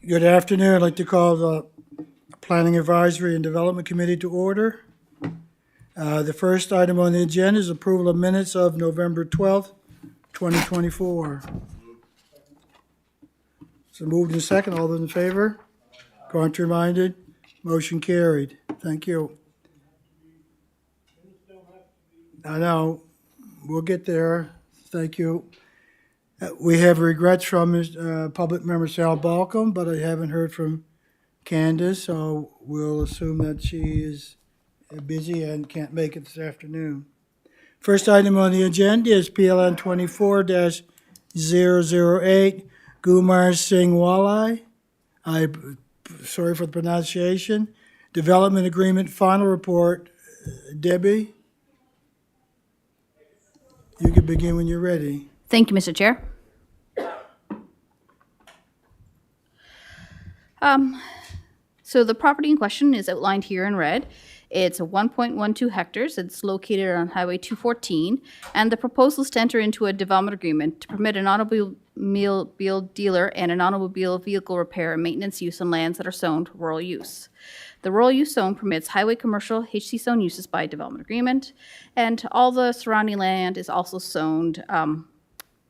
Good afternoon. I'd like to call the Planning Advisory and Development Committee to order. The first item on the agenda is approval of minutes of November 12th, 2024. So moved in second. All those in favor? Contrary minded? Motion carried. Thank you. I know. We'll get there. Thank you. We have regrets from public member Sal Balcom, but I haven't heard from Candace, so we'll assume that she is busy and can't make it this afternoon. First item on the agenda is PLN 24-008, Gumar Singh Walai. Sorry for the pronunciation. Development Agreement Final Report. Debbie, you can begin when you're ready. Thank you, Mr. Chair. So the property in question is outlined here in red. It's 1.12 hectares. It's located on Highway 214, and the proposal is to enter into a development agreement to permit an automobile dealer and an automobile vehicle repair and maintenance use on lands that are zoned rural use. The rural use zone permits highway, commercial, HC zone uses by development agreement, and all the surrounding land is also zoned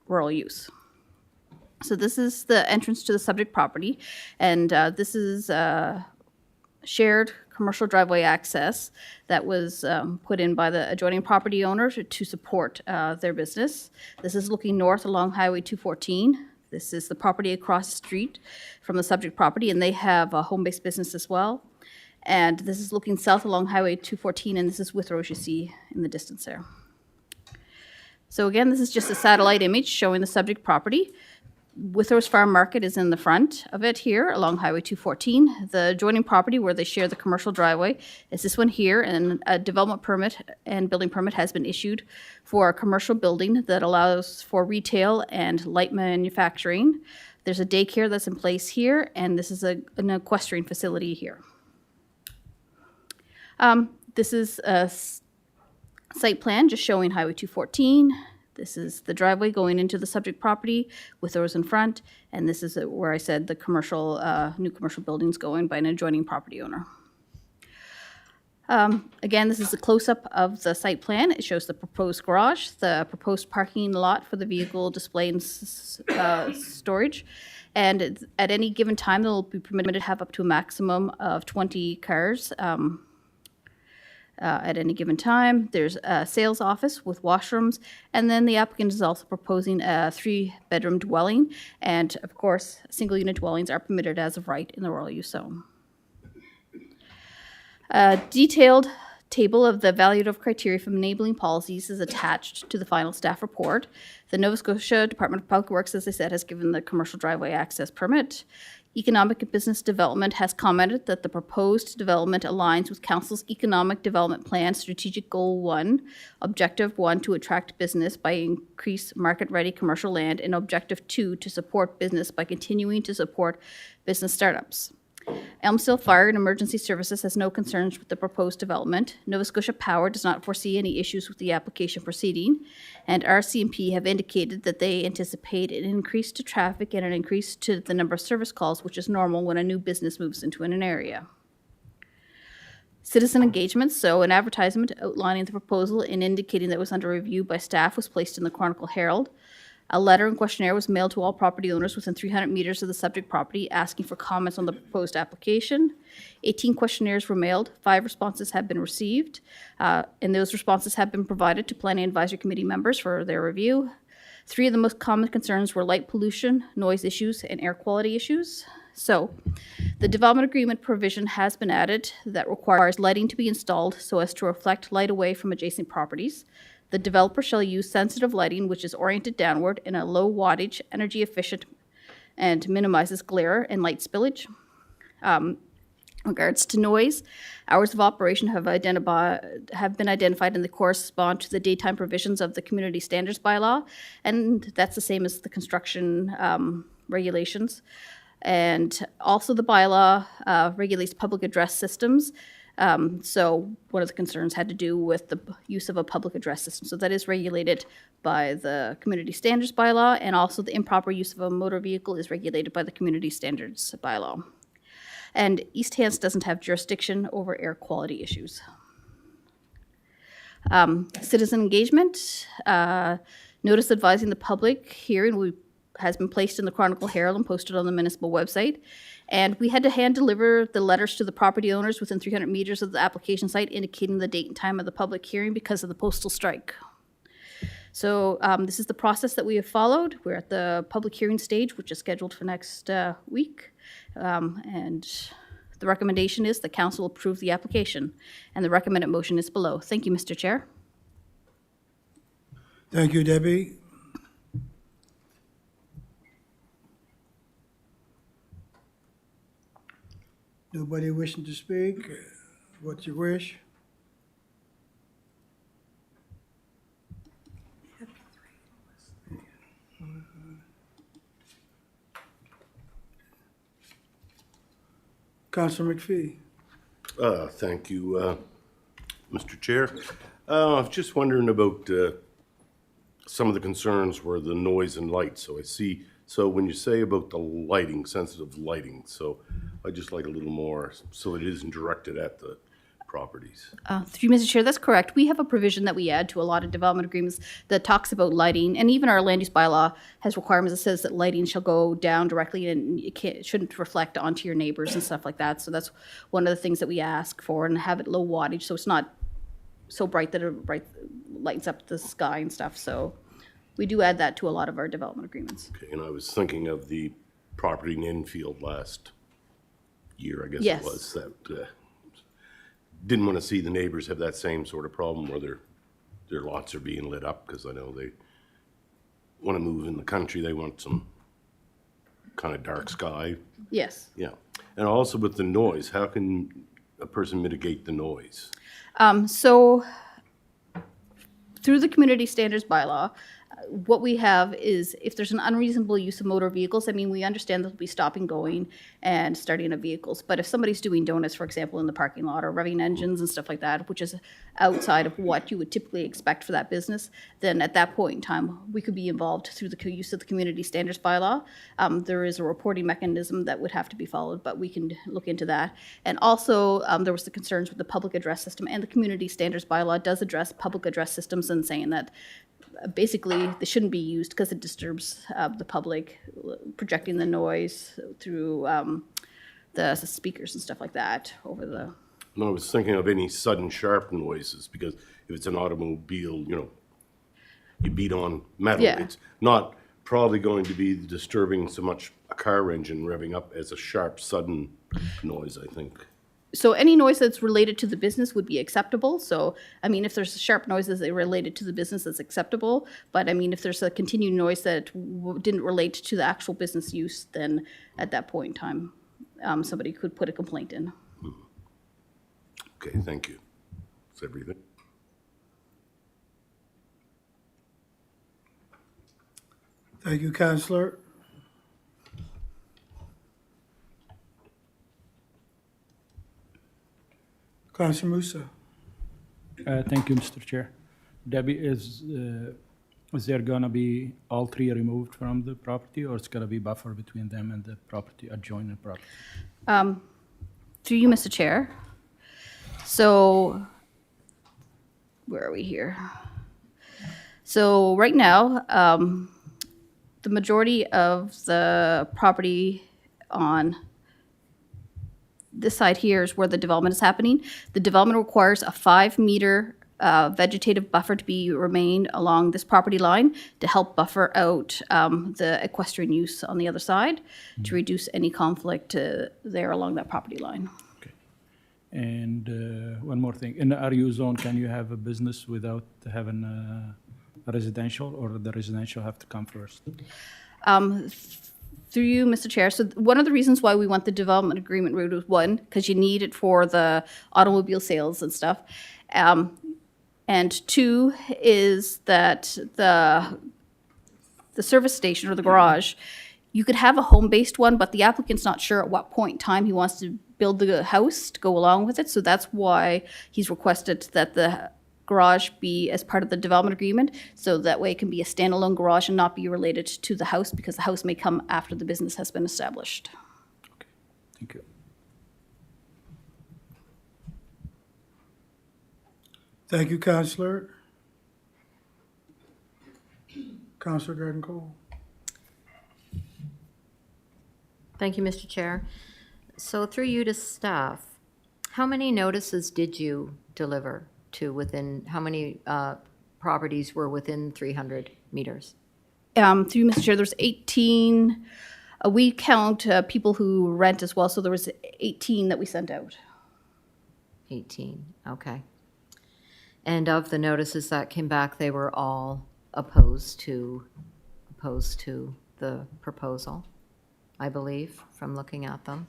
rural use. So this is the entrance to the subject property, and this is shared commercial driveway access that was put in by the adjoining property owner to support their business. This is looking north along Highway 214. This is the property across the street from the subject property, and they have a home-based business as well. And this is looking south along Highway 214, and this is Withrow, you see in the distance there. So again, this is just a satellite image showing the subject property. Withrow's Farm Market is in the front of it here along Highway 214. The adjoining property where they share the commercial driveway is this one here, and a development permit and building permit has been issued for a commercial building that allows for retail and light manufacturing. There's a daycare that's in place here, and this is an equestrian facility here. This is a site plan just showing Highway 214. This is the driveway going into the subject property with those in front, and this is where I said the commercial, new commercial buildings going by an adjoining property owner. Again, this is a close-up of the site plan. It shows the proposed garage, the proposed parking lot for the vehicle display and storage, and at any given time, they'll be permitted to have up to a maximum of 20 cars. At any given time. There's a sales office with washrooms, and then the applicant is also proposing a 3-bedroom dwelling, and of course, single-unit dwellings are permitted as of right in the rural use zone. A detailed table of the evaluative criteria from enabling policies is attached to the final staff report. The Nova Scotia Department of Public Works, as I said, has given the commercial driveway access permit. Economic and Business Development has commented that the proposed development aligns with Council's Economic Development Plan Strategic Goal 1, Objective 1 to attract business by increase market-ready commercial land, and Objective 2 to support business by continuing to support business startups. Elmsdale Fire and Emergency Services has no concerns with the proposed development. Nova Scotia Power does not foresee any issues with the application proceeding, and RCMP have indicated that they anticipate an increase to traffic and an increase to the number of service calls, which is normal when a new business moves into an area. Citizen engagement, so an advertisement outlining the proposal and indicating that it was under review by staff was placed in the Chronicle Herald. A letter and questionnaire was mailed to all property owners within 300 meters of the subject property asking for comments on the proposed application. 18 questionnaires were mailed. 5 responses have been received, and those responses have been provided to Planning Advisory Committee members for their review. 3 of the most common concerns were light pollution, noise issues, and air quality issues. So, the development agreement provision has been added that requires lighting to be installed so as to reflect light away from adjacent properties. The developer shall use sensitive lighting, which is oriented downward in a low wattage, energy efficient, and minimizes glare and light spillage. Regards to noise, hours of operation have been identified and they correspond to the daytime provisions of the Community Standards Bylaw, and that's the same as the construction regulations. And also the bylaw regulates public address systems. So one of the concerns had to do with the use of a public address system. So that is regulated by the Community Standards Bylaw, and also the improper use of a motor vehicle is regulated by the Community Standards Bylaw. And East Hants doesn't have jurisdiction over air quality issues. Citizen engagement, notice advising the public hearing has been placed in the Chronicle Herald and posted on the municipal website. And we had to hand deliver the letters to the property owners within 300 meters of the application site, indicating the date and time of the public hearing because of the postal strike. So this is the process that we have followed. We're at the public hearing stage, which is scheduled for next week. And the recommendation is the council approve the application. And the recommended motion is below. Thank you, Mr. Chair. Thank you, Debbie. Nobody wishing to speak? What's your wish? Councilor McPhee. Thank you, Mr. Chair. I was just wondering about some of the concerns were the noise and light. So I see, so when you say about the lighting, sensitive lighting, so I'd just like a little more, so it isn't directed at the properties. Through you, Mr. Chair, that's correct. We have a provision that we add to a lot of development agreements that talks about lighting, and even our land use bylaw has requirements that says that lighting shall go down directly and it shouldn't reflect onto your neighbors and stuff like that. So that's one of the things that we ask for, and have it low wattage, so it's not so bright that it lights up the sky and stuff. So we do add that to a lot of our development agreements. Okay, and I was thinking of the property in Enfield last year, I guess Yes. it was, that didn't want to see the neighbors have that same sort of problem where their lots are being lit up, because I know they want to move in the country, they want some kind of dark sky. Yes. Yeah, and also with the noise, how can a person mitigate the noise? So through the Community Standards Bylaw, what we have is if there's an unreasonable use of motor vehicles, I mean, we understand they'll be stopping, going, and starting of vehicles. But if somebody's doing donuts, for example, in the parking lot, or revving engines and stuff like that, which is outside of what you would typically expect for that business, then at that point in time, we could be involved through the use of the Community Standards Bylaw. There is a reporting mechanism that would have to be followed, but we can look into that. And also, there was the concerns with the public address system, and the Community Standards Bylaw does address public address systems and saying that basically they shouldn't be used because it disturbs the public, projecting the noise through the speakers and stuff like that over the. And I was thinking of any sudden sharp noises, because if it's an automobile, you beat on metal. Yeah. It's not probably going to be disturbing so much a car engine revving up as a sharp sudden noise, I think. So any noise that's related to the business would be acceptable. So, I mean, if there's sharp noises that are related to the business, that's acceptable. But I mean, if there's a continued noise that didn't relate to the actual business use, then at that point in time, somebody could put a complaint in. Okay, thank you. That's everything. Thank you, Councillor. Councillor Musa. Thank you, Mr. Chair. Debbie, is there gonna be all three removed from the property, or it's gonna be buffer between them and the property, adjoining property? Through you, Mr. Chair. So, where are we here? So right now, the majority of the property on this side here is where the development is happening. The development requires a 5-meter vegetative buffer to be remain along this property line to help buffer out the equestrian use on the other side, to reduce any conflict there along that property line. Okay. And one more thing, in the RU zone, can you have a business without having a residential, or the residential have to come first? Through you, Mr. Chair, so one of the reasons why we want the development agreement route was, one, because you need it for the automobile sales and stuff. And two is that the service station or the garage, you could have a home-based one, but the applicant's not sure at what point in time he wants to build the house to go along with it. So that's why he's requested that the garage be as part of the development agreement. So that way it can be a standalone garage and not be related to the house, because the house may come after the business has been established. Thank you. Thank you, Counselor. Counselor Garden Cole. Thank you, Mr. Chair. So through you to staff, how many notices did you deliver to within, how many properties were within 300 meters? Through Mr. Chair, there's 18, we count people who rent as well, so there was 18 that we sent out. 18, okay. And of the notices that came back, they were all opposed to the proposal, I believe, from looking at them.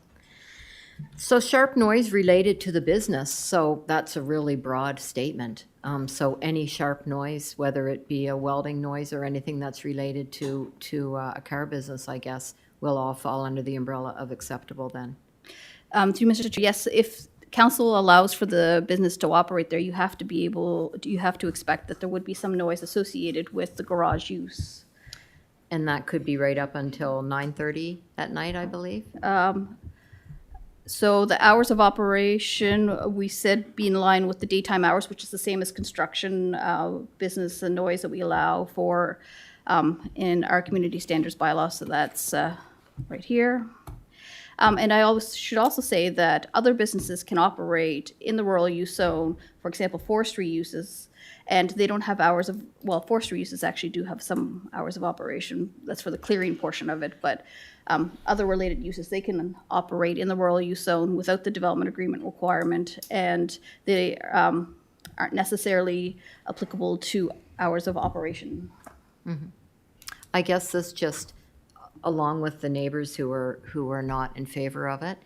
So sharp noise related to the business, so that's a really broad statement. So any sharp noise, whether it be a welding noise or anything that's related to a car business, I guess, will all fall under the umbrella of acceptable then. Through Mr. Chair, yes, if council allows for the business to operate there, you have to expect that there would be some noise associated with the garage use. And that could be right up until 9:30 at night, I believe? So the hours of operation, we said be in line with the daytime hours, which is the same as construction, business and noise that we allow for in our community standards bylaw. So that's right here. And I should also say that other businesses can operate in the rural use zone, for example, forestry uses, and they don't have hours of, well, forestry uses actually do have some hours of operation. That's for the clearing portion of it, but other related uses, they can operate in the rural use zone without the development agreement requirement, and they aren't necessarily applicable to hours of operation. I guess this just, along with the neighbors who are not in favor of it,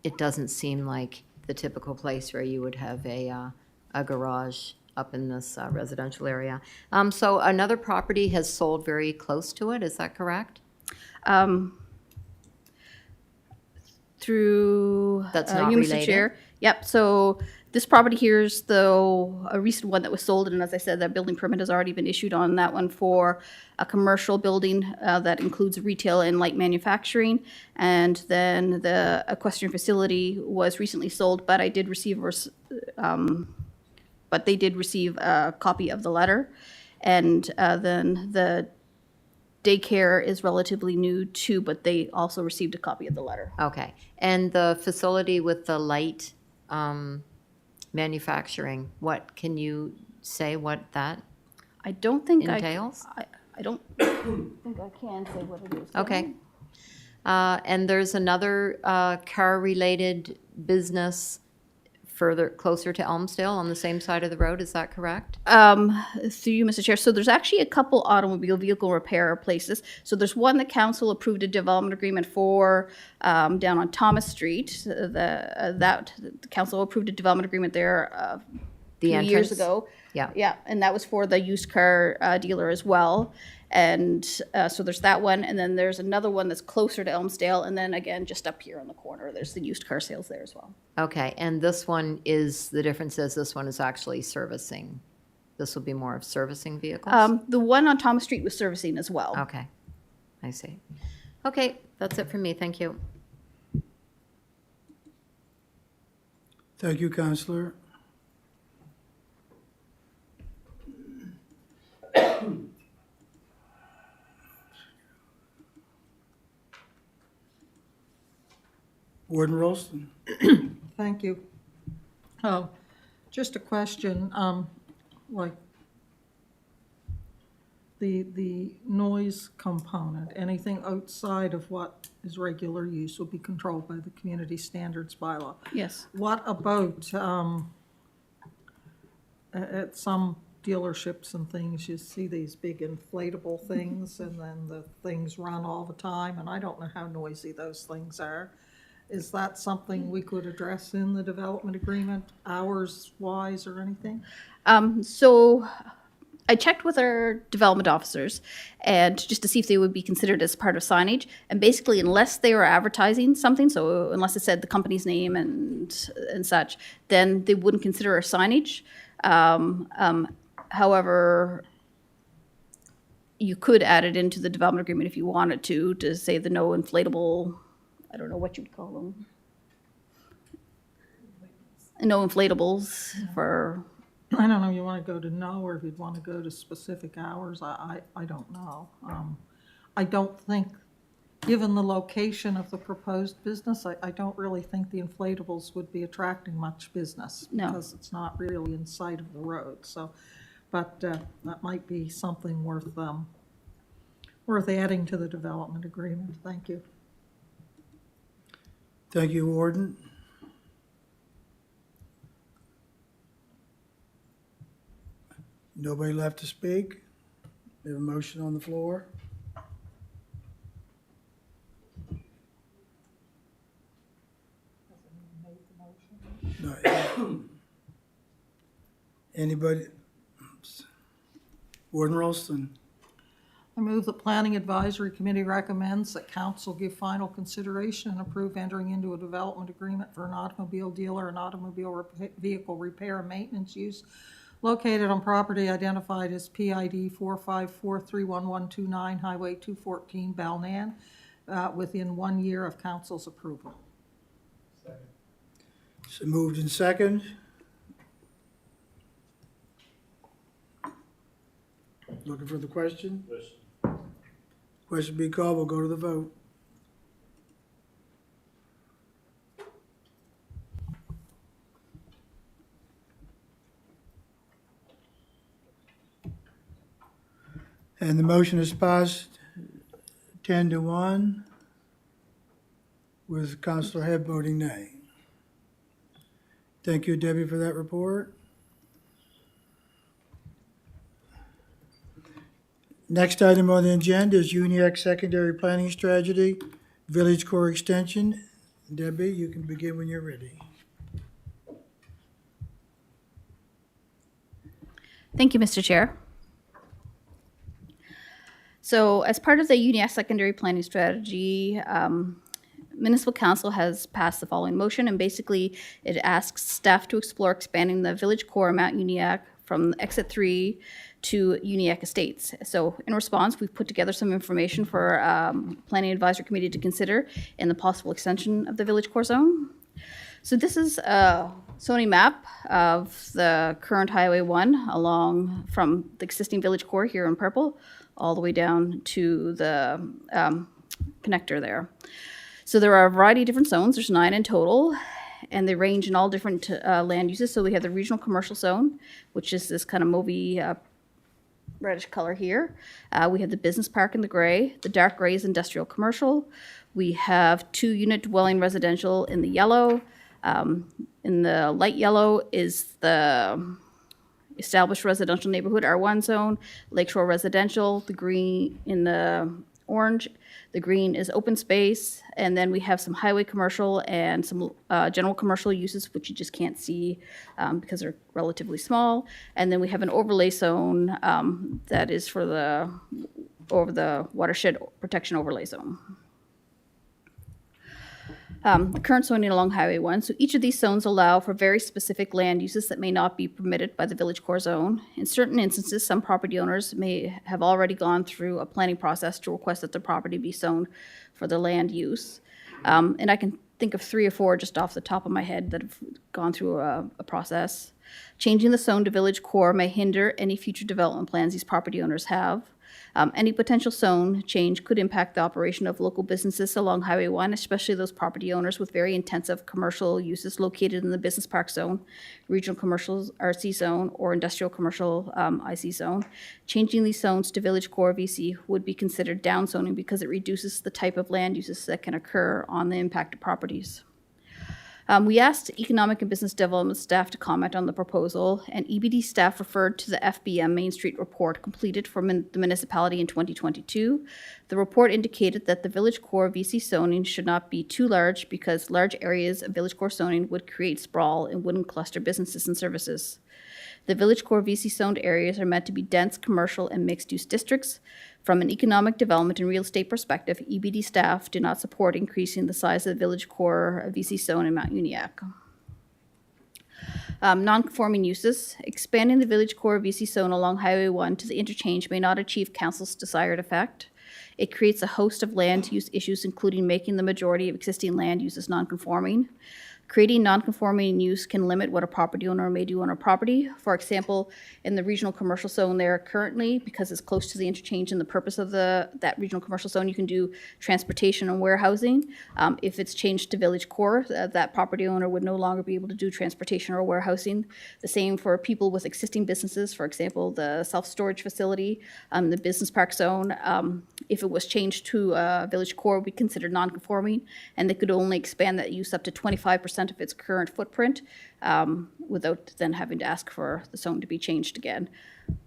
it doesn't seem like the typical place where you would have a garage up in this residential area. So another property has sold very close to it, is that correct? Through That's not you, Mr. related? Chair. Yep, so this property here is a recent one that was sold, and as I said, that building permit has already been issued on that one for a commercial building that includes retail and light manufacturing. And then the equestrian facility was recently sold, but they did receive a copy of the letter. And then the daycare is relatively new too, but they also received a copy of the letter. Okay, and the facility with the light manufacturing, what, can you say what that I don't think entails? I don't think I can say what it is. can Okay. And there's another car-related business closer to Elmsdale on the same side of the road, is that correct? Through you, Mr. Chair. So there's actually a couple automobile vehicle repair places. So there's one that council approved a development agreement for down on Thomas Street. The council approved a development agreement there a The few years entrance? ago. Yeah. Yeah, and that was for the used car dealer as well. And so there's that one, and then there's another one that's closer to Elmsdale, and then again, just up here on the corner, there's the used car sales there as well. Okay, and this one is, the difference is this one is actually servicing. This will be more of servicing vehicles? The one on Thomas Street was servicing as well. Okay, I see. Okay, that's it for me, thank you. Thank you, Counselor. Warden Rolston. Thank you. Just a question, like the noise component, anything outside of what is regular use will be controlled by the community standards bylaw. Yes. What about, at some dealerships and things, you see these big inflatable things and then the things run all the time, and I don't know how noisy those things are. Is that something we could address in the development agreement, hours-wise or anything? So I checked with our development officers and just to see if they would be considered as part of signage. And basically, unless they were advertising something, so unless it said the company's name and such, then they wouldn't consider a signage. However, you could add it into the development agreement if you wanted to say the no inflatable, I don't know what you'd call them. No inflatables for, I don't know, you want to go to no, or if you'd want to go to specific hours, I don't know. I don't think, given the location of the proposed business, I don't really think the inflatables would be attracting much business. No. Because it's not really in sight of the road, so, but that might be something worth adding to the development agreement. Thank you. Thank you, Warden. Nobody left to speak? We have a motion on the floor? No. Anybody? Warden Ralston. I move the Planning Advisory Committee recommends that council give final consideration and approve entering into a development agreement for an automobile dealer and automobile vehicle repair and maintenance use located on property identified as PID 454-31129, Highway 214, Balnan, within 1 year of council's approval. So moved in second. Looking for the question? Question be called, we'll go to the vote. And the motion is passed 10-1 with Councilor Hebb voting nay. Thank you, Debbie, for that report. Next item on the agenda is UNIAC Secondary Planning Strategy, Village Core Extension. Debbie, you can begin when you're ready. thank you, Mr. Chair. So as part of the UNIAC Secondary Planning Strategy, Municipal Council has passed the following motion, and basically it asks staff to explore expanding the village core Mount UNIAC from Exit 3 to UNIAC Estates. So in response, we've put together some information for Planning Advisory Committee to consider in the possible extension of the village core zone. So this is a zoning map of the current Highway 1 along from the existing village core here in purple all the way down to the connector there. So there are a variety of different zones. There's 9 in total, and they range in all different land uses. So we have the regional commercial zone, which is this kind of mauvey reddish color here. We have the business park in the gray. The dark gray is industrial commercial. We have 2-unit dwelling residential in the yellow. In the light yellow is the established residential neighborhood R1 zone, lakeshore residential. The green in the orange, the green is open space, and then we have some highway commercial and some general commercial uses, which you just can't see because they're relatively small. And then we have an overlay zone that is for the watershed protection overlay zone. The current zoning along Highway 1. So each of these zones allow for very specific land uses that may not be permitted by the village core zone. In certain instances, some property owners may have already gone through a planning process to request that the property be zoned for the land use. And I can think of 3 or 4 just off the top of my head that have gone through a process. Changing the zone to village core may hinder any future development plans these property owners have. Any potential zone change could impact the operation of local businesses along Highway 1, especially those property owners with very intensive commercial uses located in the business park zone, regional commercial RC zone, or industrial commercial IC zone. Changing these zones to village core VC would be considered downzoning because it reduces the type of land uses that can occur on the impacted properties. We asked Economic and Business Development staff to comment on the proposal, and EBD staff referred to the FBM Main Street report completed for the municipality in 2022. The report indicated that the village core VC zoning should not be too large because large areas of village core zoning would create sprawl and wouldn't cluster businesses and services. The Village Core VC zoned areas are meant to be dense commercial and mixed-use districts. From an economic development and real estate perspective, EBD staff do not support increasing the size of the Village Core VC zone in Mount Uniacke. Non-conforming uses. Expanding the Village Core VC zone along Highway 1 to the interchange may not achieve council's desired effect. It creates a host of land use issues, including making the majority of existing land uses non-conforming. Creating non-conforming use can limit what a property owner may do on a property. For example, in the regional commercial zone there currently, because it's close to the interchange and the purpose of that regional commercial zone, you can do transportation and warehousing. If it's changed to Village Core, that property owner would no longer be able to do transportation or warehousing. The same for people with existing businesses, for example, the self-storage facility, the business park zone. If it was changed to Village Core, would be considered non-conforming, and they could only expand that use up to 25% of its current footprint without then having to ask for the zone to be changed again.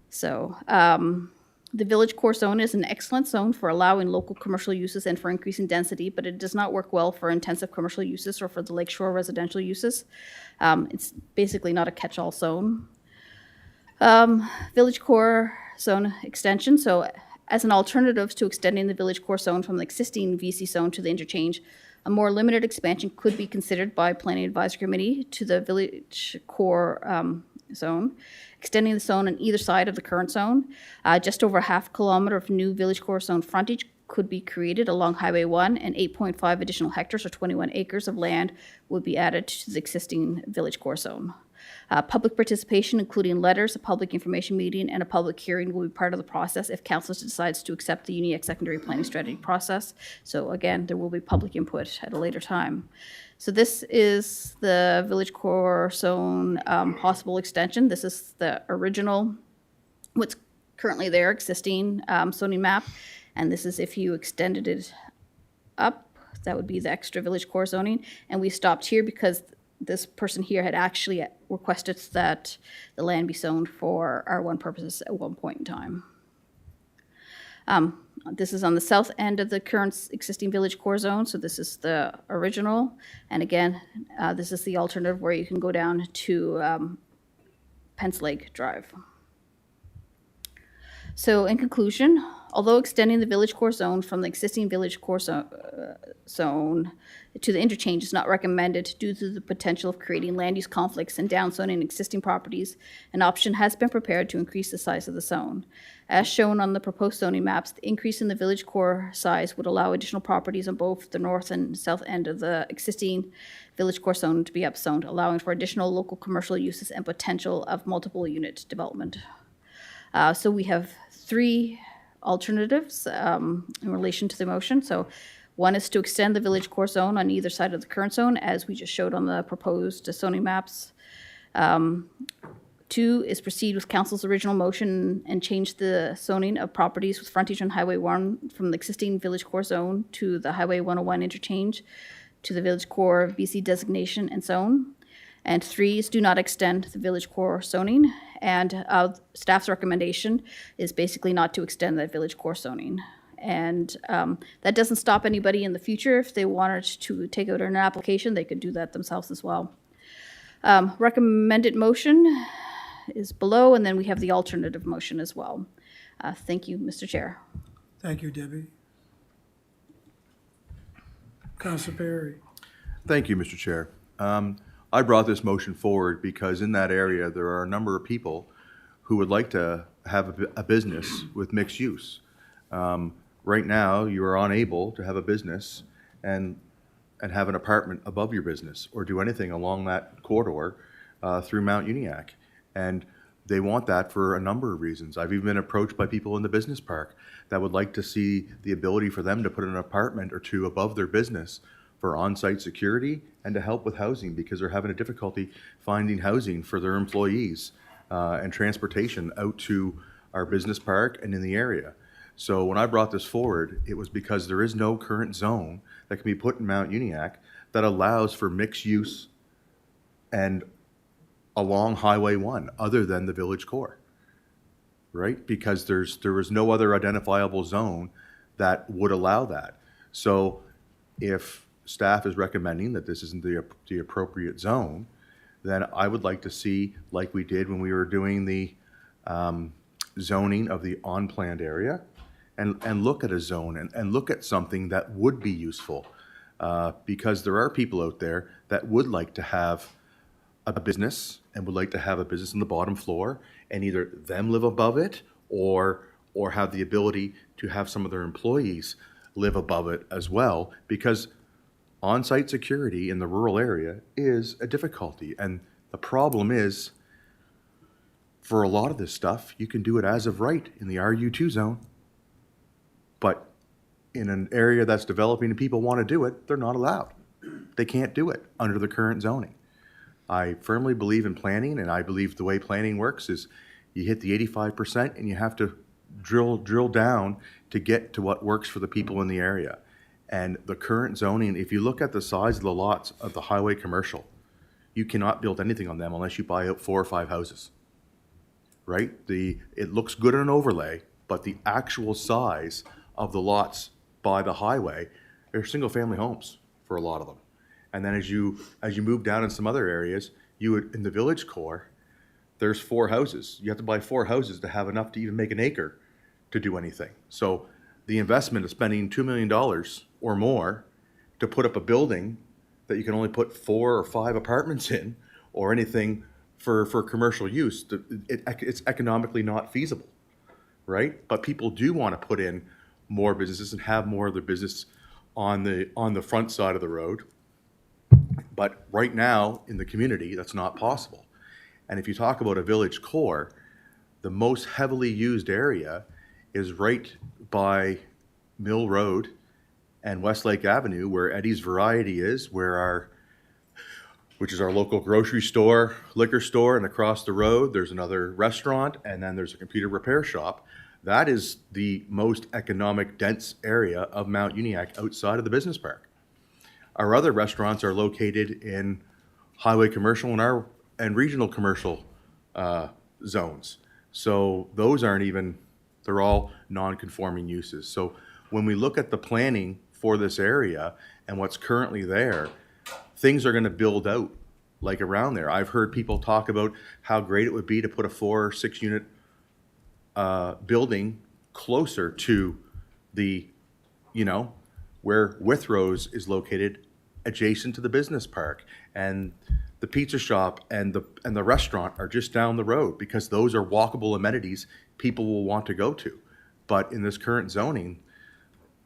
So the Village Core zone is an excellent zone for allowing local commercial uses and for increasing density, but it does not work well for intensive commercial uses or for the lakeshore residential uses. It's basically not a catch-all zone. Village Core zone extension. So as an alternative to extending the Village Core zone from the existing VC zone to the interchange, a more limited expansion could be considered by Planning Advisory Committee to the Village Core zone, extending the zone on either side of the current zone. Just over half a kilometer of new Village Core zone frontage could be created along Highway 1, and 8.5 additional hectares or 21 acres of land would be added to the existing Village Core zone. Public participation, including letters, a public information meeting, and a public hearing will be part of the process if council decides to accept the Uniacke secondary planning strategy process. So again, there will be public input at a later time. So this is the Village Core zone possible extension. This is the original, what's currently there, existing zoning map. And this is if you extended it up, that would be the extra Village Core zoning. And we stopped here because this person here had actually requested that the land be zoned for R1 purposes at one point in time. This is on the south end of the current existing Village Core zone, so this is the original. And again, this is the alternative where you can go down to Pence Lake Drive. So in conclusion, although extending the Village Core zone from the existing Village Core zone to the interchange is not recommended due to the potential of creating land use conflicts and downzoning existing properties, an option has been prepared to increase the size of the zone. As shown on the proposed zoning maps, the increase in the Village Core size would allow additional properties on both the north and south end of the existing Village Core zone to be upzoned, allowing for additional local commercial uses and potential of multiple unit development. So we have three alternatives in relation to the motion. So one is to extend the Village Core zone on either side of the current zone, as we just showed on the proposed zoning maps. Two is proceed with council's original motion and change the zoning of properties with frontage on Highway 1 from the existing Village Core zone to the Highway 101 interchange to the Village Core VC designation and zone. And three is do not extend the Village Core zoning. And staff's recommendation is basically not to extend that Village Core zoning. And that doesn't stop anybody in the future. If they wanted to take out an application, they could do that themselves as well. Recommended motion is below, and then we have the alternative motion as well. Thank you, Mr. Chair. Thank you, Debbie. Councilor Perry. Thank you, Mr. Chair. I brought this motion forward because in that area, there are a number of people who would like to have a business with mixed use. Right now, you are unable to have a business and have an apartment above your business or do anything along that corridor through Mount Uniacke. And they want that for a number of reasons. I've even been approached by people in the business park that would like to see the ability for them to put an apartment or two above their business for on-site security and to help with housing because they're having a difficulty finding housing for their employees and transportation out to our business park and in the area. So when I brought this forward, it was because there is no current zone that can be put in Mount Uniacke that allows for mixed use and along Highway 1 other than the Village Core, right? Because there was no other identifiable zone that would allow that. So if staff is recommending that this isn't the appropriate zone, then I would like to see, like we did when we were doing the zoning of the on-planned area, and look at a zone and look at something that would be useful. Because there are people out there that would like to have a business and would like to have a business on the bottom floor, and either them live above it or have the ability to have some of their employees live above it as well, because on-site security in the rural area is a difficulty. And the problem is, for a lot of this stuff, you can do it as of right in the RU2 zone. But in an area that's developing and people want to do it, they're not allowed. They can't do it under the current zoning. I firmly believe in planning, and I believe the way planning works is you hit the 85% and you have to drill down to get to what works for the people in the area. And the current zoning, if you look at the size of the lots of the highway commercial, you cannot build anything on them unless you buy out 4 or 5 houses, right? It looks good on an overlay, but the actual size of the lots by the highway, they're single-family homes for a lot of them. And then as you move down in some other areas, in the village core, there's 4 houses. You have to buy 4 houses to have enough to even make an acre to do anything. So the investment of spending $2 million or more to put up a building that you can only put 4 or 5 apartments in, or anything for commercial use, it's economically not feasible, right? But people do want to put in more businesses and have more of their business on the front side of the road. But right now in the community, that's not possible. And if you talk about a village core, the most heavily used area is right by Mill Road and Westlake Avenue, where Eddie's Variety is, which is our local grocery store, liquor store, and across the road there's another restaurant, and then there's a computer repair shop. That is the most economic dense area of Mount Uniacke outside of the business park. Our other restaurants are located in highway commercial and regional commercial zones. So those aren't even, they're all non-conforming uses. So when we look at the planning for this area and what's currently there, things are going to build out like around there. I've heard people talk about how great it would be to put a 4 or 6 unit building closer to the, where Withrose is located, adjacent to the business park, and the pizza shop and the restaurant are just down the road, because those are walkable amenities people will want to go to. But in this current zoning,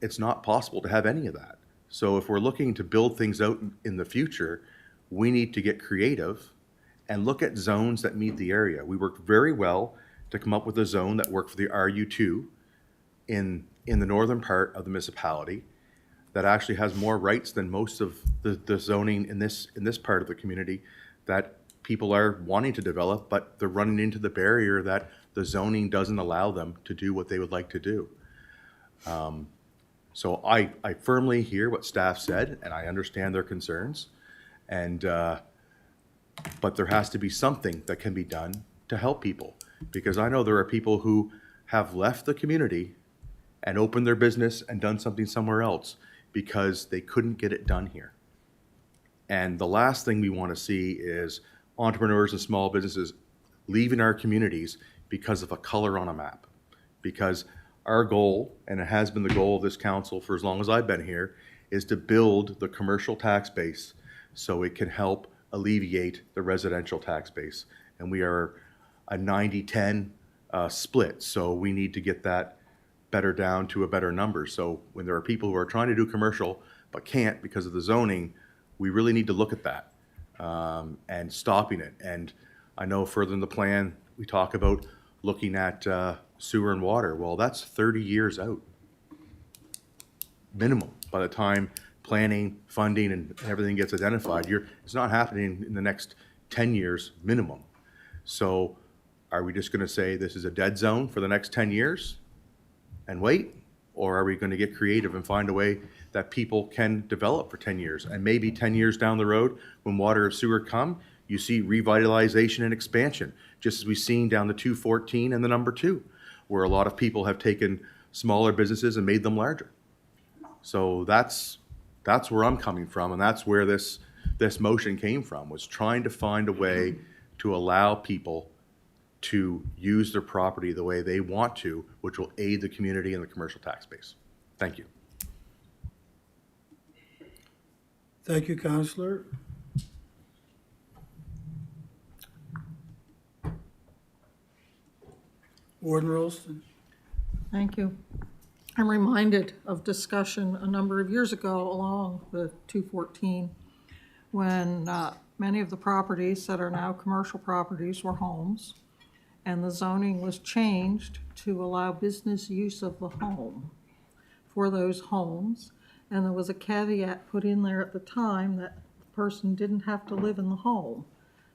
it's not possible to have any of that. So if we're looking to build things out in the future, we need to get creative and look at zones that meet the area. We worked very well to come up with a zone that worked for the RU2 in the northern part of the municipality, that actually has more rights than most of the zoning in this part of the community that people are wanting to develop, but they're running into the barrier that the zoning doesn't allow them to do what they would like to do. So I firmly hear what staff said, and I understand their concerns, but there has to be something that can be done to help people, because I know there are people who have left the community and opened their business and done something somewhere else because they couldn't get it done here. And the last thing we want to see is entrepreneurs and small businesses leaving our communities because of a color on a map. Because our goal, and it has been the goal of this council for as long as I've been here, is to build the commercial tax base so it can help alleviate the residential tax base. And we are a 90-10 split, so we need to get that better down to a better number. So when there are people who are trying to do commercial but can't because of the zoning, we really need to look at that and stopping it. And I know further in the plan, we talk about looking at sewer and water. Well, that's 30 years out, minimum, by the time planning, funding, and everything gets identified. It's not happening in the next 10 years minimum. So are we just going to say this is a dead zone for the next 10 years and wait? Or are we going to get creative and find a way that people can develop for 10 years? And maybe 10 years down the road, when water and sewer come, you see revitalization and expansion, just as we've seen down the 214 and the number 2, where a lot of people have taken smaller businesses and made them larger. So that's where I'm coming from, and that's where this this motion came from, was trying to find a way to allow people to use their property the way they want to, which will aid the community and the commercial tax base. Thank you. Thank you, Counselor. Warden Rolston. Thank you. I'm reminded of discussion a number of years ago along the 214 when many of the properties that are now commercial properties were homes, and the zoning was changed to allow business use of the home for those homes. And there was a caveat put in there at the time that the person didn't have to live in the home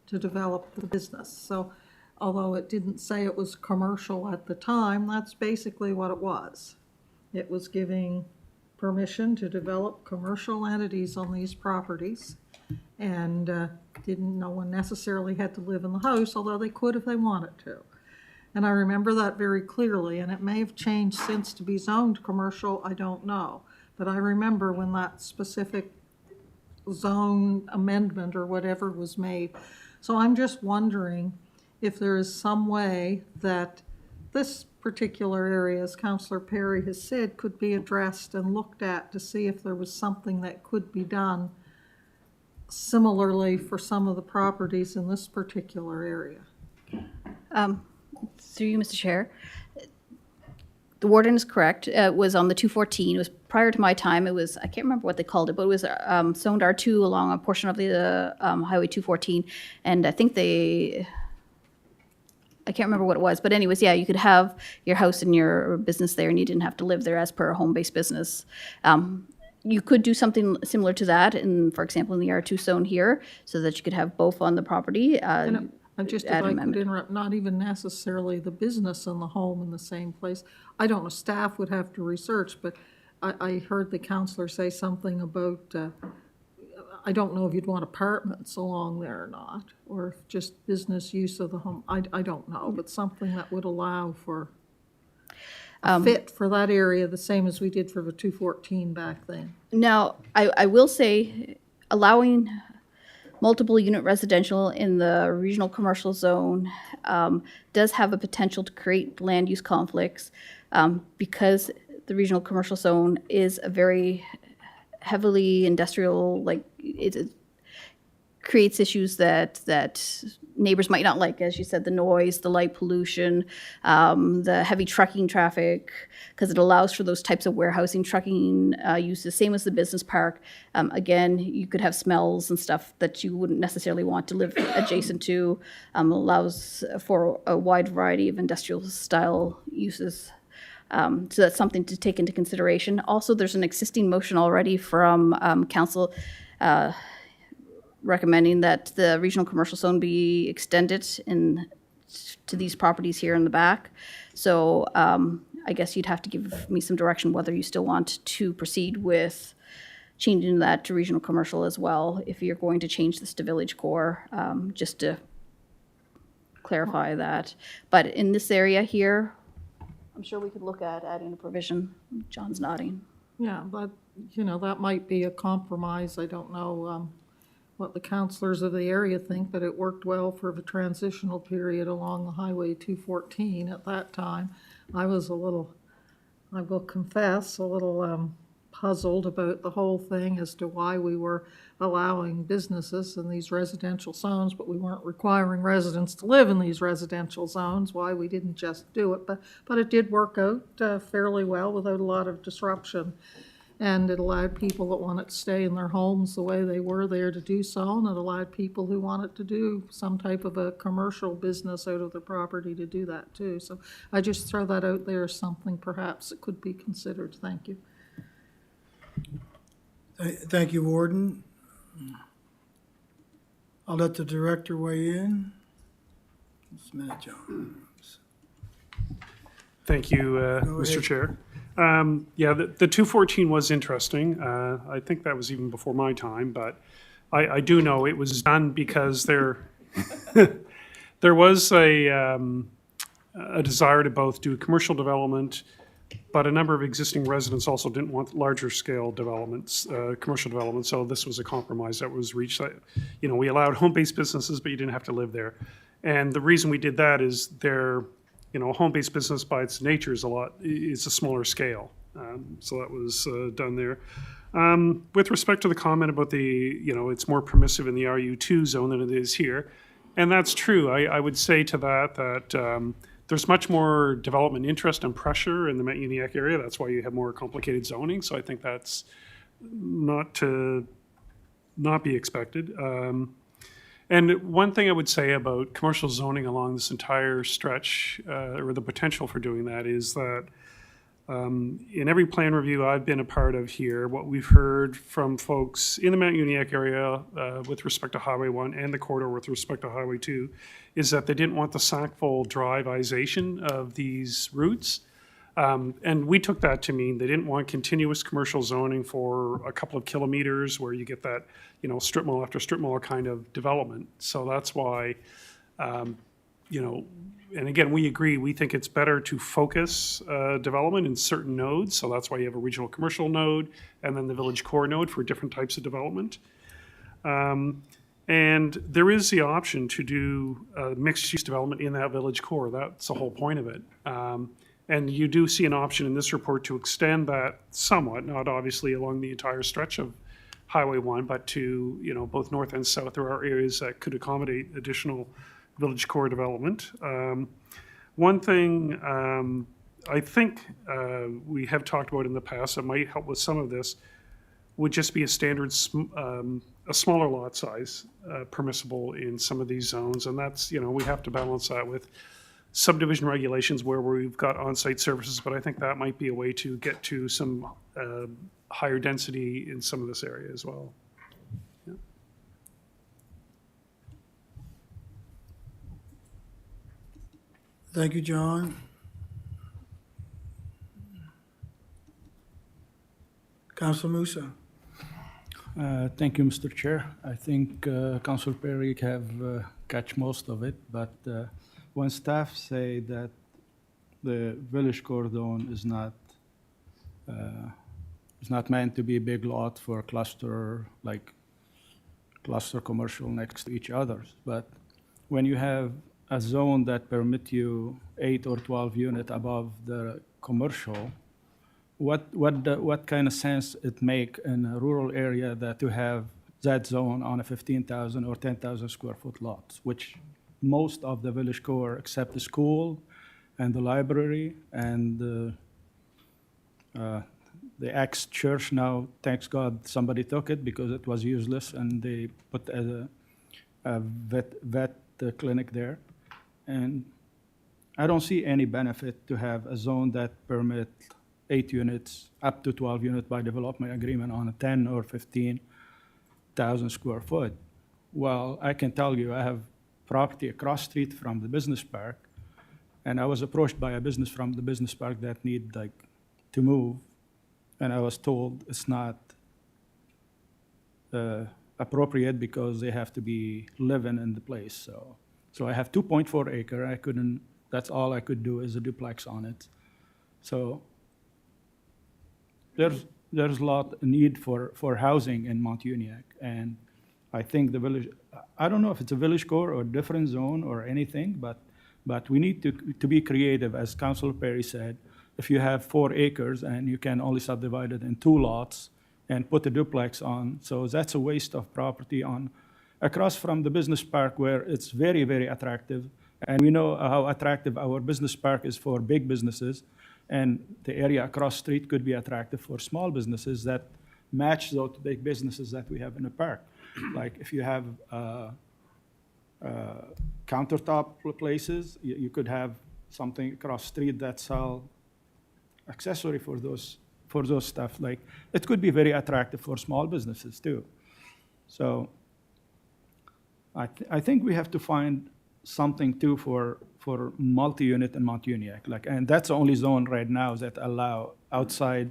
to develop the business. So although it didn't say it was commercial at the time, that's basically what it was. It was giving permission to develop commercial entities on these properties, and no one necessarily had to live in the house, although they could if they wanted to. And I remember that very clearly, and it may have changed since to be zoned commercial, I don't know. But I remember when that specific zone amendment or whatever was made. So I'm just wondering if there is some way that this particular area, as Councillor Perry has said, could be addressed and looked at to see if there was something that could be done similarly for some of the properties in this particular area. Through you, Mr. Chair. The warden is correct. It was on the 214. It was prior to my time. It was, I can't remember what they called it, but it was zoned R2 along a portion of the Highway 214. And I think I can't remember what it was, but anyways, yeah, you could have your house and your business there and you didn't have to live there as per a home-based business. You could do something similar to that for example, in the R2 zone here, so that you could have both on the property. And just if add I could amendment. interrupt, not even necessarily the business and the home in the same place. I don't know, staff would have to research, but I heard the counselor say something about, I don't know if you'd want apartments along there or not, or if just business use of the home. I don't know, but something that would allow for a fit for that area, the same as we did for the 214 back then. Now, I will say, allowing multiple unit residential in the regional commercial zone does have a potential to create land use conflicts because the regional commercial zone is a very heavily industrial, like it creates issues that neighbors might not like, as you said, the noise, the light pollution, the heavy trucking traffic, because it allows for those types of warehousing, trucking uses, same as the business park. Again, you could have smells and stuff that you wouldn't necessarily want to live adjacent to. Allows for a wide variety of industrial style uses. So that's something to take into consideration. Also, there's an existing motion already from council recommending that the regional commercial zone be extended to these properties here in the back. So I guess you'd have to give me some direction whether you still want to proceed with changing that to regional commercial as well, if you're going to change this to village core, just to clarify that. But in this area here, I'm sure we could look at adding a provision. John's nodding. Yeah, but, that might be a compromise. I don't know what the councilors of the area think, but it worked well for the transitional period along the Highway 214 at that time. I was I will confess, a little puzzled about the whole thing as to why we were allowing businesses in these residential zones, but we weren't requiring residents to live in these residential zones, why we didn't just do it. But it did work out fairly well without a lot of disruption. And it allowed people that wanted to stay in their homes the way they were there to do so, and it allowed people who wanted to do some type of a commercial business out of their property to do that too. So I just throw that out there as something perhaps that could be considered. Thank you. Thank you, Warden. I'll let the director weigh in. Just a minute, John. Thank you, Mr. Chair. Yeah, the 214 was interesting. I think that was even before my time, but I do know it was done because there was a desire to both do commercial development But a number of existing residents also didn't want larger scale developments, commercial developments, so this was a compromise that was reached. You know, we allowed home-based businesses, but you didn't have to live there. And the reason we did that is you know, a home-based business by its nature is a smaller scale. So that was done there. With respect to the comment about you know, it's more permissive in the RU2 zone than it is here, and that's true. I would say to that there's much more development interest and pressure in the Mount Uniacke area. That's why you have more complicated zoning. So I think that's not to not be expected. And one thing I would say about commercial zoning along this entire stretch, or the potential for doing that, is that in every plan review I've been a part of here, what we've heard from folks in the Mount Uniacke area with respect to Highway 1 and the corridor with respect to Highway 2 is that they didn't want the Sackville Drive-ization of these routes. And we took that to mean they didn't want continuous commercial zoning for a couple of kilometers where you get that, you know, strip mall after strip mall kind of development. So that's why, you know, and again, we agree, we think it's better to focus development in certain nodes. So that's why you have a regional commercial node and then the village core node for different types of development. And there is the option to do mixed-use development in that village core. That's the whole point of it. And you do see an option in this report to extend that somewhat, not obviously along the entire stretch of Highway 1, but to, you know, both north and south. There are areas that could accommodate additional village core development. One thing I think we have talked about in the past that might help with some of this would just be a standard, a smaller lot size permissible in some of these zones. And that's, you know, we have to balance that with subdivision regulations where we've got on-site services, but I think that might be a way to get to some higher density in some of this area as well. Yeah. Thank you, John. Council Musa. Thank you, Mr. Chair. I think Council Perry have catch most of it, but when staff say that the village cordon is not meant to be a big lot for cluster commercial next to each other, but when you have a zone that permit you 8 or 12 unit above the commercial, what kind of sense it make in a rural area that to have that zone on a 15,000 or 10,000 square foot lot, which most of the village core, except the school and the library and the ex-church now, thanks God, somebody took it because it was useless and they put a vet clinic there. And I don't see any benefit to have a zone that permit 8 units, up to 12 units by development agreement on a 10 or 15,000 square foot. Well, I can tell you, I have property across street from the business park, and I was approached by a business from the business park that need to move, and I was told it's not appropriate because they have to be living in the place. So I have 2.4 acre. That's all I could do is a duplex on it. So there's a lot of need for housing in Mount Uniacke, and I think the village, I don't know if it's a village core or a different zone or anything, but we need to be creative, as Councilor Perry said. If you have 4 acres and you can only subdivide it in 2 lots and put a duplex on, so that's a waste of property across from the business park where it's very, very attractive. And we know how attractive our business park is for big businesses, and the area across street could be attractive for small businesses that match those big businesses that we have in the park. Like if you have countertop places, you could have something across street that sell accessory for those stuff. Like it could be very attractive for small businesses too. So I think we have to find something too for multi-unit in Mount Uniacke. And that's the only zone right now that allow outside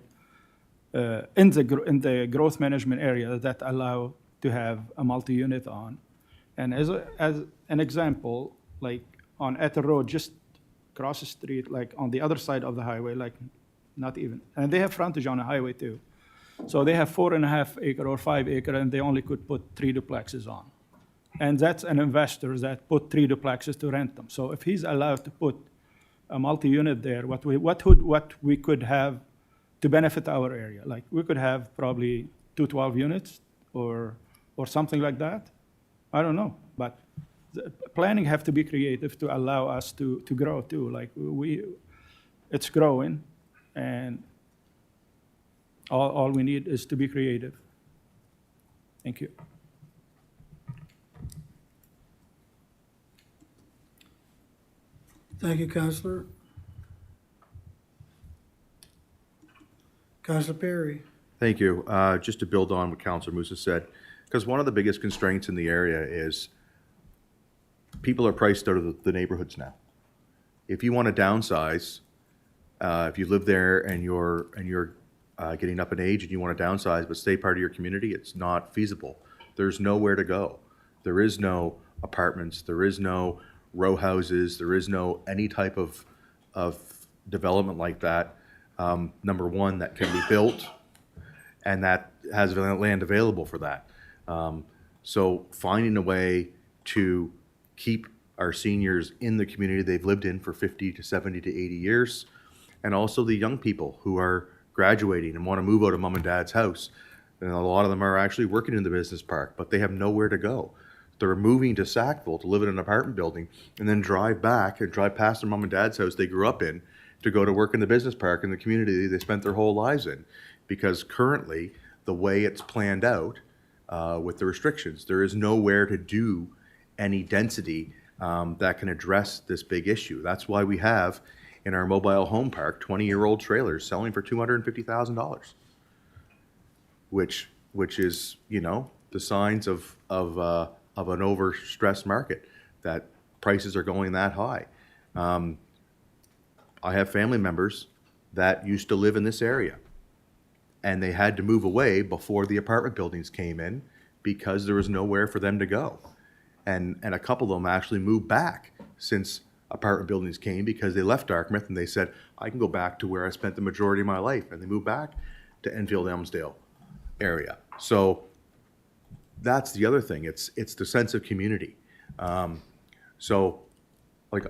in the growth management area that allow to have a multi-unit on. And as an example, like on Ether Road, just across the street, like on the other side of the highway, like not even. And they have frontage on a highway too. So they have 4.5 acre or 5 acre, and they only could put 3 duplexes on. And that's an investor that put 3 duplexes to rent them. So if he's allowed to put a multi-unit there, what we could have to benefit our area, like we could have probably 2 12 units or something like that. I don't know, but the planning have to be creative to allow us to grow too. Like it's growing, and all we need is to be creative. Thank you. Thank you, Counselor. Counselor Perry. Thank you. Just to build on what Councilor Musa said, because one of the biggest constraints in the area is people are priced out of the neighborhoods now. If you want to downsize, if you live there and you're getting up in age and you want to downsize but stay part of your community, it's not feasible. There's nowhere to go. There is no apartments. There is no row houses. There is no any type of development like that. Number one, that can be built and that has land available for that. So finding a way to keep our seniors in the community they've lived in for 50 to 70 to 80 years, and also the young people who are graduating and want to move out of mom and dad's house. And a lot of them are actually working in the business park, but they have nowhere to go. They're moving to Sackville to live in an apartment building and then drive back and drive past their mom and dad's house they grew up in to go to work in the business park in the community they spent their whole lives in. Because currently, the way it's planned out with the restrictions, there is nowhere to do any density that can address this big issue. That's why we have in our mobile home park 20-year-old trailers selling for $250,000, which is, you know, the signs of an overstressed market, that prices are going that high. I have family members that used to live in this area, and they had to move away before the apartment buildings came in because there was nowhere for them to go. And a couple of them actually moved back since apartment buildings came because they left Dartmouth and they said, I can go back to where I spent the majority of my life. And they moved back to Enfield, Elmsdale area. So that's the other thing. It's the sense of community. So like,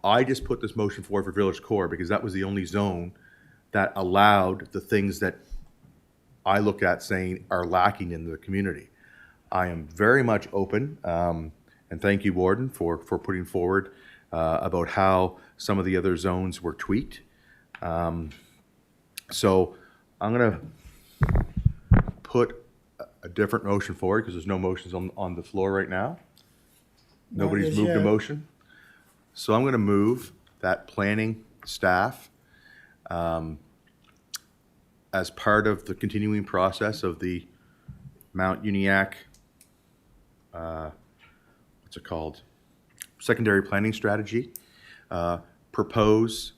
I just put this motion forward for Village Core because that was the only zone that allowed the things that I look at saying are lacking in the community. I am very much open, and thank you, Warden, for putting forward about how some of the other zones were tweaked. So I'm gonna put a different motion forward because there's no motions on the floor right now. Nobody's as moved a yet. motion. So I'm gonna move that planning staff as part of the continuing process of the Mount Uniacke, what's it called? Secondary planning strategy, propose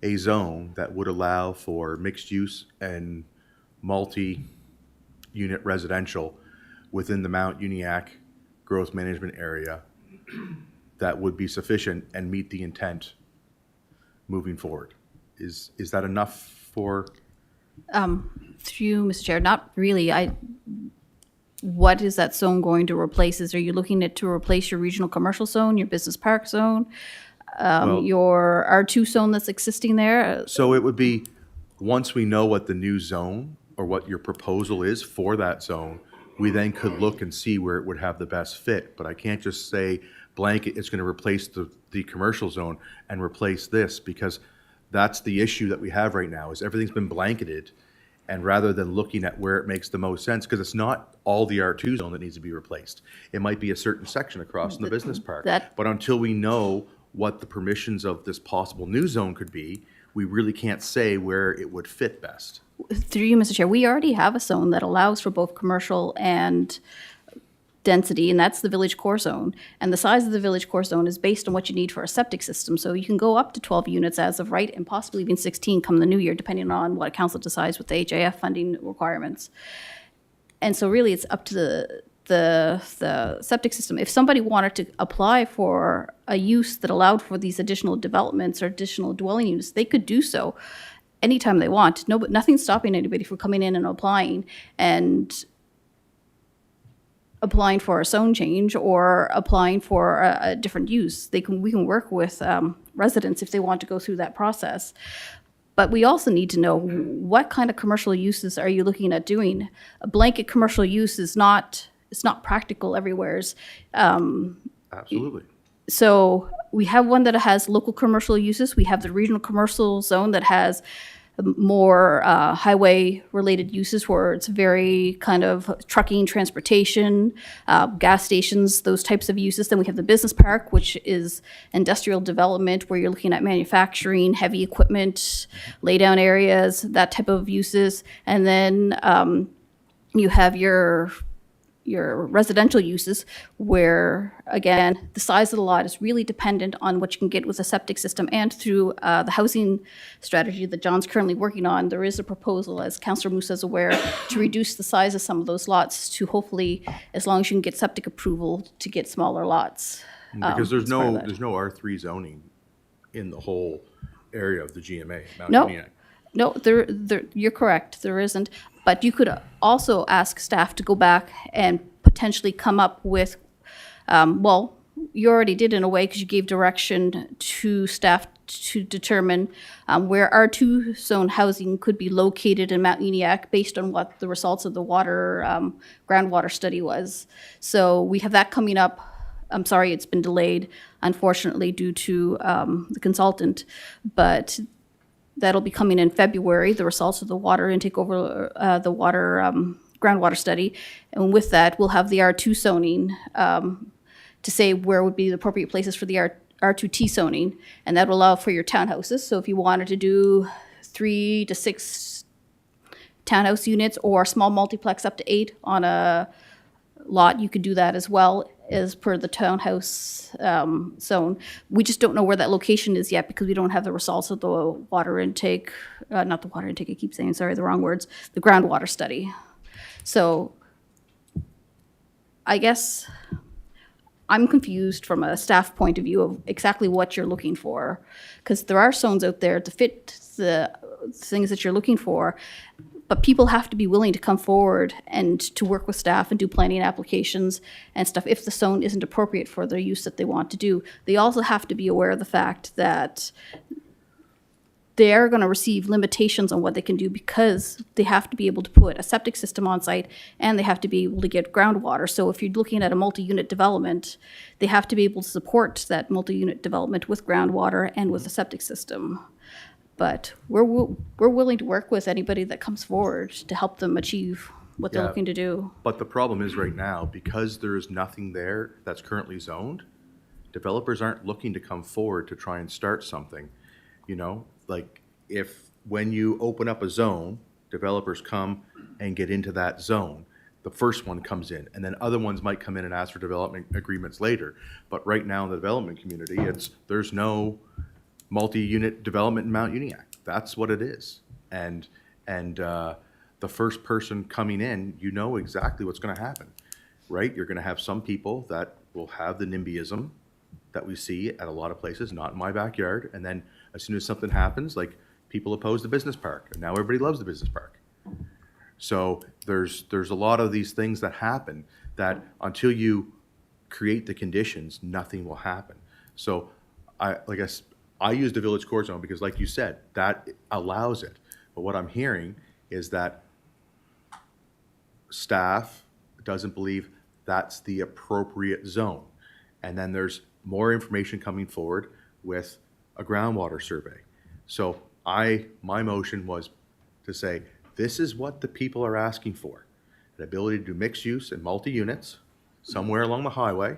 a zone that would allow for mixed use and multi-unit residential within the Mount Uniacke growth management area that would be sufficient and meet the intent moving forward. Is that enough for? Through you, Mr. Chair, not really. What is that zone going to replace? Are you looking to replace your regional commercial zone, your business park zone, Well- your R2 zone that's existing there? So it would be, once we know what the new zone or what your proposal is for that zone, we then could look and see where it would have the best fit. But I can't just say blanket, it's going to replace the commercial zone and replace this, because that's the issue that we have right now, is everything's been blanketed. And rather than looking at where it makes the most sense, because it's not all the R2 zone that needs to be replaced. It might be a certain section across in the business park. But until we know what the permissions of this possible new zone could be, we really can't say where it would fit best. Through you, Mr. Chair, we already have a zone that allows for both commercial and density, and that's the village core zone. And the size of the village core zone is based on what you need for a septic system. So you can go up to 12 units as of right, and possibly even 16 come the new year, depending on what council decides with the HAF funding requirements. And so really, it's up to the septic system. If somebody wanted to apply for a use that allowed for these additional developments or additional dwelling units, they could do so. anytime they want. No, nothing's stopping anybody from coming in and applying for a zone change or applying for a different use. We can work with residents if they want to go through that process. But we also need to know what kind of commercial uses are you looking at doing? A blanket commercial use is not, it's not practical everywheres. Absolutely. So we have one that has local commercial uses. We have the regional commercial zone that has more highway-related uses where it's very kind of trucking, transportation, gas stations, those types of uses. Then we have the business park, which is industrial development where you're looking at manufacturing, heavy equipment, laydown areas, that type of uses. And then you have your residential uses where, again, the size of the lot is really dependent on what you can get with a septic system. And through the housing strategy that John's currently working on, there is a proposal, as Councillor Musa is aware, to reduce the size of some of those lots to hopefully, as long as you can get septic approval, to get smaller lots. Because there's as part of no, that. there's no R3 zoning in the whole area of the GMA, Mount No. Uniacke. No, you're correct, there isn't. But you could also ask staff to go back and potentially come up with, well, you already did in a way because you gave direction to staff to determine where R2 zone housing could be located in Mount Uniacke based on what the results of the groundwater study was. So we have that coming up. I'm sorry, it's been delayed, unfortunately, due to the consultant, but that'll be coming in February, the results of the water intake over groundwater study. And with that, we'll have the R2 zoning to say where would be the appropriate places for the R2T zoning. And that will allow for your townhouses. So if you wanted to do 3 to 6 townhouse units or small multiplex up to 8 on a lot, you could do that as well as per the townhouse zone. We just don't know where that location is yet because we don't have the results of the water intake, not the water intake, I keep saying, sorry, the wrong words, the groundwater study. So I guess I'm confused from a staff point of view of exactly what you're looking for, because there are zones out there to fit the things that you're looking for, but people have to be willing to come forward and to work with staff and do planning applications and stuff if the zone isn't appropriate for the use that they want to do. They also have to be aware of the fact that they are going to receive limitations on what they can do because they have to be able to put a septic system on site and they have to be able to get groundwater. So if you're looking at a multi-unit development, they have to be able to support that multi-unit development with groundwater and with a septic system. But we're willing to work with anybody that comes forward to help them achieve what they're Yeah. looking to do. But the problem is right now, because there is nothing there that's currently zoned, developers aren't looking to come forward to try and start something. You know, like when you open up a zone, developers come and get into that zone. The first one comes in, and then other ones might come in and ask for development agreements later. But right now in the development community, there's no multi-unit development in Mount Uniacke. That's what it is. And the first person coming in, you know exactly what's going to happen, right? You're going to have some people that will have the NIMBYism that we see at a lot of places, not in my backyard. And then as soon as something happens, like people oppose the business park, and now everybody loves the business park. So there's a lot of these things that happen that until you create the conditions, nothing will happen. So I use the village core zone because, like you said, that allows it. But what I'm hearing is that staff doesn't believe that's the appropriate zone. And then there's more information coming forward with a groundwater survey. So my motion was to say, this is what the people are asking for. An ability to do mixed use and multi-units somewhere along the highway,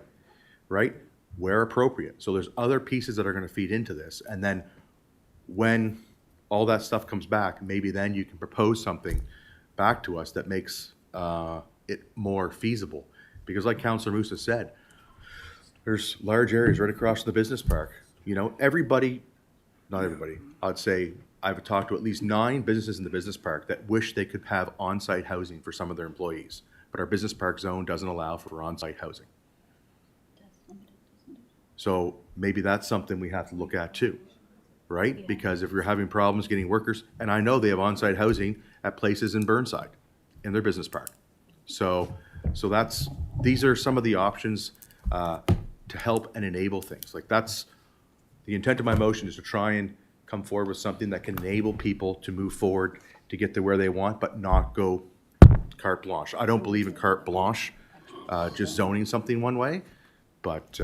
right? Where appropriate. So there's other pieces that are going to feed into this. And then when all that stuff comes back, maybe then you can propose something back to us that makes it more feasible. Because like Councillor Musa said, there's large areas right across from the business park. You know, not everybody, I'd say I've talked to at least 9 businesses in the business park that wish they could have on-site housing for some of their employees. But our business park zone doesn't allow for on-site housing. So maybe that's something we have to look at too. right? Because if you're having problems getting workers, and I know they have on-site housing at places in Burnside, in their business park. So these are some of the options to help and enable things. Like that's, the intent of my motion is to try and come forward with something that can enable people to move forward to get to where they want, but not go carte blanche. I don't believe in carte blanche, just zoning something one way. But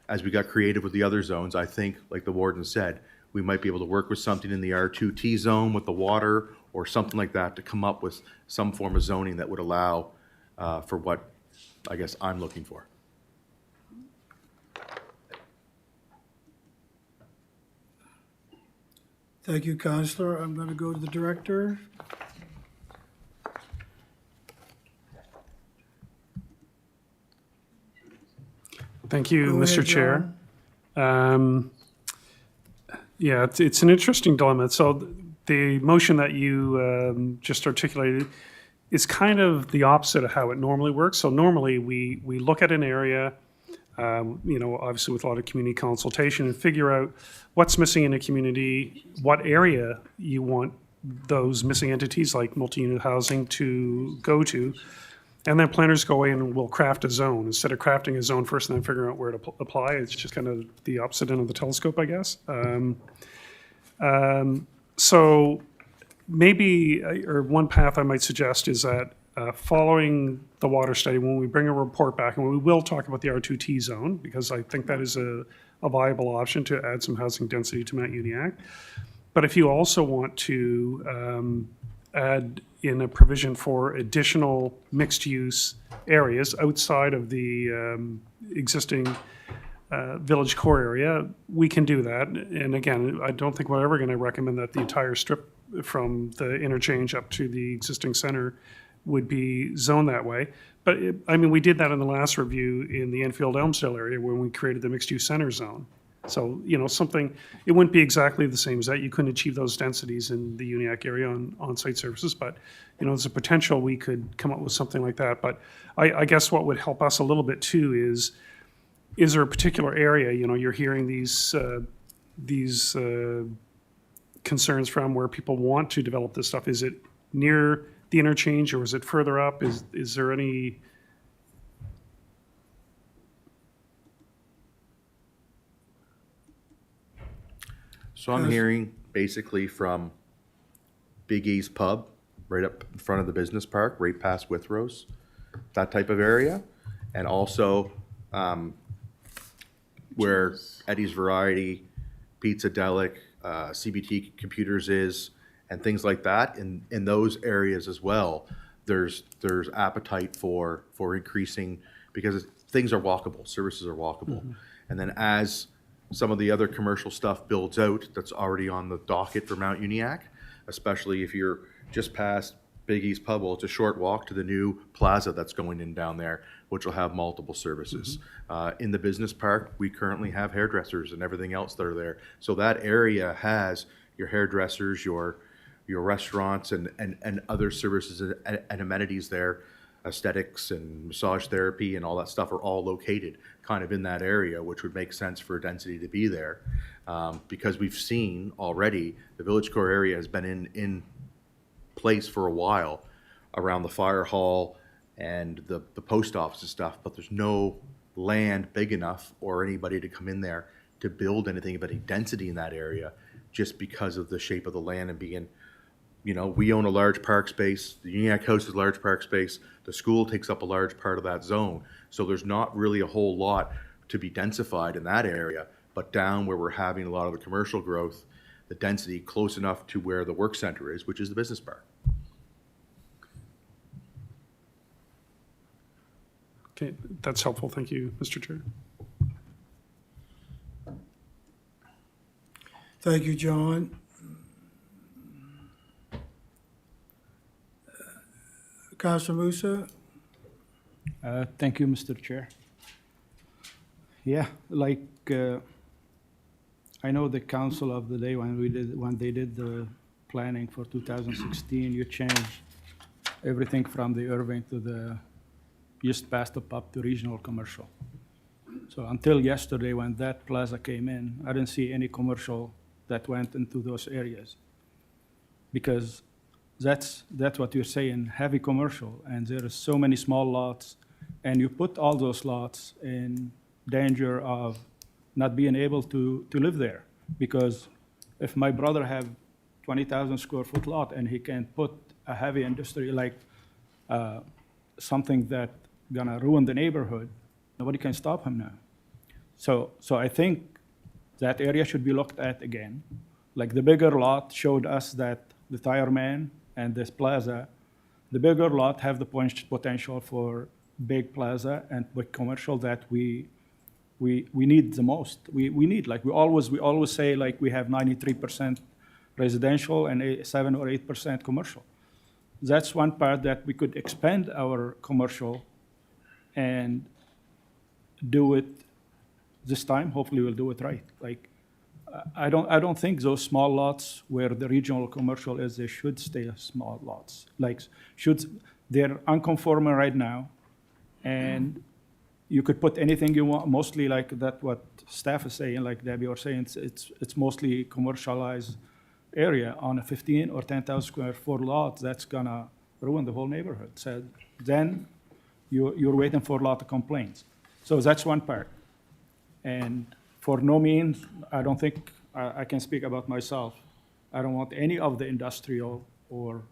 as we got creative with the other zones, I think, like the warden said, we might be able to work with something in the R2T zone with the water or something like that to come up with some form of zoning that would allow for what I guess I'm looking for. Thank you, Counselor. I'm going to go to the director. Thank you, Go Mr. ahead, Chair. John. Yeah, it's an interesting dilemma. So the motion that you just articulated is kind of the opposite of how it normally works. So normally we look at an area, obviously with a lot of community consultation, and figure out what's missing in a community, what area you want those missing entities like multi-unit housing to go to. And then planners go in and will craft a zone. Instead of crafting a zone first and then figuring out where to apply, it's just kind of the opposite end of the telescope, I guess. So maybe, or one path I might suggest is that following the water study, when we bring a report back, and we will talk about the R2T zone, because I think that is a viable option to add some housing density to Mount Uniacke. But if you also want to add in a provision for additional mixed-use areas outside of the existing village core area, we can do that. And again, I don't think we're ever going to recommend that the entire strip from the interchange up to the existing center would be zoned that way. But we did that in the last review in the Enfield-Elmsdale area when we created the mixed-use center zone. So, something, it wouldn't be exactly the same as that. You couldn't achieve those densities in the Uniacke area on-site services, but, there's a potential we could come up with something like that. But I guess what would help us a little bit too is there a particular area, you're hearing these concerns from where people want to develop this stuff. Is it near the interchange or is it further up? Is there any... So I'm hearing basically from Big E's Pub, right up in front of the business park, right past Withrose, that type of area. And also where Eddie's Variety, Pizza Delic, CBT Computers is, and things like that. In those areas as well, there's appetite for increasing, because things are walkable, services are walkable. Mm-hmm. And then as some of the other commercial stuff builds out that's already on the docket for Mount Uniacke, especially if you're just past Big E's Pub, well, it's a short walk to the new plaza that's going in down there, which will have multiple services. Mm-hmm. In the business park, we currently have hairdressers and everything else that are there. So that area has your hairdressers, your restaurants and other services and amenities there. Aesthetics and massage therapy and all that stuff are all located kind of in that area, which would make sense for density to be there. Because we've seen already the village core area has been in place for a while around the fire hall and the post office and stuff, but there's no land big enough or anybody to come in there to build anything of any density in that area, just because of the shape of the land and being, we own a large park space, the Uniacke House is a large park space, the school takes up a large part of that zone. So there's not really a whole lot to be densified in that area, but down where we're having a lot of the commercial growth, the density close enough to where the work center is, which is the business park. Okay, that's helpful. Thank you, Mr. Chair. Thank you, John. Councilor Musa? Thank you, Mr. Chair. Yeah, I know the council of the day when they did the planning for 2016, you changed everything from the Irving to the just past the pub to regional commercial. So until yesterday, when that plaza came in, I didn't see any commercial that went into those areas. Because that's what you're saying, heavy commercial, and there are so many small lots, and you put all those lots in danger of not being able to live there. Because if my brother have 20,000 square foot lot and he can put a heavy industry like something that gonna ruin the neighborhood, nobody can stop him now. So I think that area should be looked at again. Like the bigger lot showed us that the Tire Man and this plaza, the bigger lot have the potential for big plaza and big commercial that we need the most. We need, like we always say, like we have 93% residential and 7 or 8% commercial. That's one part that we could expand our commercial and do it this time. Hopefully we'll do it right. Like I don't think those small lots where the regional commercial is, they should stay small lots. Like they're unconforming right now, and you could put anything you want, mostly like that what staff is saying, like Debbie was saying, it's mostly commercialized area on a 15 or 10,000 square foot lot. That's gonna ruin the whole neighborhood. So then you're waiting for a lot of complaints. So that's one part. And for no means, I don't think I can speak about myself. I don't want any of the industrial or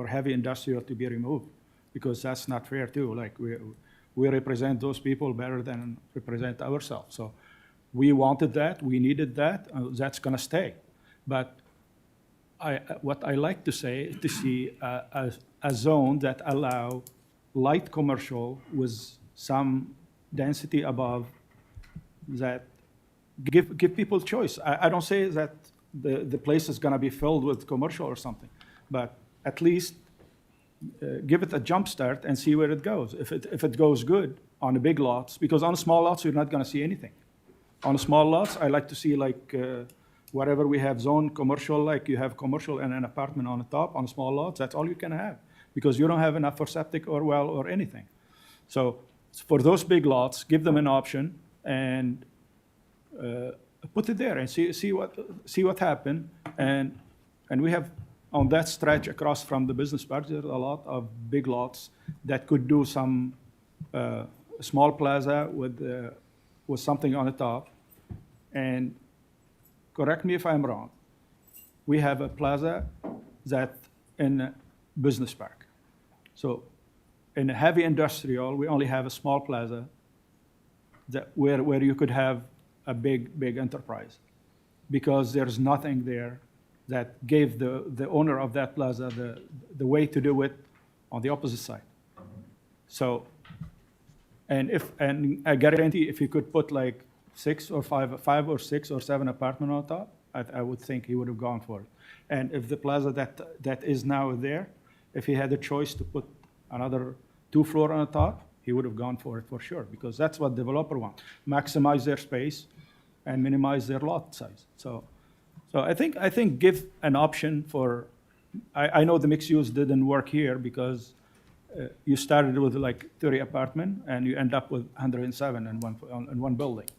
heavy industrial to be removed, because that's not fair too. Like we represent those people better than represent ourselves. So we wanted that, we needed that, that's gonna stay. But what I like to say is to see a zone that allow light commercial with some density above, that give people choice. I don't say that the place is gonna be filled with commercial or something, but at least give it a jump start and see where it goes. If it goes good on the big lots, because on the small lots, you're not gonna see anything. On the small lots, I like to see like whatever we have zone commercial, like you have commercial and an apartment on the top. On small lots, that's all you can have, because you don't have enough for septic or well or anything. So for those big lots, give them an option and put it there and see what happened. And we have on that stretch across from the business park, there's a lot of big lots that could do some small plaza with something on the top. And correct me if I'm wrong, we have a plaza that in a business park. So in a heavy industrial, we only have a small plaza that where you could have a big enterprise, because there's nothing there that gave the owner of that plaza the way to do it on the opposite side. So, and I guarantee if you could put like five or six or seven apartment on top, I would think he would have gone for it. And if the plaza that is now there, if he had a choice to put another 2 floor on the top, he would have gone for it for sure, because that's what developer want: maximize their space and minimize their lot size. So I think give an option for. I know the mixed use didn't work here because you started with like 30 apartment and you end up with 107 in one building.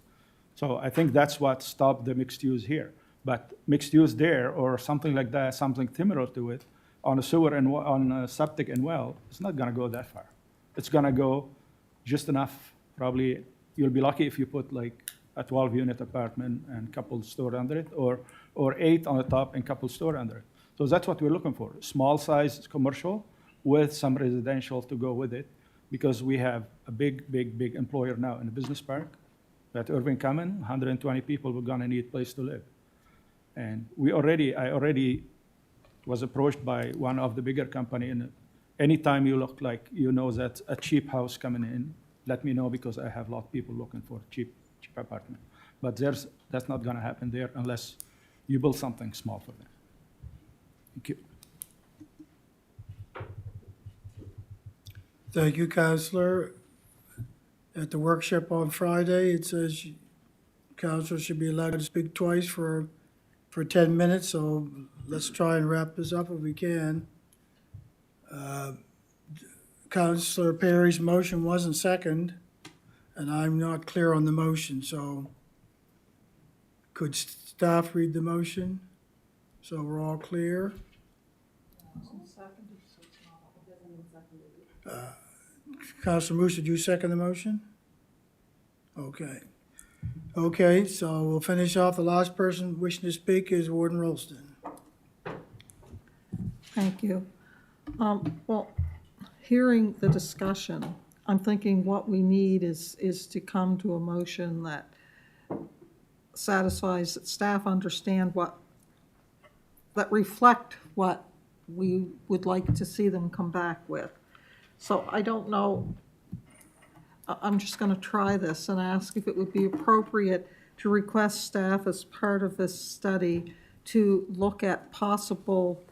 So I think that's what stopped the mixed use here. But mixed use there or something like that, something similar to it, on a sewer and on a septic and well, it's not gonna go that far. It's gonna go just enough. Probably you'll be lucky if you put like a 12-unit apartment and couple store under it, or 8 on the top and couple store under it. So that's what we're looking for: small size commercial with some residential to go with it, because we have a big employer now in the business park. At Irving Common, 120 people were gonna need a place to live. And I already was approached by one of the bigger company, and anytime you look like you know that a cheap house coming in, let me know, because I have a lot of people looking for cheap apartment. But that's not gonna happen there unless you build something small for them. Thank you. Thank you, Counselor. At the workshop on Friday, it says Counselor should be allowed to speak twice for 10 minutes, so let's try and wrap this up if we can. Counselor Perry's motion wasn't second, and I'm not clear on the motion, so Could staff read the motion? So we're all clear? Councilor Moose, did you second the motion? Okay. Okay, so we'll finish off. The last person wishing to speak is Warden Rolston. Thank you. Well, hearing the discussion, I'm thinking what we need is to come to a motion that satisfies, that staff understand that reflect what we would like to see them come back with. So I don't know, I'm just gonna try this and ask if it would be appropriate to request staff as part of this study to look at possible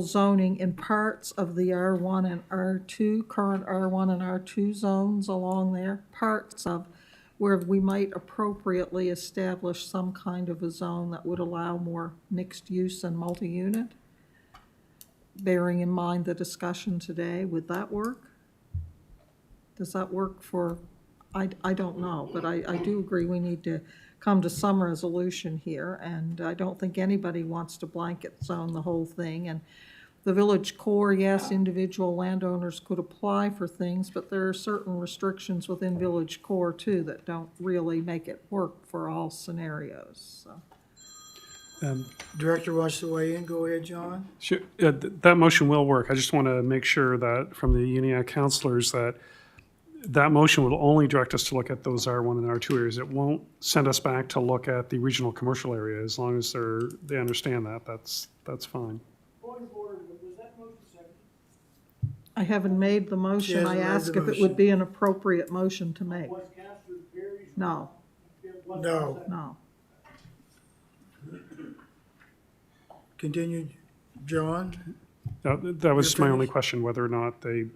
zoning in parts of the R1 and R2, current R1 and R2 zones along there, parts of where we might appropriately establish some kind of a zone that would allow more mixed use and multi-unit. Bearing in mind the discussion today, would that work? Does that work for, I don't know, but I do agree we need to come to some resolution here, and I don't think anybody wants to blanket zone the whole thing. And the village core, yes, individual landowners could apply for things, but there are certain restrictions within village core too that don't really make it work for all scenarios, so. Director wants to weigh in. Go ahead, John. Sure, that motion will work. I just want to make sure that from the UNIAC counselors that motion will only direct us to look at those R1 and R2 areas. It won't send us back to look at the regional commercial area. As long as they understand that, that's fine. I haven't made the motion. hasn't I made asked the if it motion. would be an appropriate motion to make. No, No. no. Continue, John. That was You're my only finished? question, whether or not they,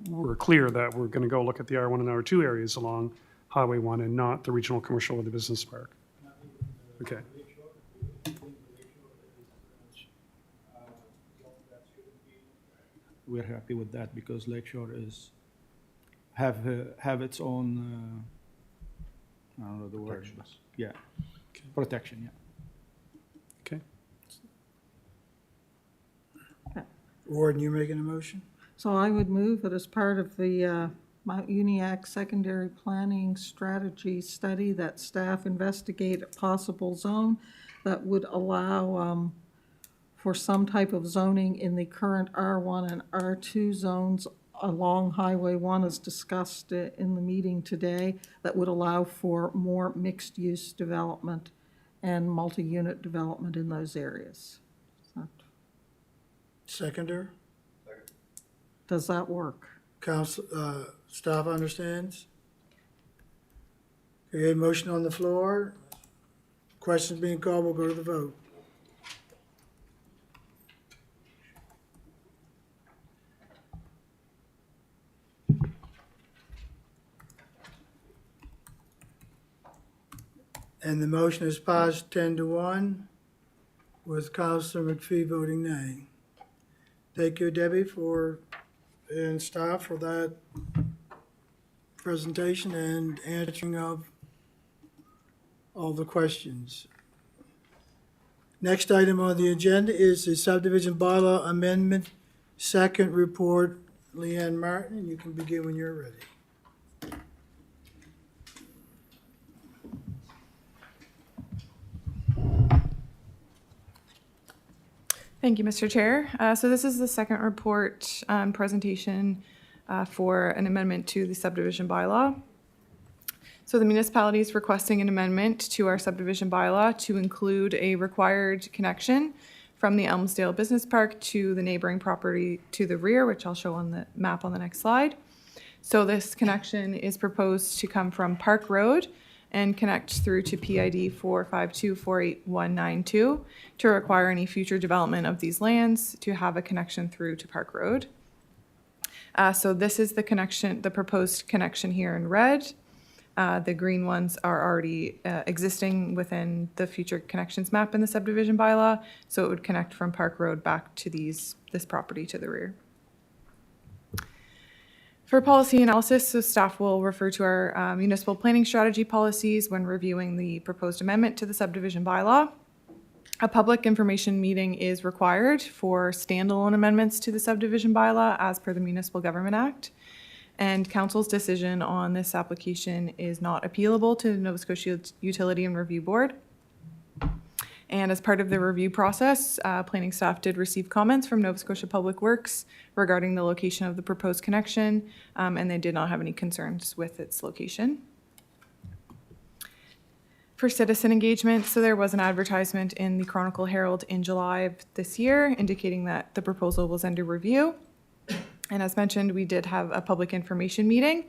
were clear that we're going to go look at the R1 and R2 areas along Highway 1 and not the regional commercial or the business park. Okay. We're happy with that because Lakeshore have its own, I don't know the word. but Yeah, protection, yeah. Okay. Warden, you making a motion? So I would move that as part of the Mount Uniac Secondary Planning Strategy Study, that staff investigate a possible zone that would allow for some type of zoning in the current R1 and R2 zones along Highway 1 as discussed in the meeting today, that would allow for more mixed-use development and multi-unit development in those areas. Seconder? Does that work? Council, staff understands? Okay, motion on the floor. Questions being called, we'll go to the vote. And the motion is passed 10-1 with Councilor McPhee voting nay. Thank you, Debbie, and staff for that presentation and answering of all the questions. Next item on the agenda is the subdivision bylaw amendment, second report. Leanne Martin, you can begin when you're ready. Thank you, Mr. Chair. So this is the second report presentation for an amendment to the subdivision bylaw. So the municipality is requesting an amendment to our subdivision bylaw to include a required connection from the Elmsdale Business Park to the neighboring property to the rear, which I'll show on the map on the next slide. So this connection is proposed to come from Park Road and connect through to PID 452-48192 to require any future development of these lands to have a connection through to Park Road. So this is the connection, the proposed connection here in red. The green ones are already existing within the future connections map in the subdivision bylaw, so it would connect from Park Road back to this property to the rear. For policy analysis, so staff will refer to our municipal planning strategy policies when reviewing the proposed amendment to the subdivision bylaw. A public information meeting is required for standalone amendments to the subdivision bylaw as per the Municipal Government Act. And council's decision on this application is not appealable to the Nova Scotia Utility and Review Board. And as part of the review process, planning staff did receive comments from Nova Scotia Public Works regarding the location of the proposed connection, and they did not have any concerns with its location. For citizen engagement, so there was an advertisement in the Chronicle Herald in July of this year indicating that the proposal was under review. And as mentioned, we did have a public information meeting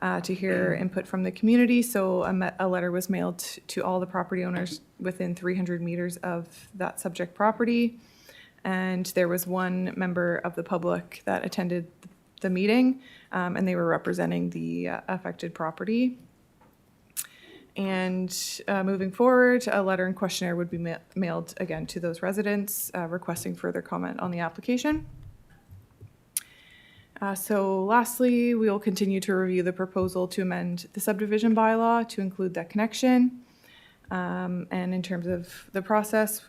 to hear input from the community. So a letter was mailed to all the property owners within 300 meters of that subject property. And there was one member of the public that attended the meeting, and they were representing the affected property. And moving forward, a letter and questionnaire would be mailed again to those residents requesting further comment on the application. So lastly, we will continue to review the proposal to amend the subdivision bylaw to include that connection. And in terms of the process,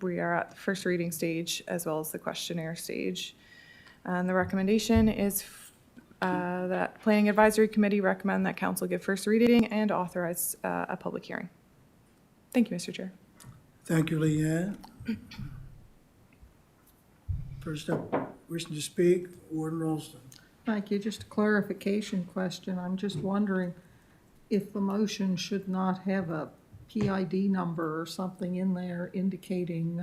we are at the first reading stage as well as the questionnaire stage. And the recommendation is that Planning Advisory Committee recommend that council give first reading and authorize a public hearing. Thank you, Mr. Chair. Thank you, Leanne. First up, wishing to speak, Warden Ralston. Thank you. Just a clarification question. I'm just wondering if the motion should not have a PID number or something in there indicating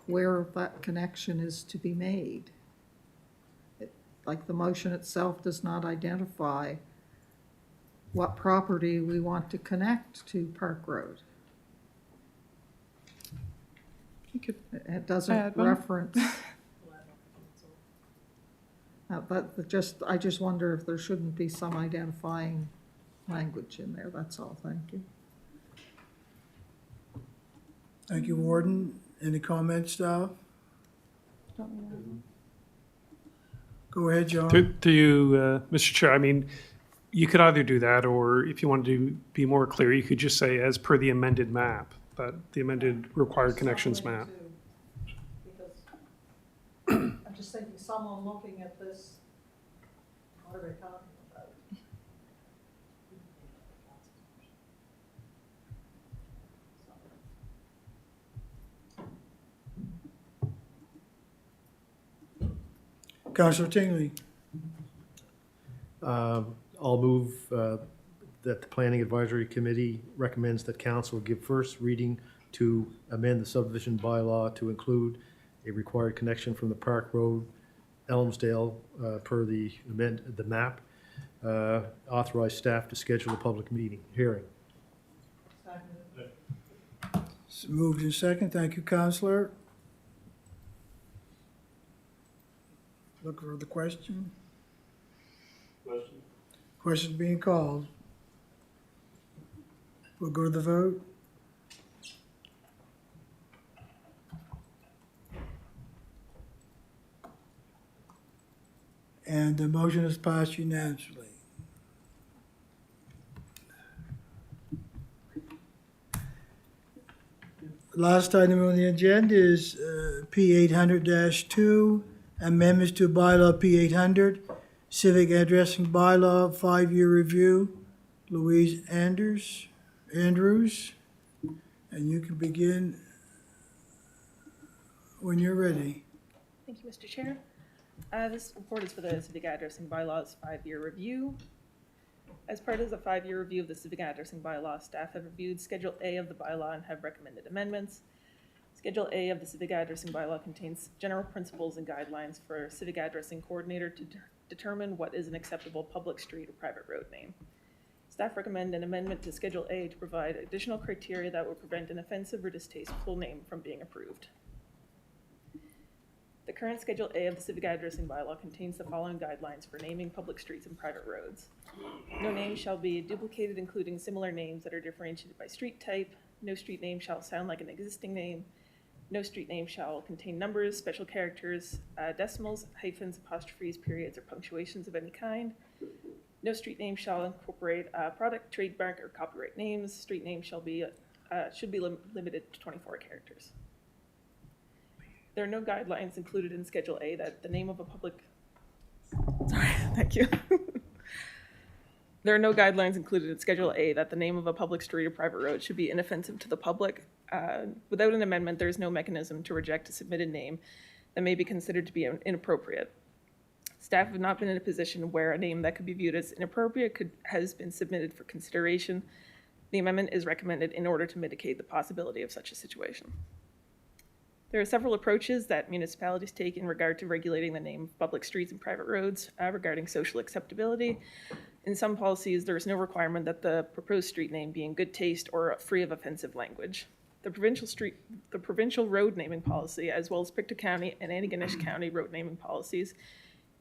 where that connection is to be made. Like the motion itself does not identify what property we want to connect to Park Road. You could It doesn't add one. reference. I just wonder if there shouldn't be some identifying language in there, that's all, thank you. Thank you, Warden. Any comments, staff? Go ahead, John. To you, Mr. Chair, I mean, you could either do that, or if you wanted to be more clear, you could just say as per the amended map, that the amended required connections map. I'm just thinking someone looking at this, what are they talking about? Councilor Tingley. I'll move that the Planning Advisory Committee recommends that council give first reading to amend the subdivision bylaw to include a required connection from the Park Road, Elmsdale, per the map. Authorize staff to schedule a public hearing. It's moved in second. Thank you, Councilor. Look for the question. Question being called. We'll go to the vote. And the motion is passed unanimously. Last item on the agenda is P 800-2, amendments to bylaw P 800, civic addressing bylaw, 5-year review. Louise Andrews, and you can begin when you're ready. Thank you, Mr. Chair. This report is for the civic addressing bylaws 5-year review. As part of the 5-year review of the civic addressing bylaw, staff have reviewed Schedule A of the bylaw and have recommended amendments. Schedule A of the civic addressing bylaw contains general principles and guidelines for a civic addressing coordinator to determine what is an acceptable public street or private road name. Staff recommend an amendment to Schedule A to provide additional criteria that would prevent an offensive or distasteful name from being approved. The current Schedule A of the civic addressing bylaw contains the following guidelines for naming public streets and private roads. No name shall be duplicated, including similar names that are differentiated by street type. No street name shall sound like an existing name. No street name shall contain numbers, special characters, decimals, hyphens, apostrophes, periods, or punctuations of any kind. No street name shall incorporate product, trademark, or copyright names. Street name should be limited to 24 characters. There are no guidelines included in Schedule A that the name of a public. Sorry, thank you. There are no guidelines included in Schedule A that the name of a public street or private road should be inoffensive to the public. Without an amendment, there is no mechanism to reject a submitted name that may be considered to be inappropriate. Staff have not been in a position where a name that could be viewed as inappropriate has been submitted for consideration. The amendment is recommended in order to mitigate the possibility of such a situation. There are several approaches that municipalities take in regard to regulating the name of public streets and private roads regarding social acceptability. In some policies, there is no requirement that the proposed street name be in good taste or free of offensive language. The provincial road naming policy, as well as Pictou County and Antigonish County road naming policies,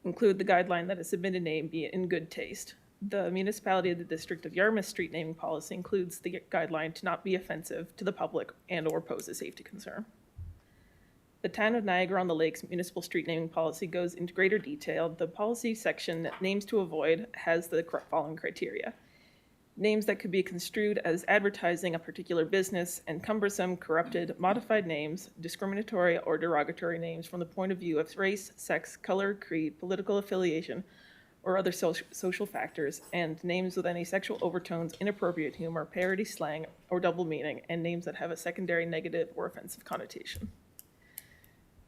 include the guideline that a submitted name be in good taste. The municipality of the District of Yarmouth street naming policy includes the guideline to not be offensive to the public and or pose a safety concern. The Town of Niagara-on-the-Lake's municipal street naming policy goes into greater detail. The policy section, Names to Avoid, has the following criteria. Names that could be construed as advertising a particular business, and cumbersome, corrupted, modified names, discriminatory or derogatory names from the point of view of race, sex, color, creed, political affiliation, or other social factors, and names with any sexual overtones, inappropriate humor, parody slang, or double meaning, and names that have a secondary negative or offensive connotation.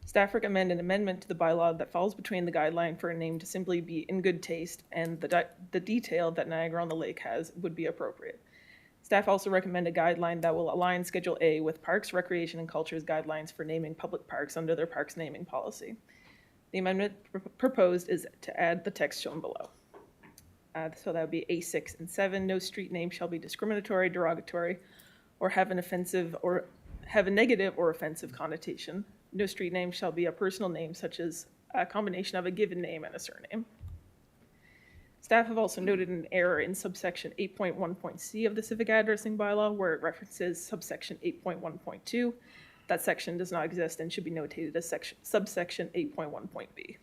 Staff recommend an amendment to the bylaw that falls between the guideline for a name to simply be in good taste and the detail that Niagara-on-the-Lake has would be appropriate. Staff also recommend a guideline that will align Schedule A with Parks, Recreation, and Culture's guidelines for naming public parks under their parks naming policy. The amendment proposed is to add the text shown below. So that would be A6 and 7. No street name shall be discriminatory, derogatory, or have a negative or offensive connotation. No street name shall be a personal name, such as a combination of a given name and a surname. Staff have also noted an error in subsection 8.1.c of the civic addressing bylaw, where it references subsection 8.1.2. That section does not exist and should be notated as subsection 8.1.b.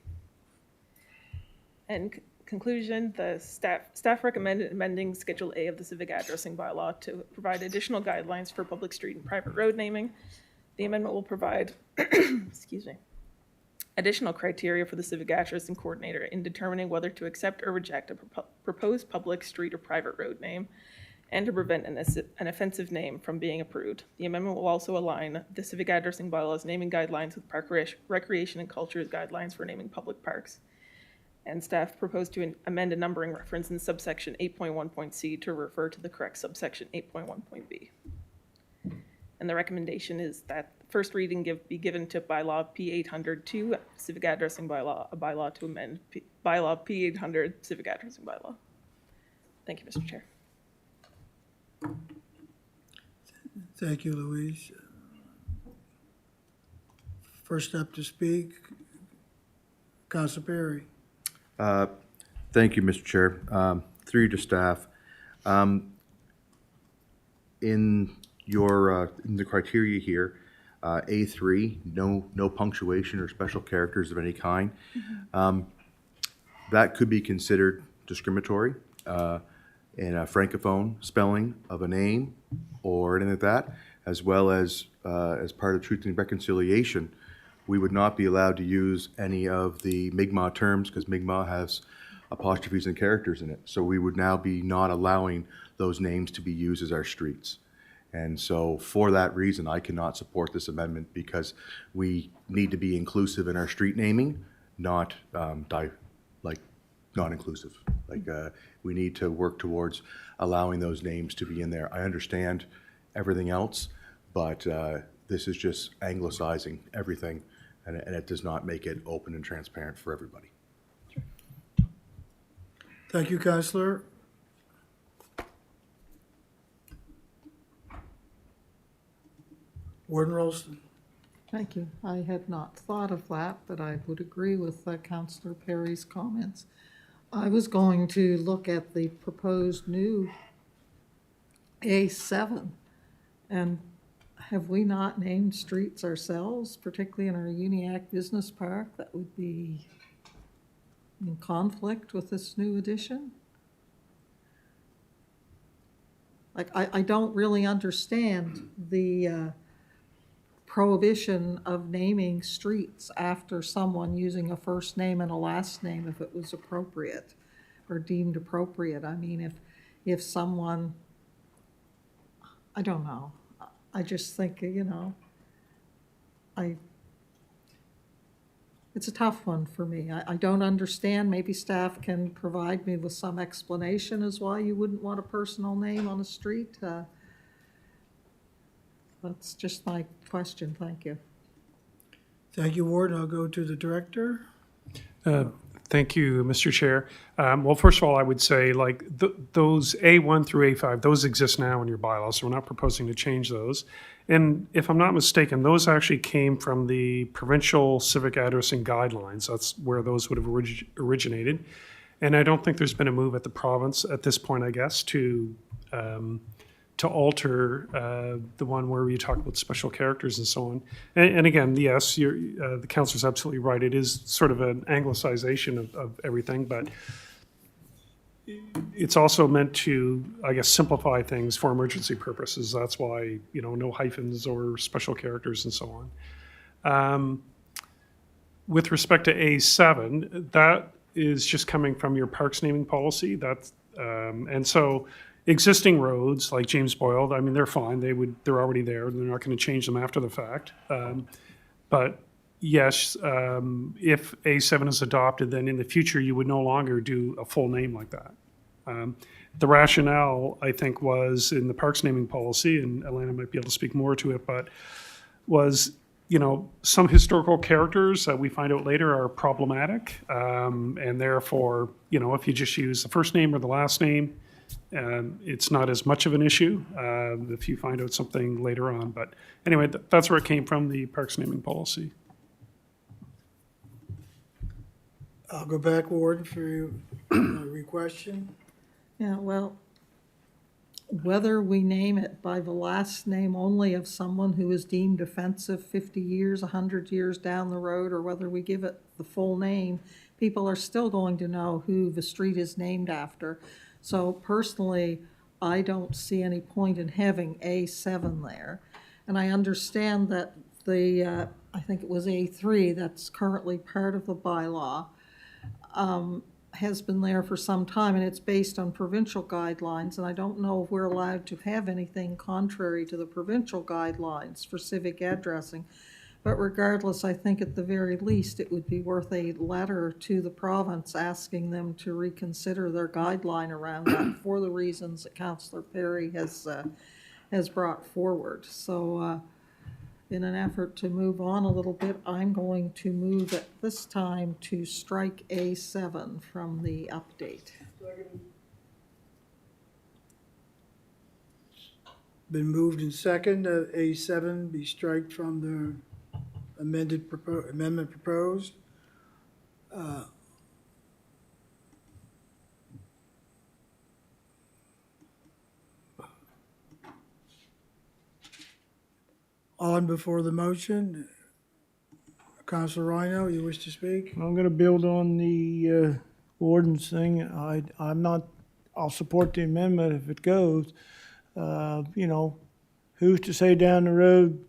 In conclusion, the staff recommended amending Schedule A of the civic addressing bylaw to provide additional guidelines for public street and private road naming. The amendment will provide additional criteria for the civic addressing coordinator in determining whether to accept or reject a proposed public street or private road name, and to prevent an offensive name from being approved. The amendment will also align the civic addressing bylaw's naming guidelines with Park Recreation and Culture's guidelines for naming public parks. And staff proposed to amend a numbering reference in subsection 8.1.c to refer to the correct subsection 8.1.b. And the recommendation is that first reading be given to bylaw P800-2, civic addressing bylaw, a bylaw to amend bylaw P800, civic addressing bylaw. Thank you, Mr. Chair. Thank you, Louise. First up to speak, Council Perry. Thank you, Mr. Chair. Through you to staff. In the criteria here, A3, no punctuation or special characters of any kind. That could be considered discriminatory in a francophone spelling of a name or anything like that, as well as part of Truth and Reconciliation. We would not be allowed to use any of the Mi'kmaq terms because Mi'kmaq has apostrophes and characters in it. So we would now be not allowing those names to be used as our streets. And so for that reason, I cannot support this amendment because we need to be inclusive in our street naming, not not inclusive. We need to work towards allowing those names to be in there. I understand everything else, but this is just anglicizing everything, and it does not make it open and transparent for everybody. Thank you, Councillor. Warden Rolston. Thank you. I had not thought of that, but I would agree with Councillor Perry's comments. I was going to look at the proposed new A7 and have we not named streets ourselves, particularly in our Uniac Business Park, that would be in conflict with this new addition? Like, I don't really understand the prohibition of naming streets after someone using a first name and a last name if it was appropriate or deemed appropriate. I mean, if someone, I don't know. I just think, it's a tough one for me. I don't understand. Maybe staff can provide me with some explanation as why you wouldn't want a personal name on a street. That's just my question. Thank you. Thank you, Ward. I'll go to the director. Thank you, Mr. Chair. Well, first of all, I would say like those A1 through A5, those exist now in your bylaws, so we're not proposing to change those. And if I'm not mistaken, those actually came from the provincial civic addressing guidelines. That's where those would have originated. And I don't think there's been a move at the province at this point, I guess, to alter the one where you talk about special characters and so on. And again, yes, the councilor's absolutely right. It is sort of an anglicization of everything, but it's also meant to, I guess, simplify things for emergency purposes. That's why, no hyphens or special characters and so on. With respect to A7, that is just coming from your parks naming policy. And so existing roads like James Boyle, I mean, they're fine. They're already there. They're not going to change them after the fact. But yes, if A7 is adopted, then in the future you would no longer do a full name like that. The rationale, I think, was in the parks naming policy, and Elena might be able to speak more to it, but was, some historical characters that we find out later are problematic. And therefore, if you just use the first name or the last name, it's not as much of an issue if you find out something later on. But anyway, that's where it came from, the parks naming policy. I'll go back, Ward, for your re-question. Yeah, well, whether we name it by the last name only of someone who is deemed offensive 50 years, 100 years down the road, or whether we give it the full name, people are still going to know who the street is named after. So personally, I don't see any point in having A7 there. And I understand that I think it was A3 that's currently part of the bylaw, has been there for some time, and it's based on provincial guidelines, and I don't know if we're allowed to have anything contrary to the provincial guidelines for civic addressing. But regardless, I think at the very least, it would be worth a letter to the province asking them to reconsider their guideline around that for the reasons that Councillor Perry has brought forward. So in an effort to move on a little bit, I'm going to move at this time to strike A7 from the update. Been moved in second, A7 be striked from the amendment proposed. On before the motion. Councilor Rhino, you wish to speak? I'm going to build on the ordinance thing. I'll support the amendment if it goes. Who's to say down the road,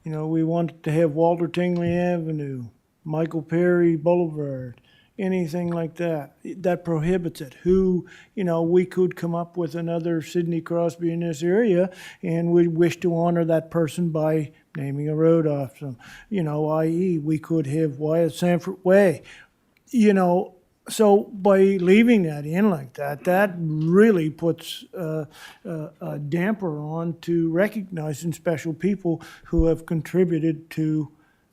we want to have Walter Tingley Avenue, Michael Perry Boulevard, anything like that. That prohibits it. We could come up with another Sidney Crosby in this area, and we wish to honor that person by naming a road after them. I.e., we could have Wyatt Sanford Way. So by leaving that in like that, that really puts a damper on to recognizing special people who have contributed to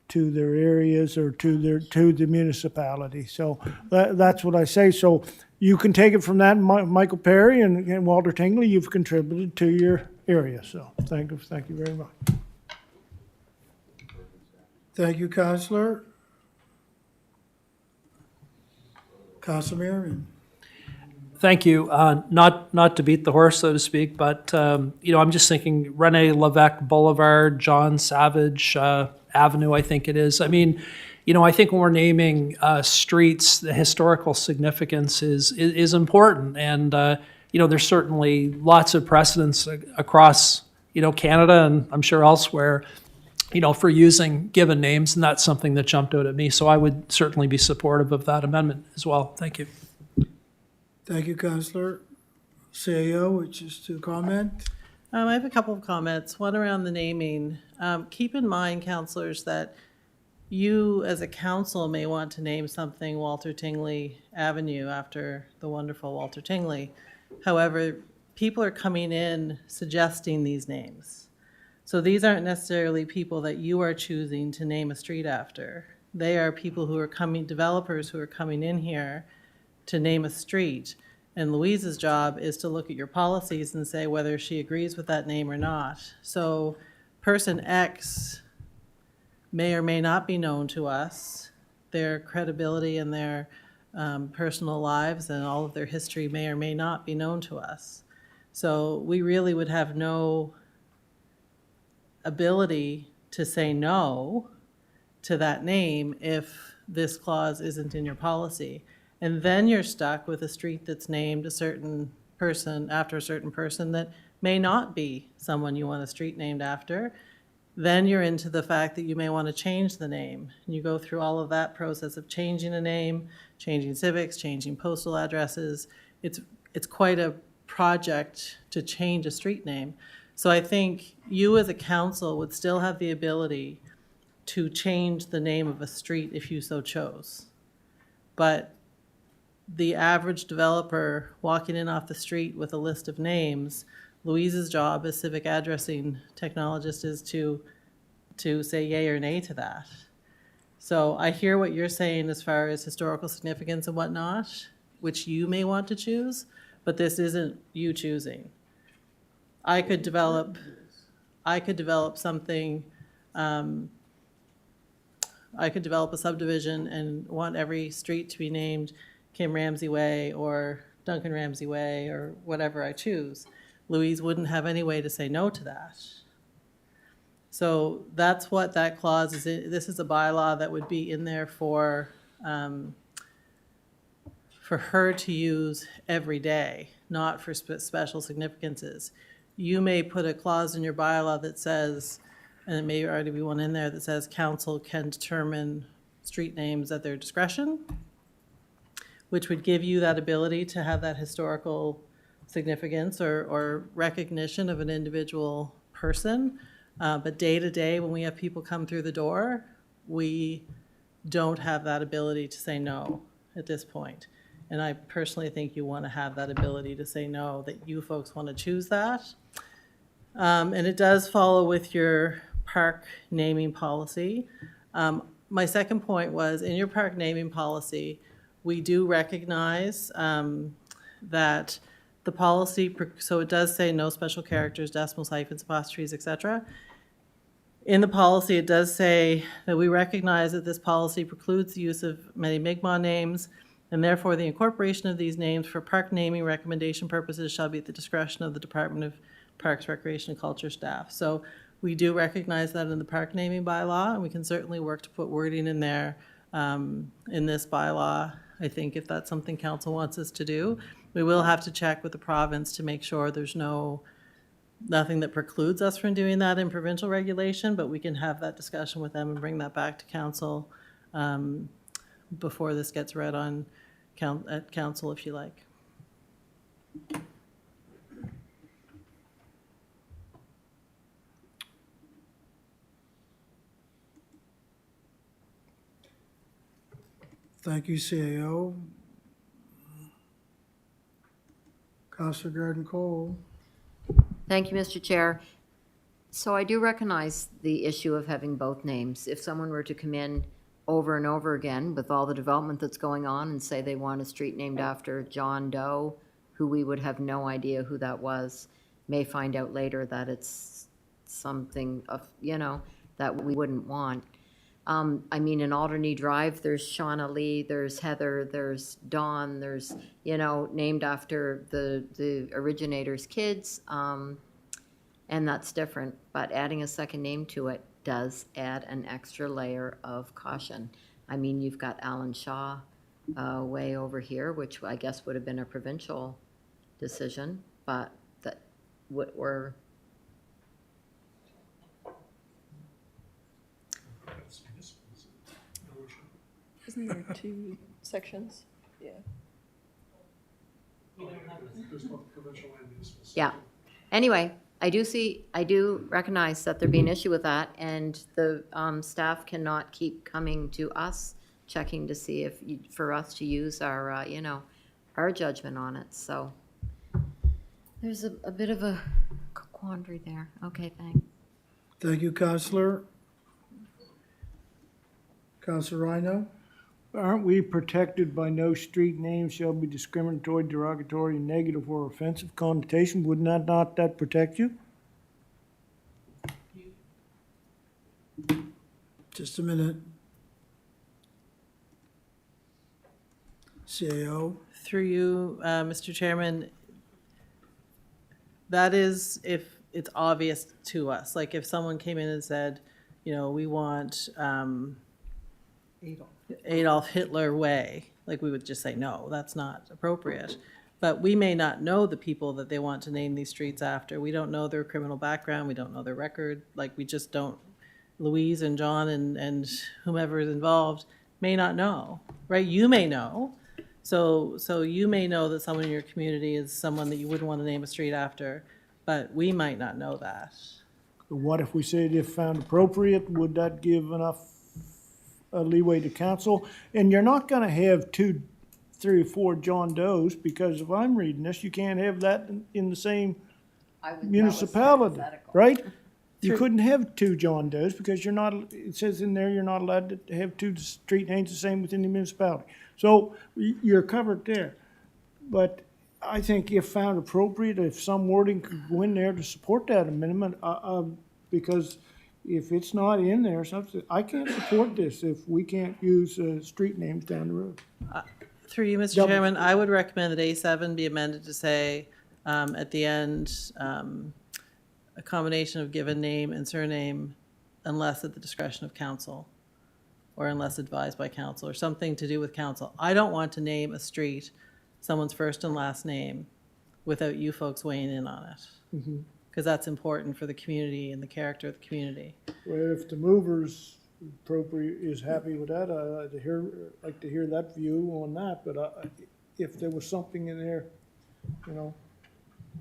their areas or to the municipality. So that's what I say. So you can take it from that, Michael Perry and Walter Tingley, you've contributed to your area. So thank you very much. Thank you, Councilor. Councilor Marion. Thank you. Not to beat the horse, so to speak, but, I'm just thinking Rene Levesque Boulevard, John Savage Avenue, I think it is. I mean, I think when we're naming streets, the historical significance is important. And, there's certainly lots of precedents across, Canada and I'm sure elsewhere, for using given names, and that's something that jumped out at me. So I would certainly be supportive of that amendment as well. Thank you. Thank you, Councillor. CAO, which is to comment. I have a couple of comments, one around the naming. Keep in mind, councillors, that you as a council may want to name something Walter Tingley Avenue after the wonderful Walter Tingley. However, people are coming in suggesting these names. So these aren't necessarily people that you are choosing to name a street after. They are people who are developers who are coming in here to name a street. And Louise's job is to look at your policies and say whether she agrees with that name or not. So person X may or may not be known to us. Their credibility and their personal lives and all of their history may or may not be known to us. So we really would have no ability to say no to that name if this clause isn't in your policy. And then you're stuck with a street that's named a certain person after a certain person that may not be someone you want a street named after. Then you're into the fact that you may want to change the name. And you go through all of that process of changing a name, changing civics, changing postal addresses. It's quite a project to change a street name. So I think you as a council would still have the ability to change the name of a street if you so chose. But the average developer walking in off the street with a list of names, Louise's job as civic addressing technologist is to say yay or nay to that. So I hear what you're saying as far as historical significance and whatnot, which you may want to choose, but this isn't you choosing. I could develop something, I could develop a subdivision and want every street to be named Kim Ramsey Way or Duncan Ramsey Way or whatever I choose. Louise wouldn't have any way to say no to that. So that's what that clause is. This is a bylaw that would be in there for her to use every day, not for special significances. You may put a clause in your bylaw that says, and it may already be one in there that says council can determine street names at their discretion, which would give you that ability to have that historical significance or recognition of an individual person. But day to day, when we have people come through the door, we don't have that ability to say no at this point. And I personally think you want to have that ability to say no, that you folks want to choose that. And it does follow with your park naming policy. My second point was, in your park naming policy, we do recognize that the policy, so it does say no special characters, decimals, hyphens, apostrophes, etc. In the policy, it does say that we recognize that this policy precludes the use of many Mi'kmaq names, and therefore the incorporation of these names for park naming recommendation purposes shall be at the discretion of the Department of Parks, Recreation, and Culture staff. So we do recognize that in the park naming bylaw, and we can certainly work to put wording in there in this bylaw. I think if that's something council wants us to do, we will have to check with the province to make sure there's nothing that precludes us from doing that in provincial regulation, but we can have that discussion with them and bring that back to council before this gets read on at council, if you like. Thank you, CAO. Councillor Garden Cole. Thank you, Mr. Chair. So I do recognize the issue of having both names. If someone were to come in over and over again with all the development that's going on and say they want a street named after John Doe, who we would have no idea who that was, may find out later that it's something of, that we wouldn't want. I mean, in Alderney Drive, there's Shauna Lee, there's Heather, there's Dawn, there's, you know, named after the originator's kids. And that's different, but adding a second name to it does add an extra layer of caution. I mean, you've got Alan Shaw way over here, which I guess would have been a provincial decision, but that we're. Isn't there 2 sections? Yeah. Yeah. Anyway, I do recognize that there'd be an issue with that, and the staff cannot keep coming to us, checking to see if, for us to use our, you know, our judgment on it, so. There's a bit of a quandary there. Okay, thanks. Thank you, Counselor. Counselor Rhino? Aren't we protected by no street name shall be discriminatory, derogatory, negative, or offensive connotation? Would not that protect you? Just a minute. CAO? Through you, Mr. Chairman, that is if it's obvious to us. Like if someone came in and said, you know, we want Adolf Hitler Way, like we would just say, no, that's not appropriate. But we may not know the people that they want to name these streets after. We don't know their criminal background. We don't know their record. Like we just don't, Louise and John and whomever is involved may not know, right? You may know. So you may know that someone in your community is someone that you wouldn't want to name a street after, but we might not know that. What if we said if found appropriate, would that give enough leeway to council? And you're not gonna have 2, 3, or 4 John Does, because if I'm reading this, you can't have that in the same municipality, right? You couldn't have 2 John Does because you're not, it says in there, you're not allowed to have 2 street names the same within the municipality. So you're covered there. But I think if found appropriate, if some wording could go in there to support that amendment, because if it's not in there, something, I can't support this if we can't use street names down the road. Through you, Mr. Chairman, I would recommend that A7 be amended to say at the end, a combination of given name and surname unless at the discretion of council or unless advised by council or something to do with council. I don't want to name a street someone's first and last name without you folks weighing in on it. Because that's important for the community and the character of the community. Well, if the movers appropriate is happy with that, I'd like to hear that view on that, but if there was something in there, you know,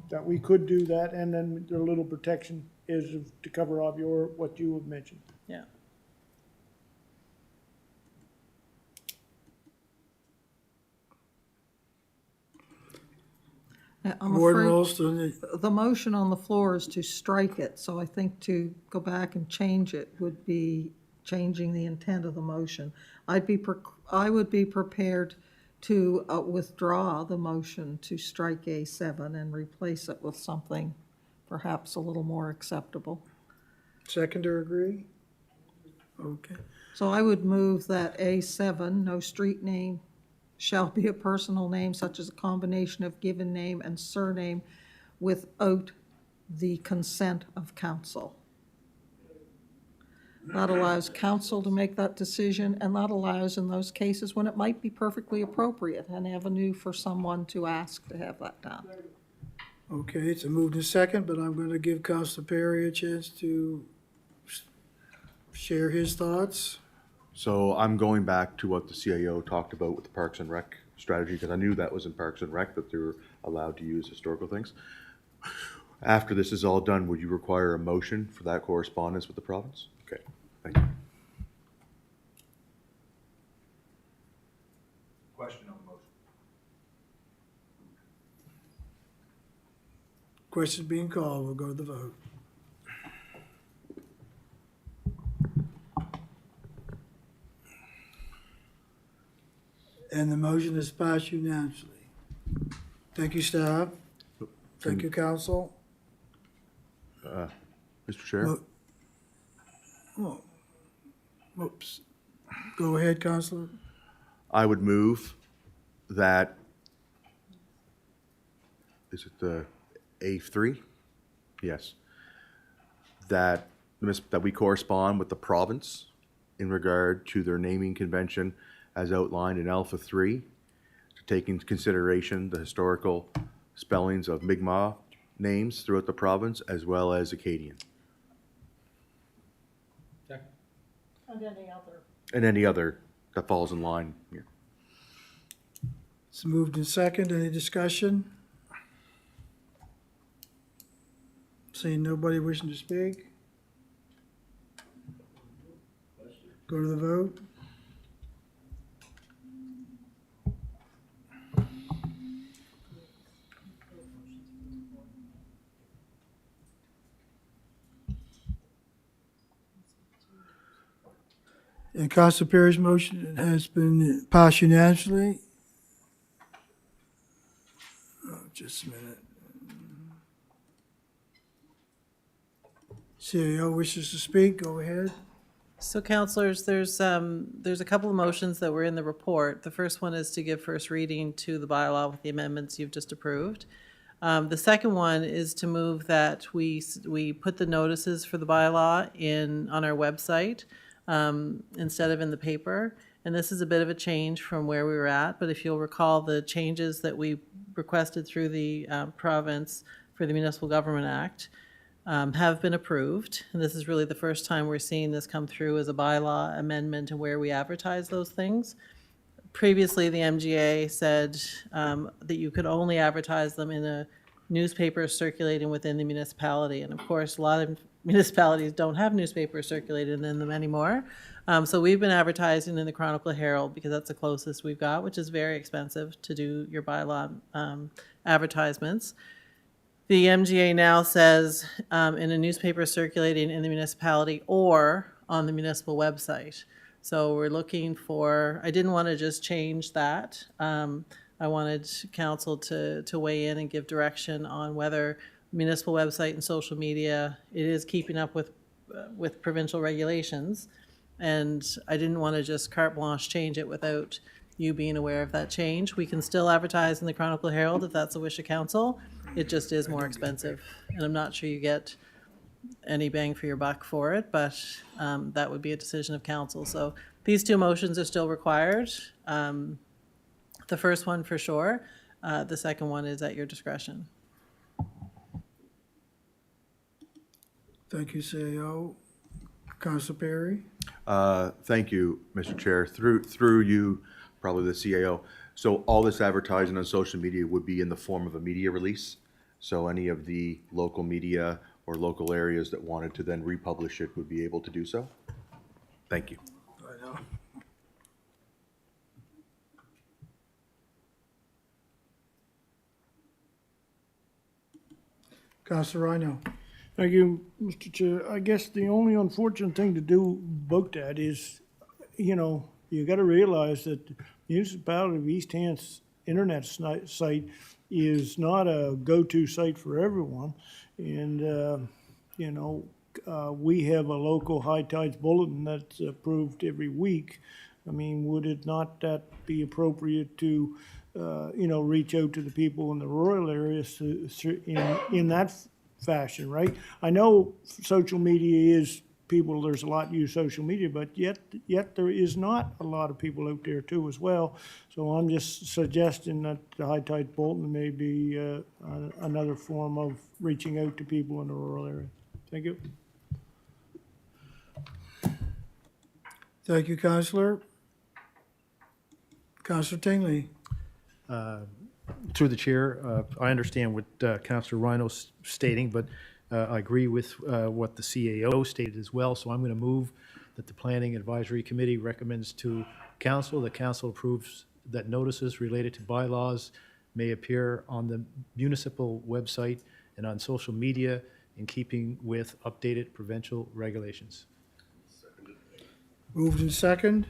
that we could do that, and then the little protection is to cover off what you have mentioned. Yeah. I'm Board afraid rules, the motion on the floor is to strike it, so I think to go back and change it would be changing the intent of the motion. I would be prepared to withdraw the motion to strike A7 and replace it with something perhaps a little more acceptable. seconder agree? Okay. So I would move that A7, no street name shall be a personal name such as a combination of given name and surname without the consent of council. That allows council to make that decision, and that allows in those cases when it might be perfectly appropriate, an avenue for someone to ask to have that done. Okay, it's a move to second, but I'm going to give Counselor Perry a chance to share his thoughts. So I'm going back to what the CAO talked about with the Parks and Rec strategy, because I knew that was in Parks and Rec, that they were allowed to use historical things. After this is all done, would you require a motion for that correspondence with the province? Okay, thank you. Question on the motion. Question being called, we'll go to the vote. And the motion is passed unanimously. Thank you, staff. Thank you, council. Mr. Chair? Oh, Oops. Go ahead, Counselor. I would move that, is it the A3? Yes. That we correspond with the province in regard to their naming convention as outlined in Alpha 3, to take into consideration the historical spellings of Mi'kmaq names throughout the province as well as Acadian. And any other that falls in line here. It's moved in second. Any discussion? Seeing nobody wishing to speak? Go to the vote. And Council Perry's motion has been passed unanimously. Oh, just a minute. CAO wishes to speak, go ahead. So councilors, there's a couple of motions that were in the report. The first one is to give first reading to the bylaw with the amendments you've just approved. The second one is to move that we put the notices for the bylaw on our website instead of in the paper. And this is a bit of a change from where we were at, but if you'll recall, the changes that we requested through the province for the Municipal Government Act have been approved. And this is really the first time we're seeing this come through as a bylaw amendment and where we advertise those things. Previously, the MGA said that you could only advertise them in a newspaper circulating within the municipality. And of course, a lot of municipalities don't have newspapers circulated in them anymore. So we've been advertising in the Chronicle Herald because that's the closest we've got, which is very expensive to do your bylaw advertisements. The MGA now says in a newspaper circulating in the municipality or on the municipal website. So we're looking for, I didn't want to just change that. I wanted council to weigh in and give direction on whether municipal website and social media, it is keeping up with provincial regulations. And I didn't want to just carte blanche change it without you being aware of that change. We can still advertise in the Chronicle Herald if that's the wish of council. It just is more expensive. And I'm not sure you get any bang for your buck for it, but that would be a decision of council. So these two motions are still required. The first one for sure. The second one is at your discretion. Thank you, CAO. Council Perry? Thank you, Mr. Chair. Through you, probably the CAO. So all this advertising on social media would be in the form of a media release. So any of the local media or local areas that wanted to then republish it would be able to do so. Thank you. Councilor Rhino? Thank you, Mr. Chair. I guess the only unfortunate thing to do about that is, you know, you got to realize that the municipality of East Hants internet site is not a go-to site for everyone. And, you know, we have a local high tides bulletin that's approved every week. I mean, would it not that be appropriate to, you know, reach out to the people in the rural areas in that fashion, right? I know social media is people, there's a lot use social media, but yet there is not a lot of people out there too as well. So I'm just suggesting that the high tide bulletin may be another form of reaching out to people in the rural area. Thank you. Thank you, Councilor. Councilor Tingley? Through the chair, I understand what Councilor Rhino's stating, but I agree with what the CAO stated as well. So I'm going to move that the Planning Advisory Committee recommends to council that council approves that notices related to bylaws may appear on the municipal website and on social media in keeping with updated provincial regulations. Moved in second.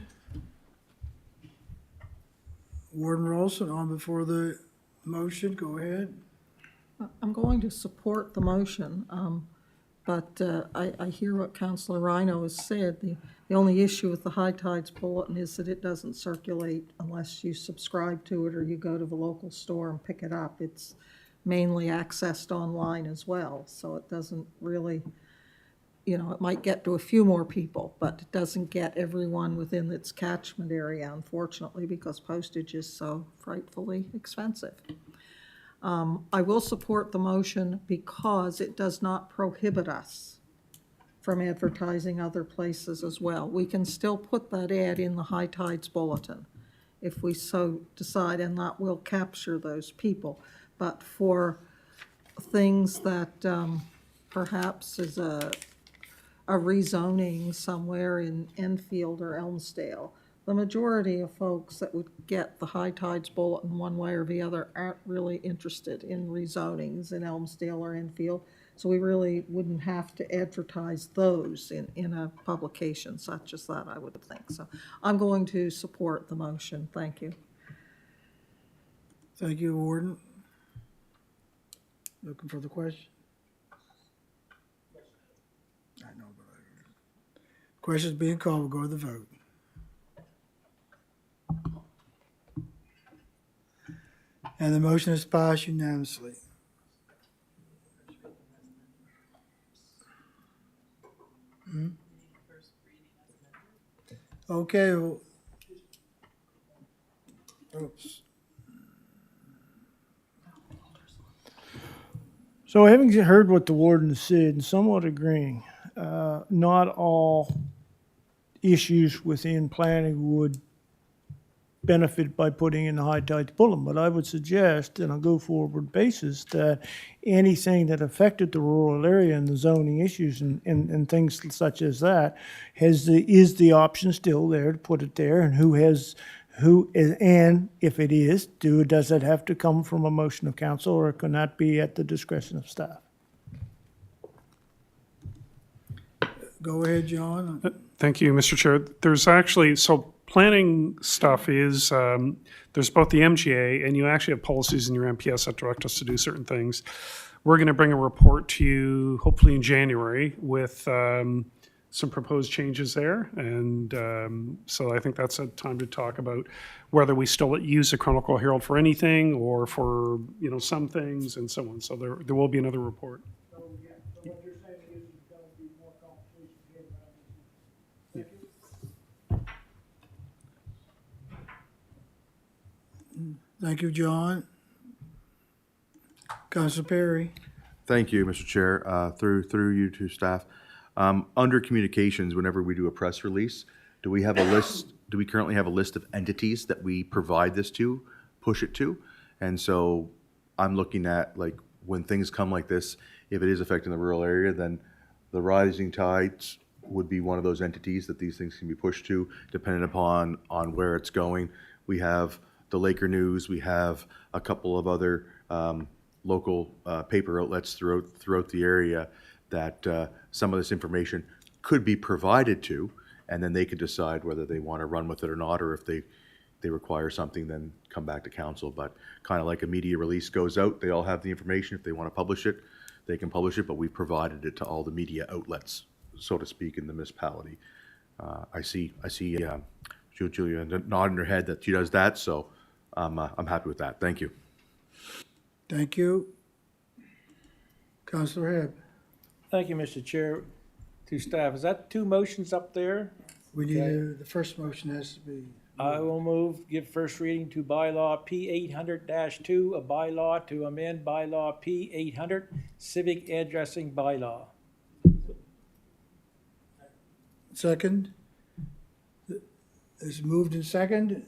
Warden Rolson, on before the motion, go ahead. I'm going to support the motion. But I hear what Councillor Rhino has said. The only issue with the High Tides Bulletin is that it doesn't circulate unless you subscribe to it or you go to the local store and pick it up. It's mainly accessed online as well, so it doesn't really, you know, it might get to a few more people, but it doesn't get everyone within its catchment area, unfortunately, because postage is so frightfully expensive. I will support the motion because it does not prohibit us from advertising other places as well. We can still put that ad in the High Tides Bulletin if we so decide, and that will capture those people. But for things that perhaps is a rezoning somewhere in Enfield or Elmsdale, the majority of folks that would get the High Tides Bulletin one way or the other aren't really interested in rezonings in Elmsdale or Enfield. So we really wouldn't have to advertise those in a publication such as that, I would think. So I'm going to support the motion. Thank you. Thank you, Warden. Looking for the question? I know, but question's being called, we'll go to the vote. And the motion is passed unanimously. Okay. Well, oops. So having heard what the warden said and somewhat agreeing, not all issues within planning would benefit by putting in the High Tides Bulletin, but I would suggest on a go-forward basis that anything that affected the rural area and the zoning issues and things such as that is the option still there to put it there, and and if it is, does it have to come from a motion of council, or can that be at the discretion of staff? Go ahead, John. Thank you, Mr. Chair. There's actually, so planning stuff is, there's both the MGA and you actually have policies in your MPS that direct us to do certain things. We're going to bring a report to you hopefully in January with some proposed changes there. And so I think that's a time to talk about whether we still use the Chronicle Herald for anything or for, you know, some things and so on. So there will be another report. Thank you, John. Councilor Perry. Thank you, Mr. Chair. Through you to staff. Under communications, whenever we do a press release, do we have a list, do we currently have a list of entities that we provide this to, push it to? And so I'm looking at, like, when things come like this, if it is affecting the rural area, then the Rising Tides would be one of those entities that these things can be pushed to, depending upon where it's going. We have the Laker News, we have a couple of other local paper outlets throughout the area that some of this information could be provided to, and then they could decide whether they want to run with it or not, or if they require something, then come back to council. But kind of like a media release goes out, they all have the information. If they want to publish it, they can publish it, but we provided it to all the media outlets, so to speak, in the municipality. I see Julia nodding her head that she does that, so I'm happy with that. Thank you. Thank you. Councilor Hebb. Thank you, Mr. Chair. To staff, is that two motions up there? We need, the first motion has to be. I will move, give first reading to bylaw P 800-2, a bylaw to amend bylaw P 800, civic addressing bylaw. Second. It's moved in second.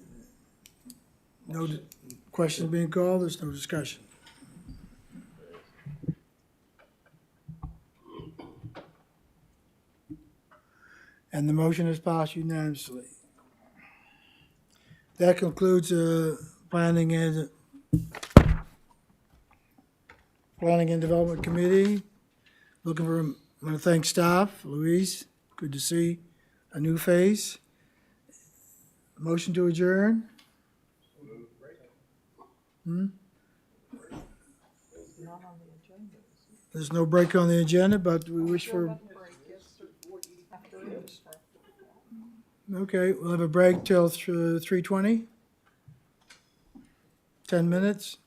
No questions being called, there's no discussion. And the motion is passed unanimously. That concludes Planning and Development Committee. I want to thank staff. Louise, good to see a new face. Motion to adjourn? There's no break on the agenda, but we wish for, okay, we'll have a break till 3:20. 10 minutes.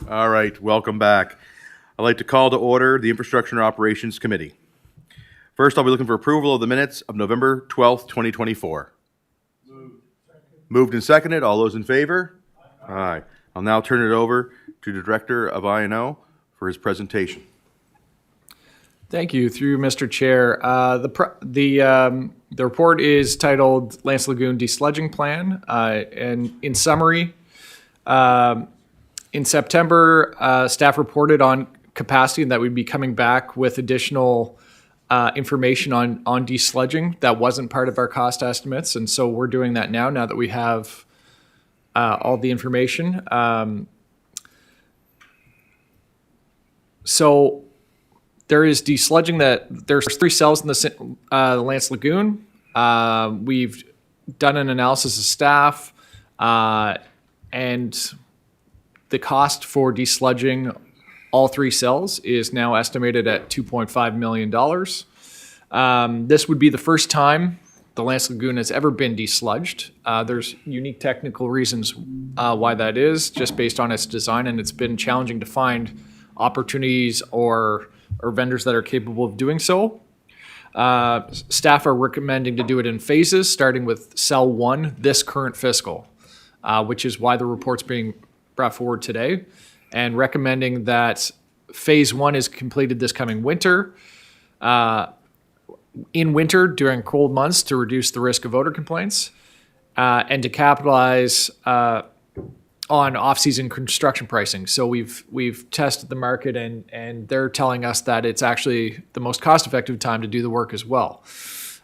All right, welcome back. I'd like to call to order the Infrastructure and Operations Committee. First, I'll be looking for approval of the minutes of November 12th, 2024. Moved and seconded. All those in favor? Aye. I'll now turn it over to the Director of I&O for his presentation. Thank you. Through Mr. Chair, the report is titled Lance Lagoon Desludging Plan, and in summary, in September, staff reported on capacity and that we'd be coming back with additional information on desludging that wasn't part of our cost estimates, and so we're doing that now that we have all the information. So there is desludging there's 3 cells in the Lance Lagoon. We've done an analysis of staff, and the cost for desludging all 3 cells is now estimated at $2.5 million. This would be the first time the Lance Lagoon has ever been desludged. There's unique technical reasons why that is, just based on its design, and it's been challenging to find opportunities or vendors that are capable of doing so. Staff are recommending to do it in phases, starting with cell 1 this current fiscal, which is why the report's being brought forward today, and recommending that phase 1 is completed this coming winter, in winter during cold months to reduce the risk of odor complaints, and to capitalize on off-season construction pricing. So we've tested the market, and they're telling us that it's actually the most cost-effective time to do the work as well.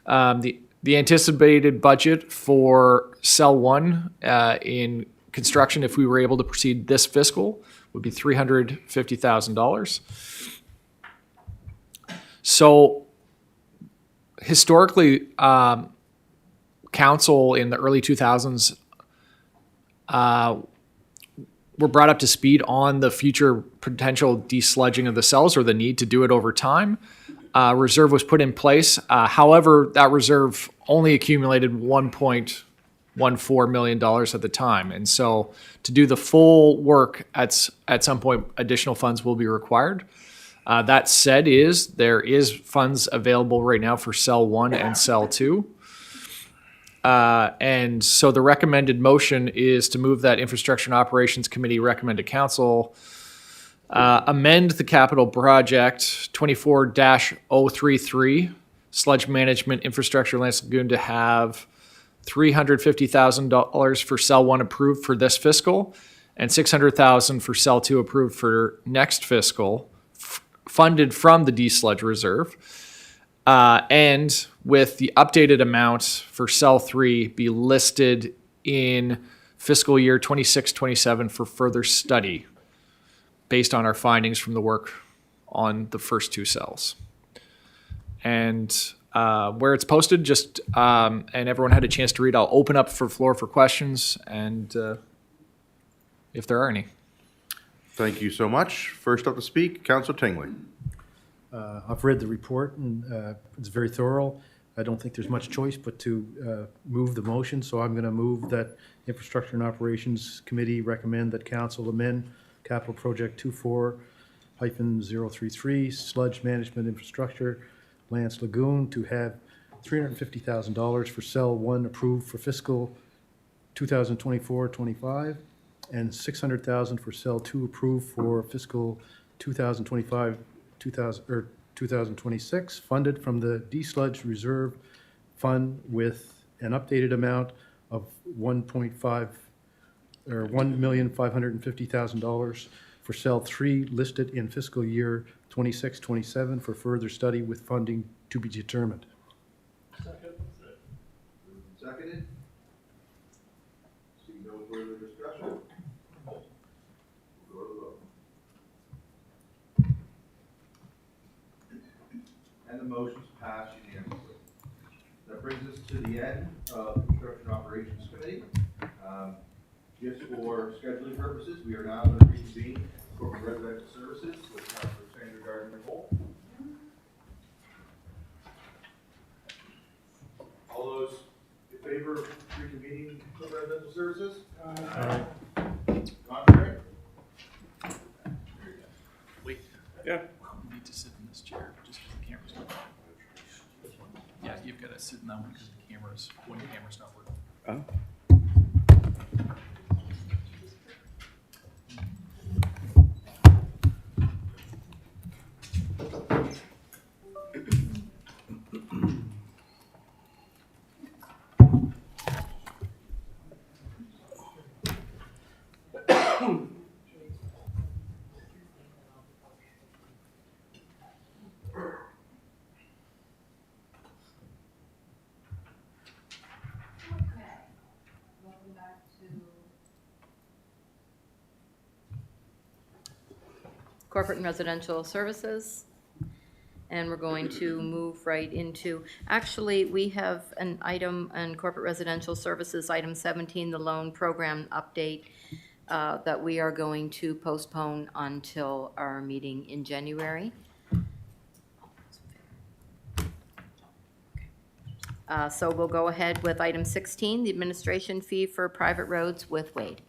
The anticipated budget for cell 1 in construction, if we were able to proceed this fiscal, would be $350,000. So historically, council in the early 2000s were brought up to speed on the future potential desludging of the cells or the need to do it over time. Reserve was put in place. However, that reserve only accumulated $1.14 million at the time. And so to do the full work, at some point, additional funds will be required. That said, there is funds available right now for cell 1 and cell 2. And so the recommended motion is to move that Infrastructure and Operations Committee recommend to council amend the capital project 24-033 sludge management infrastructure Lance Lagoon to have $350,000 for cell 1 approved for this fiscal and $600,000 for cell 2 approved for next fiscal, funded from the desludge reserve. And with the updated amount for cell 3 be listed in fiscal year 26-27 for further study based on our findings from the work on the first 2 cells. And where it's posted, and everyone had a chance to read, I'll open up for floor for questions, and if there are any. Thank you so much. First up to speak, Councillor Tingley. I've read the report, and it's very thorough. I don't think there's much choice but to move the motion, so I'm going to move that Infrastructure and Operations Committee recommend that council amend Capital Project 24-033 Sludge Management Infrastructure Lance Lagoon to have $350,000 for cell 1 approved for fiscal 2024-25 and $600,000 for cell 2 approved for fiscal 2026, funded from the desludge reserve fund with an updated amount of $1,550,000 for cell 3 listed in fiscal year 26-27 for further study with funding to be determined. Seconded. See no further discussion. We'll go to the vote. And the motion's passed unanimously. That brings us to the end of the Construction Operations Committee. Just for scheduling purposes, we are now going to reconvene Corporate Residential Services with Councilor Sandra Gardner-Holt. All those in favor of reconvening Corporate Residential Services? Aye. Contrary? to sit in that one because the camera's, one camera's not working. Corporate and residential services. And we're going to move right into, actually, we have an item on corporate residential services, item 17, the loan program update, that we are going to postpone until our meeting in January. So we'll go ahead with item 16, the administration fee for private roads with Wade.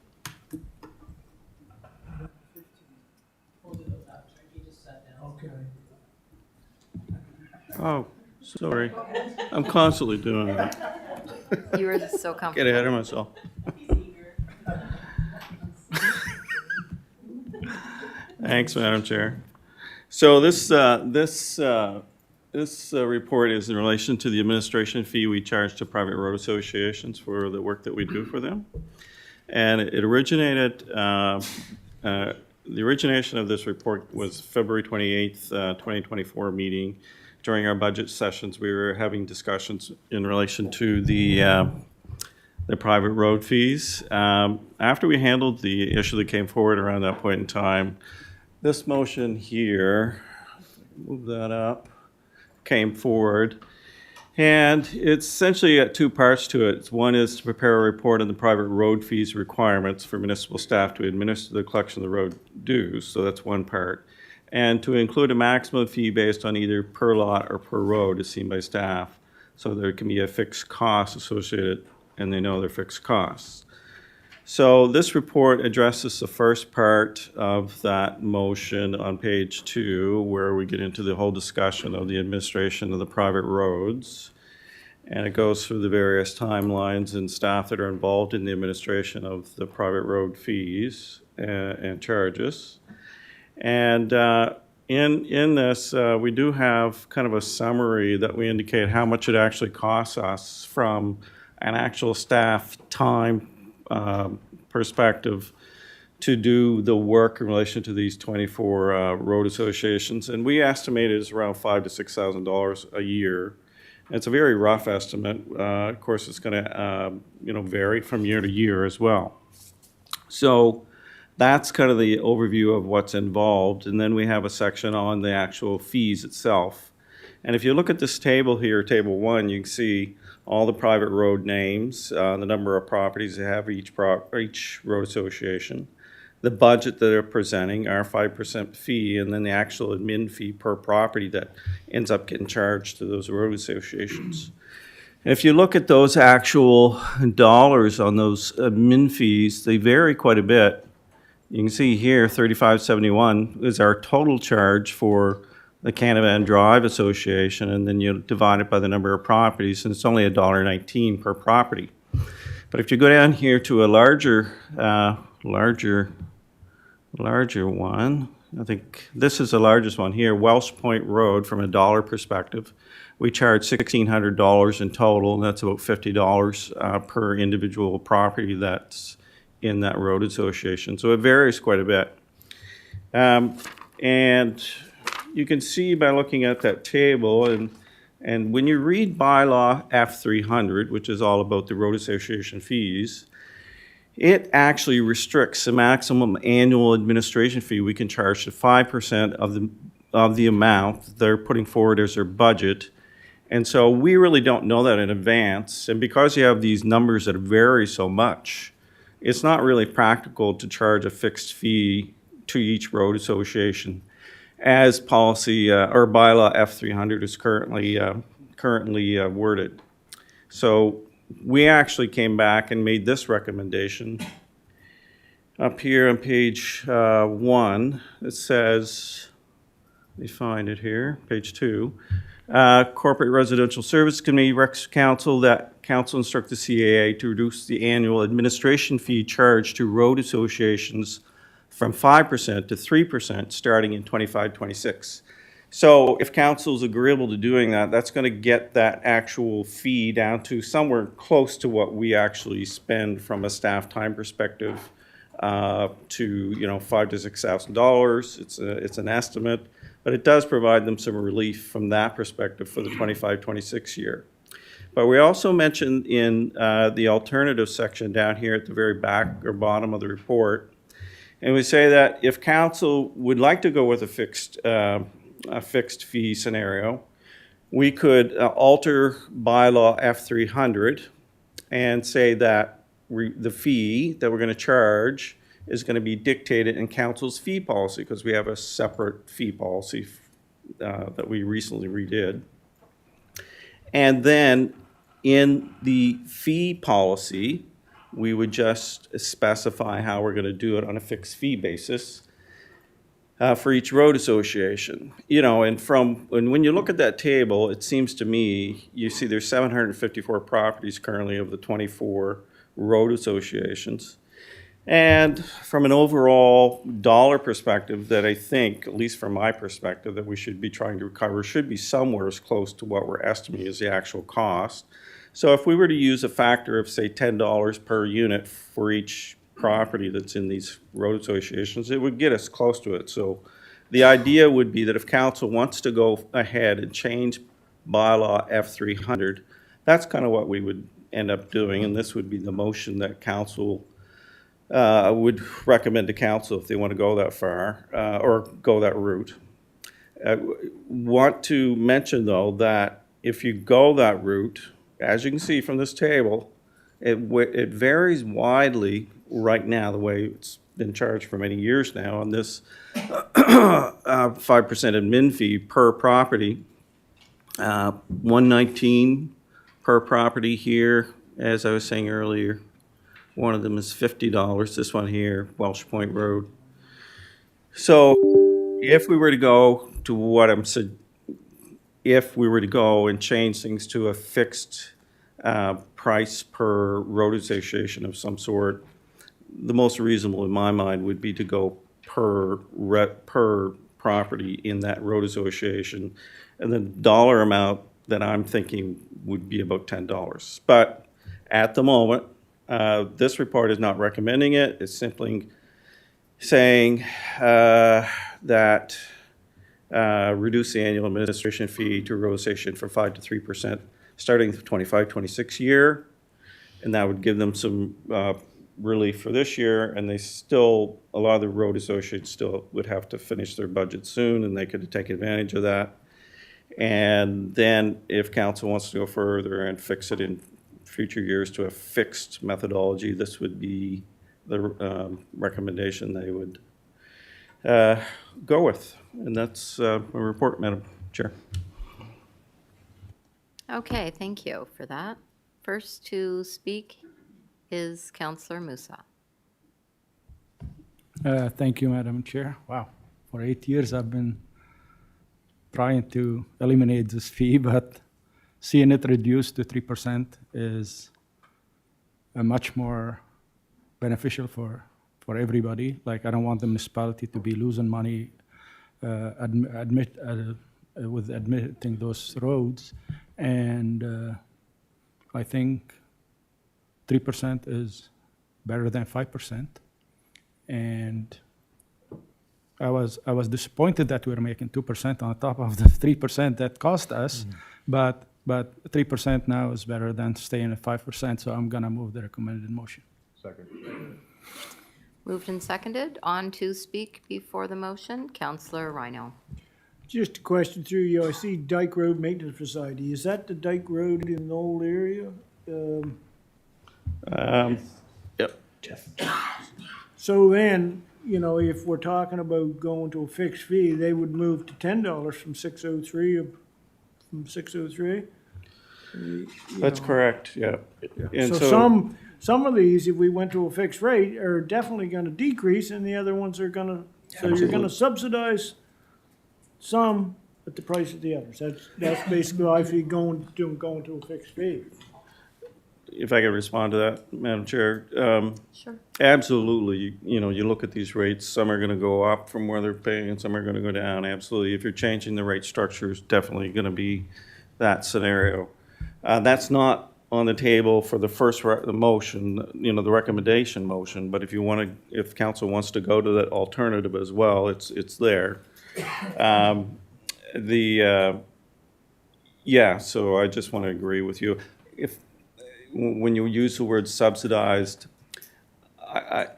Oh, sorry. I'm constantly doing that. You were so comfortable. Get ahead of myself. Thanks, Madam Chair. So this report is in relation to the administration fee we charge to private road associations for the work that we do for them. And it originated, the origination of this report was February 28th, 2024 meeting. During our budget sessions, we were having discussions in relation to the private road fees. After we handled the issue that came forward around that point in time, this motion here, move that up, came forward. And it's essentially got two parts to it. One is to prepare a report on the private road fees requirements for municipal staff to administer the collection of the road dues. So that's one part. And to include a maximum fee based on either per lot or per road as seen by staff. So there can be a fixed cost associated, and they know their fixed costs. So this report addresses the first part of that motion on page 2, where we get into the whole discussion of the administration of the private roads. And it goes through the various timelines and staff that are involved in the administration of the private road fees and charges. And in this, we do have kind of a summary that we indicate how much it actually costs us from an actual staff time perspective to do the work in relation to these 24 road associations. And we estimate it is around $5,000 to $6,000 a year. And it's a very rough estimate. Of course, it's going to vary from year to year as well. So that's kind of the overview of what's involved. And then we have a section on the actual fees itself. And if you look at this table here, table 1, you can see all the private road names, the number of properties they have each road association, the budget that they're presenting, our 5% fee, and then the actual admin fee per property that ends up getting charged to those road associations. And if you look at those actual dollars on those admin fees, they vary quite a bit. You can see here, $35.71 is our total charge for the Canavan Drive Association, and then you divide it by the number of properties, and it's only $1.19 per property. But if you go down here to a larger one, I think this is the largest one here, Welsh Point Road, from a dollar perspective. We charge $1,600 in total, and that's about $50 per individual property that's in that road association. So it varies quite a bit. And you can see by looking at that table, and when you read bylaw F300, which is all about the road association fees, it actually restricts the maximum annual administration fee we can charge to 5% of the amount they're putting forward as their budget. And so we really don't know that in advance. And because you have these numbers that vary so much, it's not really practical to charge a fixed fee to each road association, as policy or bylaw F300 is currently worded. So we actually came back and made this recommendation up here on page 1. It says, let me find it here, page 2. Corporate Residential Service Committee recs council that council instruct the CAA to reduce the annual administration fee charged to road associations from 5% to 3% starting in 25-26. So if council is agreeable to doing that, that's going to get that actual fee down to somewhere close to what we actually spend from a staff time perspective, to $5,000 to $6,000. It's an estimate, but it does provide them some relief from that perspective for the 25-26 year. But we also mentioned in the alternative section down here at the very back or bottom of the report, and we say that if council would like to go with a fixed fee scenario, we could alter bylaw F300 and say that the fee that we're going to charge is going to be dictated in council's fee policy, because we have a separate fee policy that we recently redid. And then in the fee policy, we would just specify how we're going to do it on a fixed fee basis for each road association. And when you look at that table, it seems to me, you see there's 754 properties currently of the 24 road associations. And from an overall dollar perspective, that I think, at least from my perspective, that we should be trying to recover should be somewhere as close to what we're estimating is the actual cost. So if we were to use a factor of, say, $10 per unit for each property that's in these road associations, it would get us close to it. So the idea would be that if council wants to go ahead and change bylaw F300, that's kind of what we would end up doing, and this would be the motion that council would recommend to council if they want to go that far or go that route. Want to mention, though, that if you go that route, as you can see from this table, it varies widely right now, the way it's been charged for many years now on this 5% admin fee per property. $119 per property here, as I was saying earlier. One of them is $50, this one here, Welsh Point Road. So if we were to go to what I'm saying, if we were to go and change things to a fixed price per road association of some sort, the most reasonable in my mind would be to go per property in that road association. And the dollar amount that I'm thinking would be about $10. But at the moment, this report is not recommending it. It's simply saying that reduce the annual administration fee to road association from 5% to 3% starting the 25-26 year. And that would give them some relief for this year. And they still, a lot of the road associates still would have to finish their budget soon, and they could take advantage of that. And then if council wants to go further and fix it in future years to a fixed methodology, this would be the recommendation they would go with. And that's my report, Madam Chair. Okay, thank you for that. First to speak is Councillor Musa. Thank you, Madam Chair. Wow, for 8 years I've been trying to eliminate this fee, but seeing it reduced to 3% is much more beneficial for everybody. Like, I don't want the municipality to be losing money with admitting those roads. And I think 3% is better than 5%. And I was disappointed that we were making 2% on top of the 3% that cost us, but 3% now is better than staying at 5%, so I'm gonna move the recommended motion. Second. Moved and seconded. On to speak before the motion, Councillor Rhino. Just a question through you. I see Dyke Road Maintenance Society. Is that the Dyke Road in the old area? Yep. So then, if we're talking about going to a fixed fee, they would move to $10 from 603. That's correct, yeah. And So some of these, if we went to a fixed rate, are definitely gonna decrease, and the other ones are gonna, so you're gonna subsidize some at the price of the others. That's basically why I feel going to a fixed fee. If I could respond to that, Madam Chair. Sure. Absolutely, you look at these rates, some are gonna go up from where they're paying, and some are gonna go down, absolutely. If you're changing the rate structure, it's definitely gonna be that scenario. That's not on the table for the first the motion, the recommendation motion, but if council wants to go to that alternative as well, it's there. Yeah, so I just want to agree with you. When you use the word subsidized,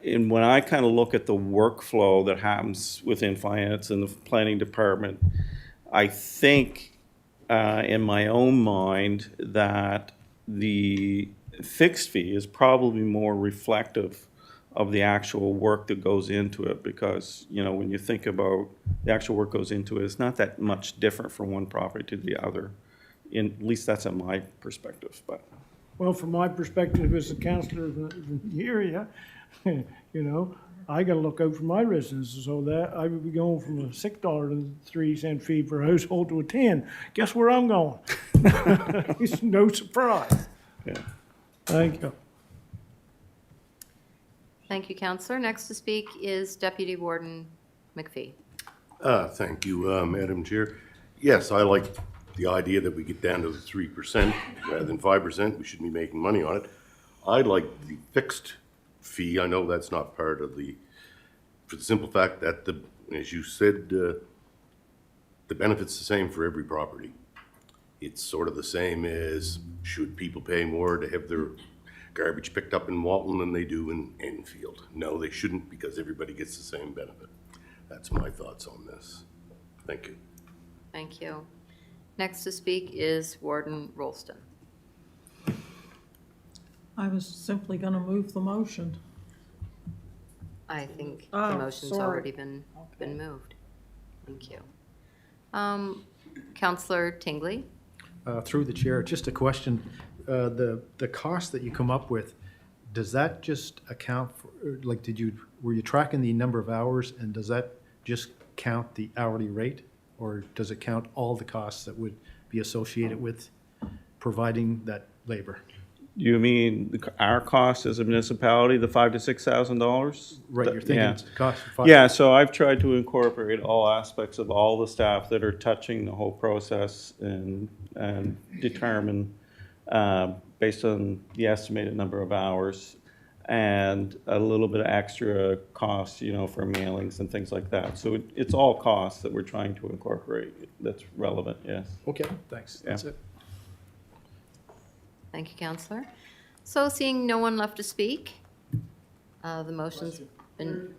and when I kind of look at the workflow that happens within finance and the planning department, I think in my own mind that the fixed fee is probably more reflective of the actual work that goes into it, because, when you think about the actual work goes into it, it's not that much different from one property to the other. At least that's in my perspective, but. Well, from my perspective as a counselor of the area, I gotta look out for my residents, so that I would be going from a $6.03 fee per household to a 10. Guess where I'm going? It's no surprise. Yeah. Thank you. Thank you, Counselor. Next to speak is Deputy Warden McPhee. Thank you, Madam Chair. Yes, I like the idea that we get down to the 3% rather than 5%. We shouldn't be making money on it. I like the fixed fee. I know that's not part of for the simple fact that as you said, the benefit's the same for every property. It's sort of the same as, should people pay more to have their garbage picked up in Walton than they do in Enfield? No, they shouldn't, because everybody gets the same benefit. That's my thoughts on this. Thank you. Thank you. Next to speak is Warden Rolston. I was simply gonna move the motion. I think the Oh, motion's sorry. already been moved. Thank you. Counselor Tingley? Through the chair, just a question. The cost that you come up with, does that just account for, like, were you tracking the number of hours, and does that just count the hourly rate? Or does it count all the costs that would be associated with providing that labor? You mean our cost as a municipality, the $5,000 to $6,000? Right, you're thinking Yeah. it's cost of five. Yeah, so I've tried to incorporate all aspects of all the staff that are touching the whole process and determine, based on the estimated number of hours, and a little bit of extra cost, for mailings and things like that. So it's all costs that we're trying to incorporate that's relevant, yes. Okay, thanks. That's Yeah. it. Thank you, Counselor. So seeing no one left to speak, the motion's been,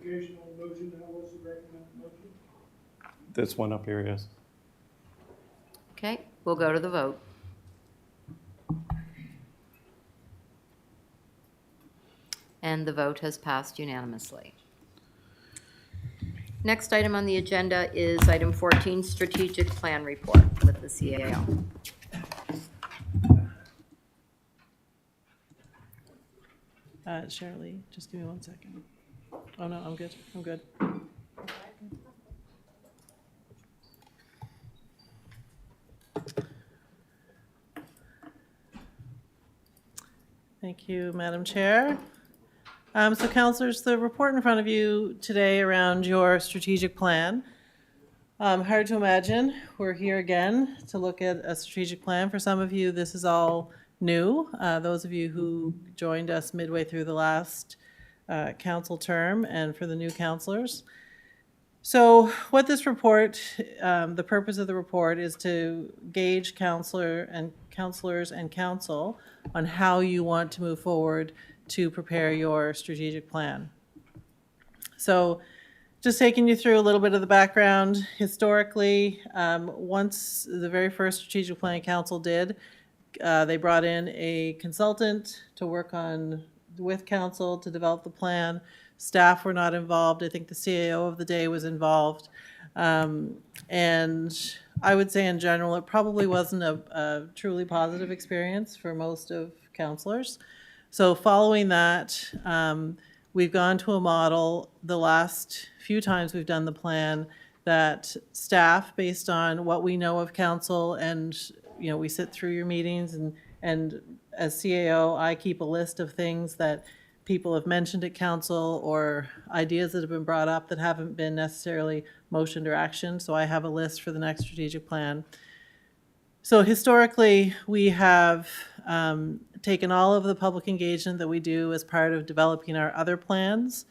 This one up here, yes. okay, we'll go to the vote. And the vote has passed unanimously. Next item on the agenda is item 14, Strategic Plan Report with the CAO. Shirley, just give me 1 second. Oh, no, I'm good. I'm good. Thank you, Madam Chair. So councilors, the report in front of you today around your strategic plan. Hard to imagine, we're here again to look at a strategic plan. For some of you, this is all new. Those of you who joined us midway through the last council term, and for the new councilors. So what this report, the purpose of the report is to gauge councilors and council on how you want to move forward to prepare your strategic plan. So just taking you through a little bit of the background. Historically, once the very first strategic planning council did, they brought in a consultant to work with council to develop the plan. Staff were not involved. I think the CAO of the day was involved. And I would say in general, it probably wasn't a truly positive experience for most of councilors. So following that, we've gone to a model. The last few times we've done the plan, that staff, based on what we know of council, and, you know, we sit through your meetings, and as CAO, I keep a list of things that people have mentioned at council or ideas that have been brought up that haven't been necessarily motioned or actioned. So I have a list for the next strategic plan. So historically, we have taken all of the public engagement that we do as part of developing our other plans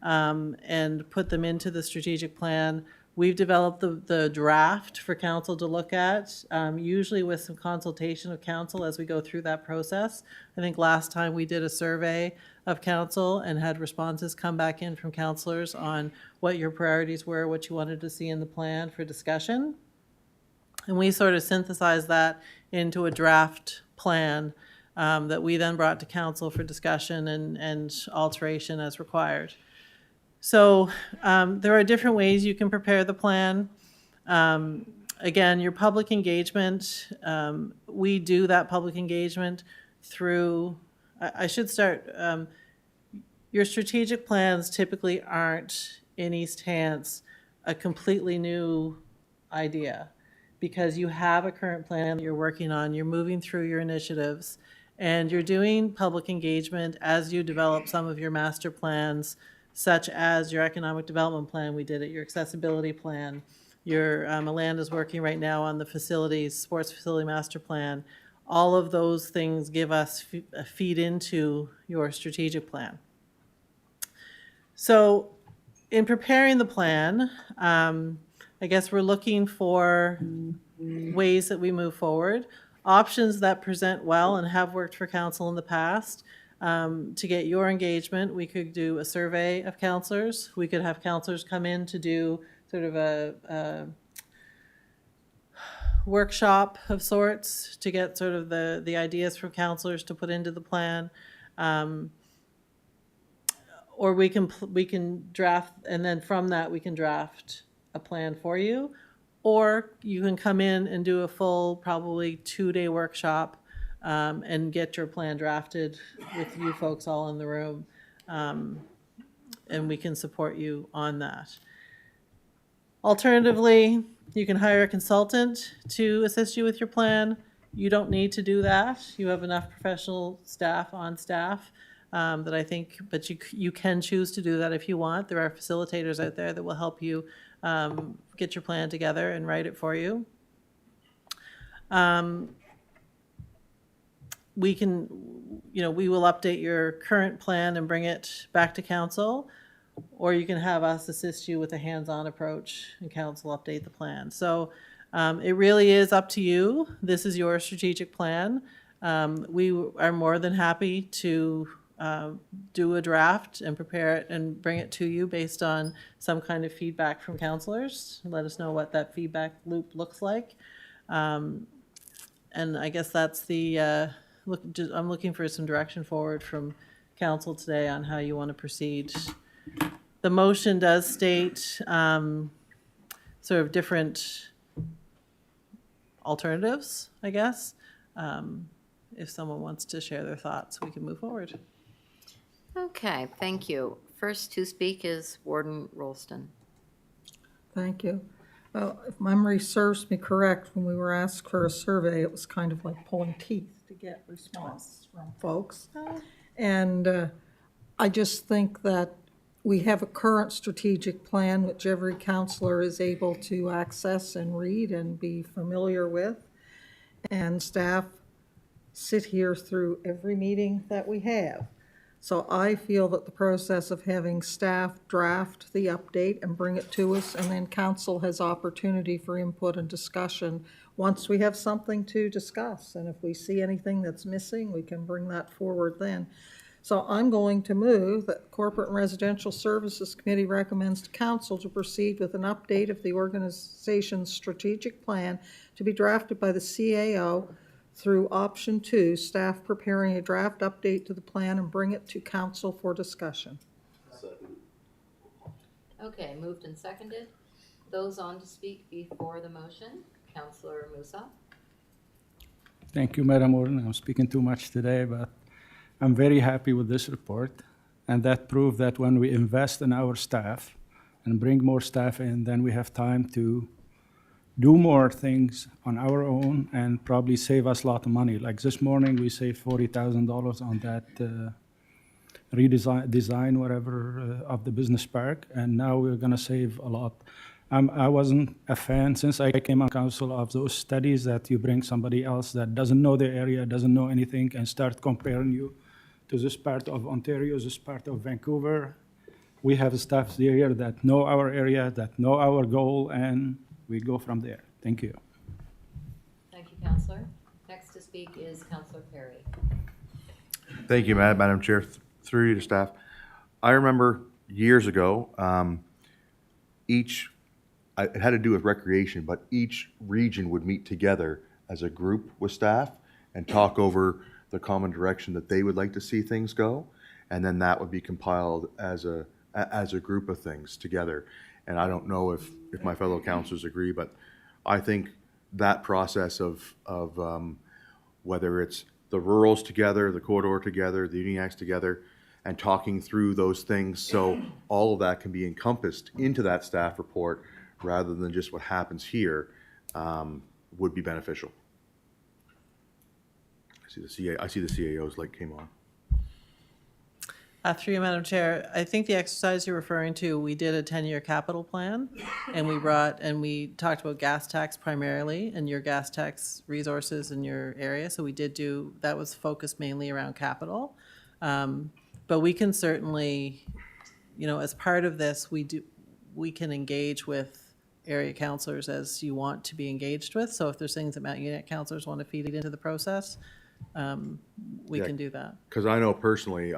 and put them into the strategic plan. We've developed the draft for council to look at, usually with some consultation of council as we go through that process. I think last time we did a survey of council and had responses come back in from councilors on what your priorities were, what you wanted to see in the plan for discussion. And we sort of synthesized that into a draft plan that we then brought to council for discussion and alteration as required. So there are different ways you can prepare the plan. Again, your public engagement, we do that public engagement through, I should start, your strategic plans typically aren't in East Hants a completely new idea, because you have a current plan that you're working on, you're moving through your initiatives, and you're doing public engagement as you develop some of your master plans, such as your economic development plan, we did it, your accessibility plan. Your Alanda's working right now on the facilities, sports facility master plan. All of those things give us a feed into your strategic plan. So in preparing the plan, I guess we're looking for ways that we move forward, options that present well and have worked for council in the past. To get your engagement, we could do a survey of counselors. We could have counselors come in to do sort of a workshop of sorts to get sort of the ideas from counselors to put into the plan. Or we can draft, and then from that we can draft a plan for you. Or you can come in and do a full, probably 2-day workshop and get your plan drafted with you folks all in the room, and we can support you on that. Alternatively, you can hire a consultant to assist you with your plan. You don't need to do that. You have enough professional staff on staff that I think, but you can choose to do that if you want. There are facilitators out there that will help you get your plan together and write it for you. We can, we will update your current plan and bring it back to council, or you can have us assist you with a hands-on approach and council update the plan. So it really is up to you. This is your strategic plan. We are more than happy to do a draft and prepare it and bring it to you based on some kind of feedback from councilors. Let us know what that feedback loop looks like. And I guess that's the, I'm looking for some direction forward from council today on how you want to proceed. The motion does state sort of different alternatives, I guess. If someone wants to share their thoughts, we can move forward. Okay, thank you. First to speak is Warden Rolston. Thank you. Well, if memory serves me correct, when we were asked for a survey, it was kind of like pulling teeth to get response from folks. And I just think that we have a current strategic plan which every counselor is able to access and read and be familiar with. And staff sit here through every meeting that we have. So I feel that the process of having staff draft the update and bring it to us, and then council has opportunity for input and discussion once we have something to discuss. And if we see anything that's missing, we can bring that forward then. So I'm going to move that Corporate and Residential Services Committee recommends to council to proceed with an update of the organization's strategic plan to be drafted by the CAO through option 2, staff preparing a draft update to the plan and bring it to council for discussion. Okay, moved and seconded. Those on to speak before the motion, Councillor Musa. Thank you, Madam Warden. I'm speaking too much today, but I'm very happy with this report. And that proved that when we invest in our staff and bring more staff in, then we have time to do more things on our own and probably save us a lot of money. Like this morning, we saved $40,000 on that design, whatever, of the business park, and now we're gonna save a lot. I wasn't a fan since I came on council of those studies that you bring somebody else that doesn't know the area, doesn't know anything, and start comparing you to this part of Ontario, this part of Vancouver. We have staff here that know our area, that know our goal, and we go from there. Thank you. Thank you, Counselor. Next to speak is Counselor Perry. Thank you, Madam Chair. Through you to staff. I remember years ago, it had to do with recreation, but each region would meet together as a group with staff and talk over the common direction that they would like to see things go. And then that would be compiled as a group of things together. And I don't know if my fellow councilors agree, but I think that process of whether it's the rurals together, the corridor together, the Uniacs together, and talking through those things so all of that can be encompassed into that staff report rather than just what happens here would be beneficial. I see the CAO's light came on. Through you, Madam Chair, I think the exercise you're referring to, we did a 10-year capital plan, and we talked about gas tax primarily, and your gas tax resources in your area. So we did do, that was focused mainly around capital. But we can certainly, as part of this, we can engage with area councillors as you want to be engaged with. So if there's things that Mount Uniac councillors want to feed into the process, we can do that. Because I know personally,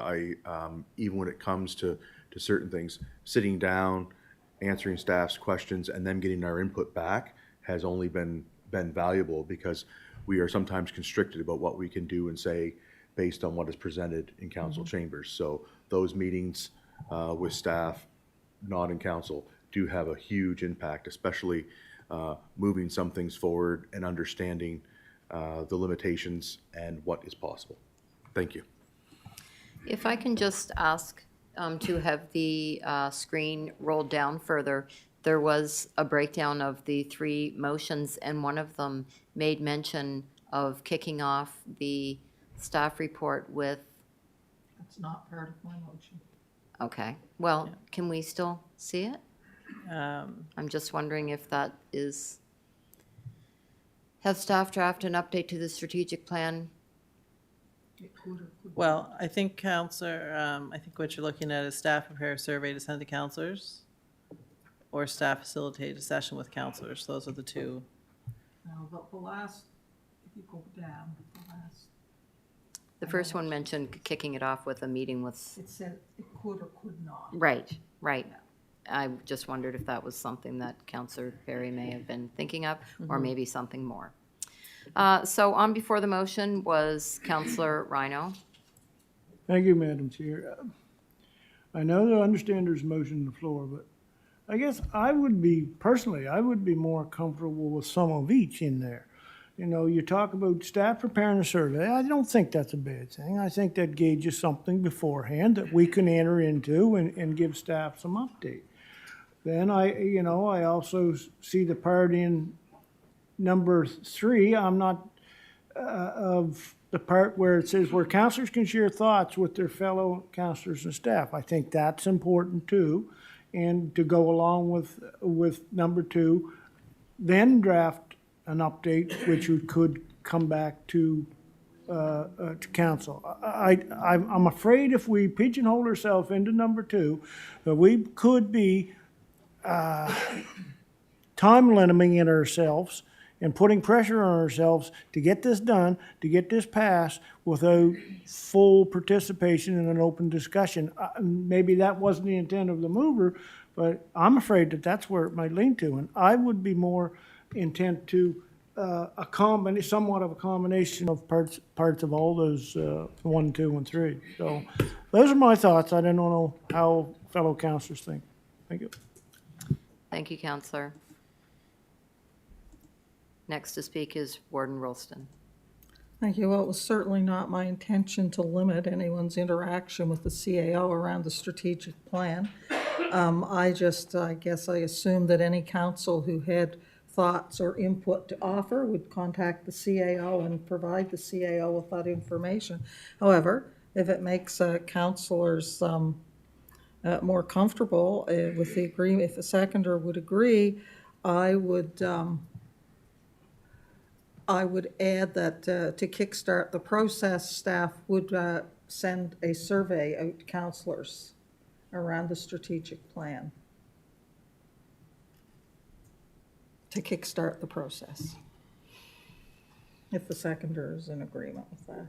even when it comes to certain things, sitting down, answering staff's questions, and then getting our input back has only been valuable because we are sometimes constricted about what we can do and say based on what is presented in council chambers. So those meetings with staff, not in council, do have a huge impact, especially moving some things forward and understanding the limitations and what is possible. Thank you. If I can just ask to have the screen rolled down further, there was a breakdown of the 3 motions, and one of them made mention of kicking off the staff report with... That's not part of my motion. Okay, well, can we still see it? I'm just wondering if that is... Have staff draft an update to the strategic plan? Well, I think, Counselor, I think what you're looking at is staff prepare a survey to send to councillors, or staff facilitate a session with councillors. Those are the two. Now, the last, if you go down, the last, The first one mentioned kicking it off with a meeting with... it said it could or could not. Right, right. I just wondered if that was something that Councillor Perry may have been thinking of, or maybe something more. So on before the motion was Councillor Rhino. Thank you, Madam Chair. I know that I understand there's a motion on the floor, but I guess I would be more comfortable with some of each in there. You talk about staff preparing a survey. I don't think that's a bad thing. I think that gauges something beforehand that we can enter into and give staff some update. Then I also see the part in number 3. I'm not of the part where it says where councillors can share thoughts with their fellow councillors and staff. I think that's important too. And to go along with number 2, then draft an update which could come back to council. I'm afraid if we pigeonhole ourselves into number 2, that we could be time limiting it ourselves and putting pressure on ourselves to get this done, to get this passed without full participation in an open discussion. Maybe that wasn't the intent of the mover, but I'm afraid that that's where it might lean to. And I would be more intent to somewhat of a combination of parts of all those 1, 2, and 3. So those are my thoughts. I don't know how fellow councillors think. Thank you. Thank you, Councillor. Next to speak is Warden Rolston. Thank you. Well, it was certainly not my intention to limit anyone's interaction with the CAO around the strategic plan. I guess I assumed that any council who had thoughts or input to offer would contact the CAO and provide the CAO with that information. However, if it makes councilors more comfortable with the agreement, if the seconder would agree, I would add that to kickstart the process, staff would send a survey out to councilors around the strategic plan to kickstart the process, if the seconder is in agreement with that.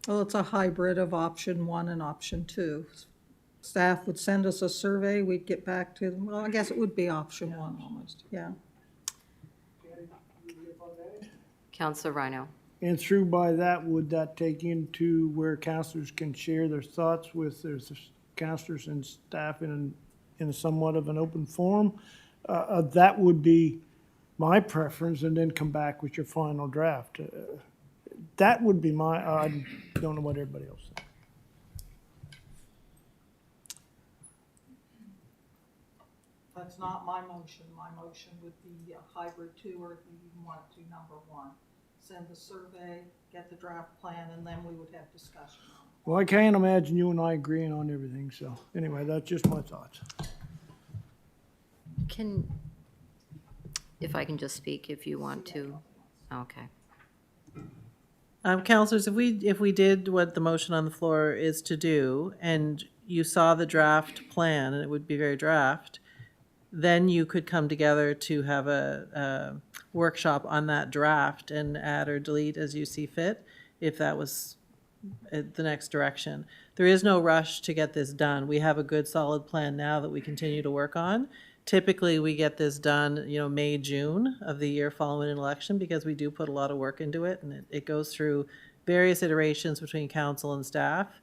Well, it's a hybrid of option 1 and option 2. Staff would send us a survey, we'd get back to them. Well, I guess it would be option 1 almost, yeah. Councillor Rhino. And through by that, would that take into where councillors can share their thoughts with their councillors and staff in a somewhat of an open forum? That would be my preference, and then come back with your final draft. That would be I don't know what everybody else thinks. That's not my motion. My motion would be a hybrid 2, or if you even want to, number 1. Send the survey, get the draft plan, and then we would have discussion on it. Well, I can't imagine you and I agreeing on everything, so anyway, that's just my thoughts. If I can just speak, if you want to. Okay. Councilors, if we did what the motion on the floor is to do, and you saw the draft plan, and it would be very draft, then you could come together to have a workshop on that draft and add or delete as you see fit, if that was the next direction. There is no rush to get this done. We have a good solid plan now that we continue to work on. Typically, we get this done, May, June of the year following an election, because we do put a lot of work into it, and it goes through various iterations between council and staff,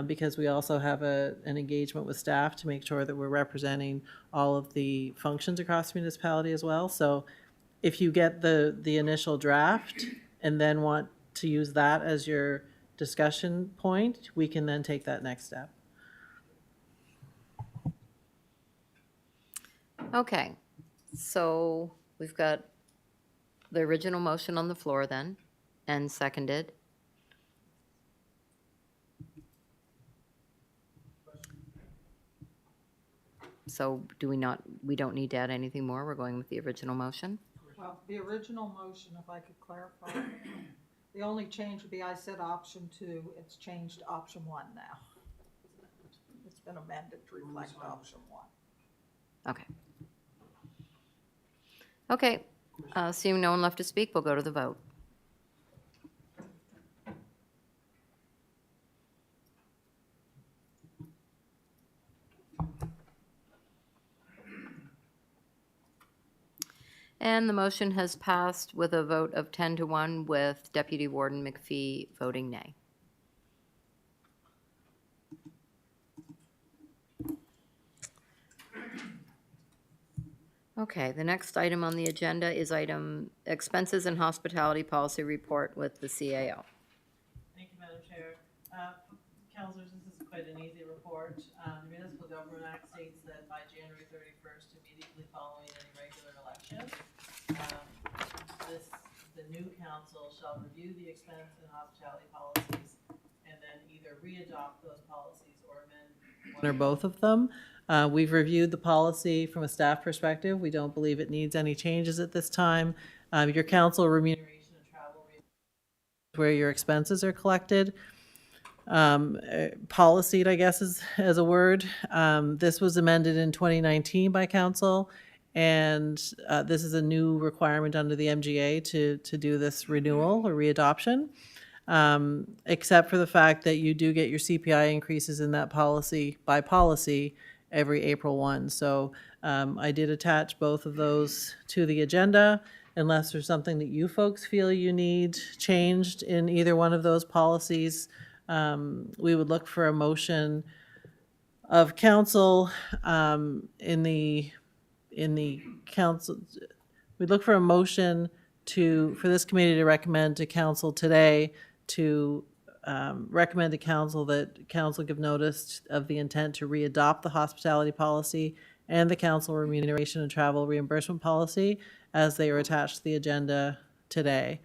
because we also have an engagement with staff to make sure that we're representing all of the functions across the municipality as well. So if you get the initial draft and then want to use that as your discussion point, we can then take that next step. Okay, so we've got the original motion on the floor then, and seconded. So we don't need to add anything more? We're going with the original motion? Well, the original motion, if I could clarify, the only change would be I said option 2, it's changed to option 1 now. It's been amended to reflect option 1. Okay. Okay, seeing no one left to speak, we'll go to the vote. And the motion has passed with a vote of 10-1, with Deputy Warden McPhee voting nay. Okay, the next item on the agenda is item Expenses and Hospitality Policy Report with the CAO. Thank you, Madam Chair. Councilors, this is quite an easy report. The Municipal Government Act states that by January 31st, immediately following any regular election, the new council shall review the expense and hospitality policies and then either re-adopt those policies or amend one or both of them. We've reviewed the policy from a staff perspective. We don't believe it needs any changes at this time. Your council remuneration and travel where your expenses are collected. Policy, I guess, is as a word. This was amended in 2019 by council, and this is a new requirement under the MGA to do this renewal or readoption, except for the fact that you do get your CPI increases in that policy by policy every April 1. So I did attach both of those to the agenda. Unless there's something that you folks feel you need changed in either one of those policies, we would look for a motion of council in the council. We'd look for a motion for this committee to recommend to council today to recommend to council that council give notice of the intent to readopt the hospitality policy and the council remuneration and travel reimbursement policy as they are attached to the agenda today.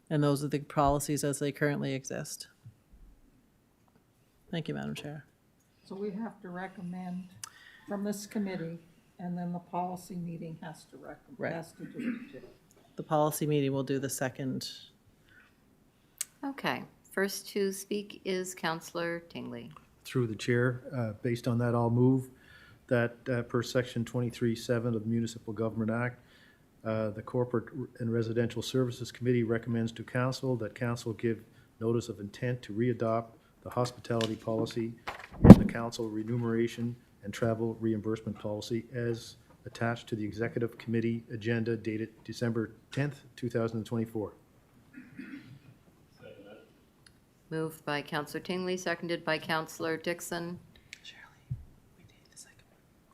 And those are the policies as they currently exist. Thank you, Madam Chair. So we have to recommend from this committee, and then the policy meeting has to Right. has to do it too. The policy meeting will do the second. Okay, first to speak is Counselor Tingley. Through the chair, based on that, I'll move that per section 23(7) of the Municipal Government Act, the Corporate and Residential Services Committee recommends to council that council give notice of intent to readopt the hospitality policy and the council remuneration and travel reimbursement policy as attached to the Executive Committee agenda dated December 10th, 2024. Moved by Counselor Tingley, seconded by Counselor Dixon.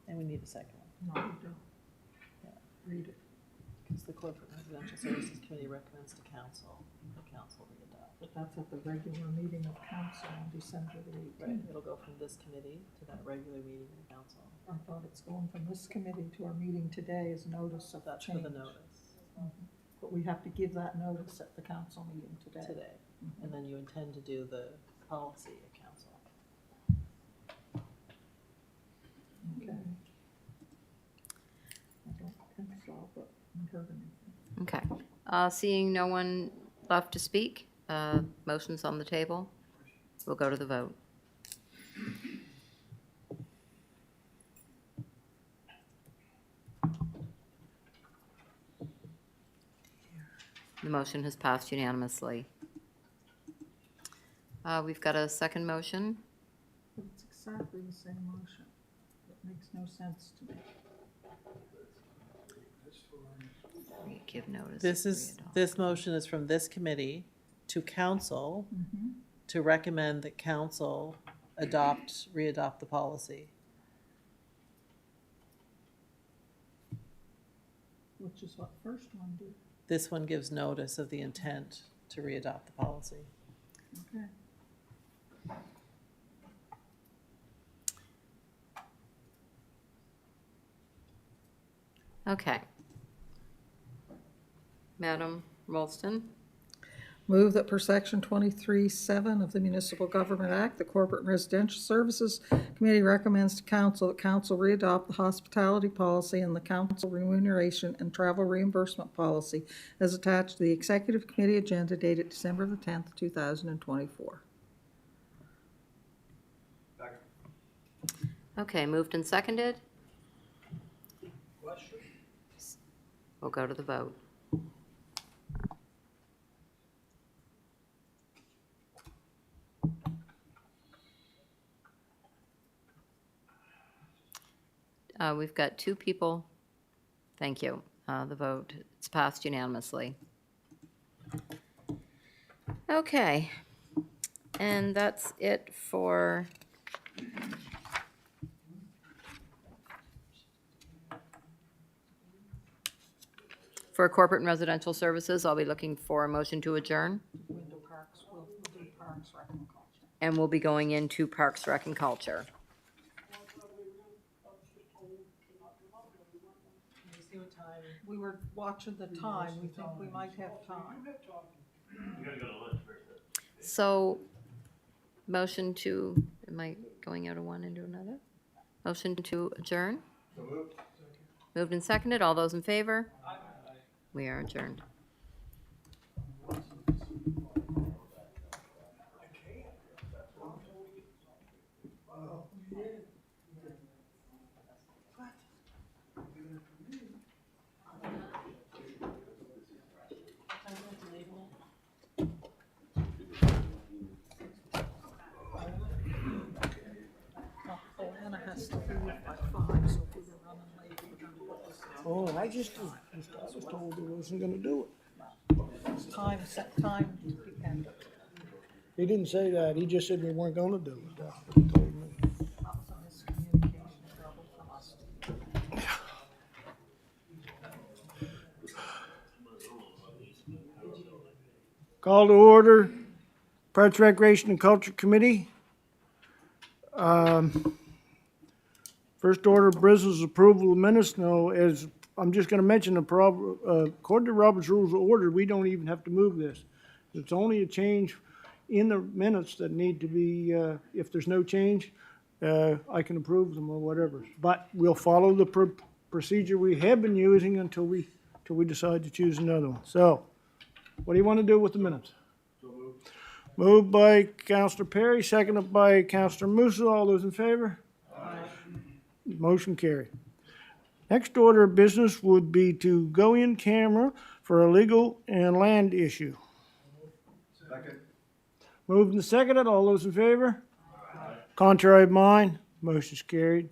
And we need a second one. No, we don't. Read it. Because the Corporate Residential Services Committee recommends to council, the council readopt. But that's at the regular meeting of council on December the 18th. Right, it'll go from this committee to that regular meeting of council. I thought it's going from this committee to our meeting today as notice of That's for change. the notice But we have to give that notice at the council meeting today. today. And then you intend to do the policy at council. Okay. I don't think so, but I haven't heard anything. Okay. Seeing no one left to speak, motion's on the table. We'll go to the vote. The motion has passed unanimously. We've got a second motion. But it's exactly the same motion. It makes no sense to me. Give notice. This motion is from this committee to council to recommend that council readopt the policy. Which is what first one did. This one gives notice of the intent to readopt the policy. Okay. Okay. Madam Rolston? Move that per section 23(7) of the Municipal Government Act, the Corporate and Residential Services Committee recommends to council that council readopt the hospitality policy and the council remuneration and travel reimbursement policy as attached to the Executive Committee agenda dated December the 10th, 2024. Okay, moved and seconded. We'll go to the vote. We've got two people. Thank you. The vote, it's passed unanimously. Okay, and that's it for corporate and residential services. I'll be looking for a motion to adjourn, Window Parks, we'll do Parks, Rec and Culture. and we'll be going into Parks, Rec, and Culture. We were watching the time, we think we might have time. So, motion to, am I going out of one into another? Motion to adjourn? Moved and seconded, all those in favor? We are adjourned. Anna has to leave by 5, so if we were running late, we're gonna put this Oh, I was told he wasn't gonna do it. time, set time dependent. He didn't say that, he just said we weren't gonna do it. That's what he told me. That was a miscommunication trouble from us. Call to order, Parks, Recreation, and Culture Committee. First order of business is approval of minutes. No, as, I'm just gonna mention according to Robert's Rules of Order, we don't even have to move this. It's only a change in the minutes that need to be, if there's no change, I can approve them or whatever. But we'll follow the procedure we have been using until we decide to choose another one. So, what do you want to do with the minutes? Moved by Councillor Perry, seconded by Councillor Musa. All those in favor? Aye. Motion carried. Next order of business would be to go in camera for a legal and land issue. Second. Moved and seconded. All those in favor? Aye. Contrary of mine? Motion's carried.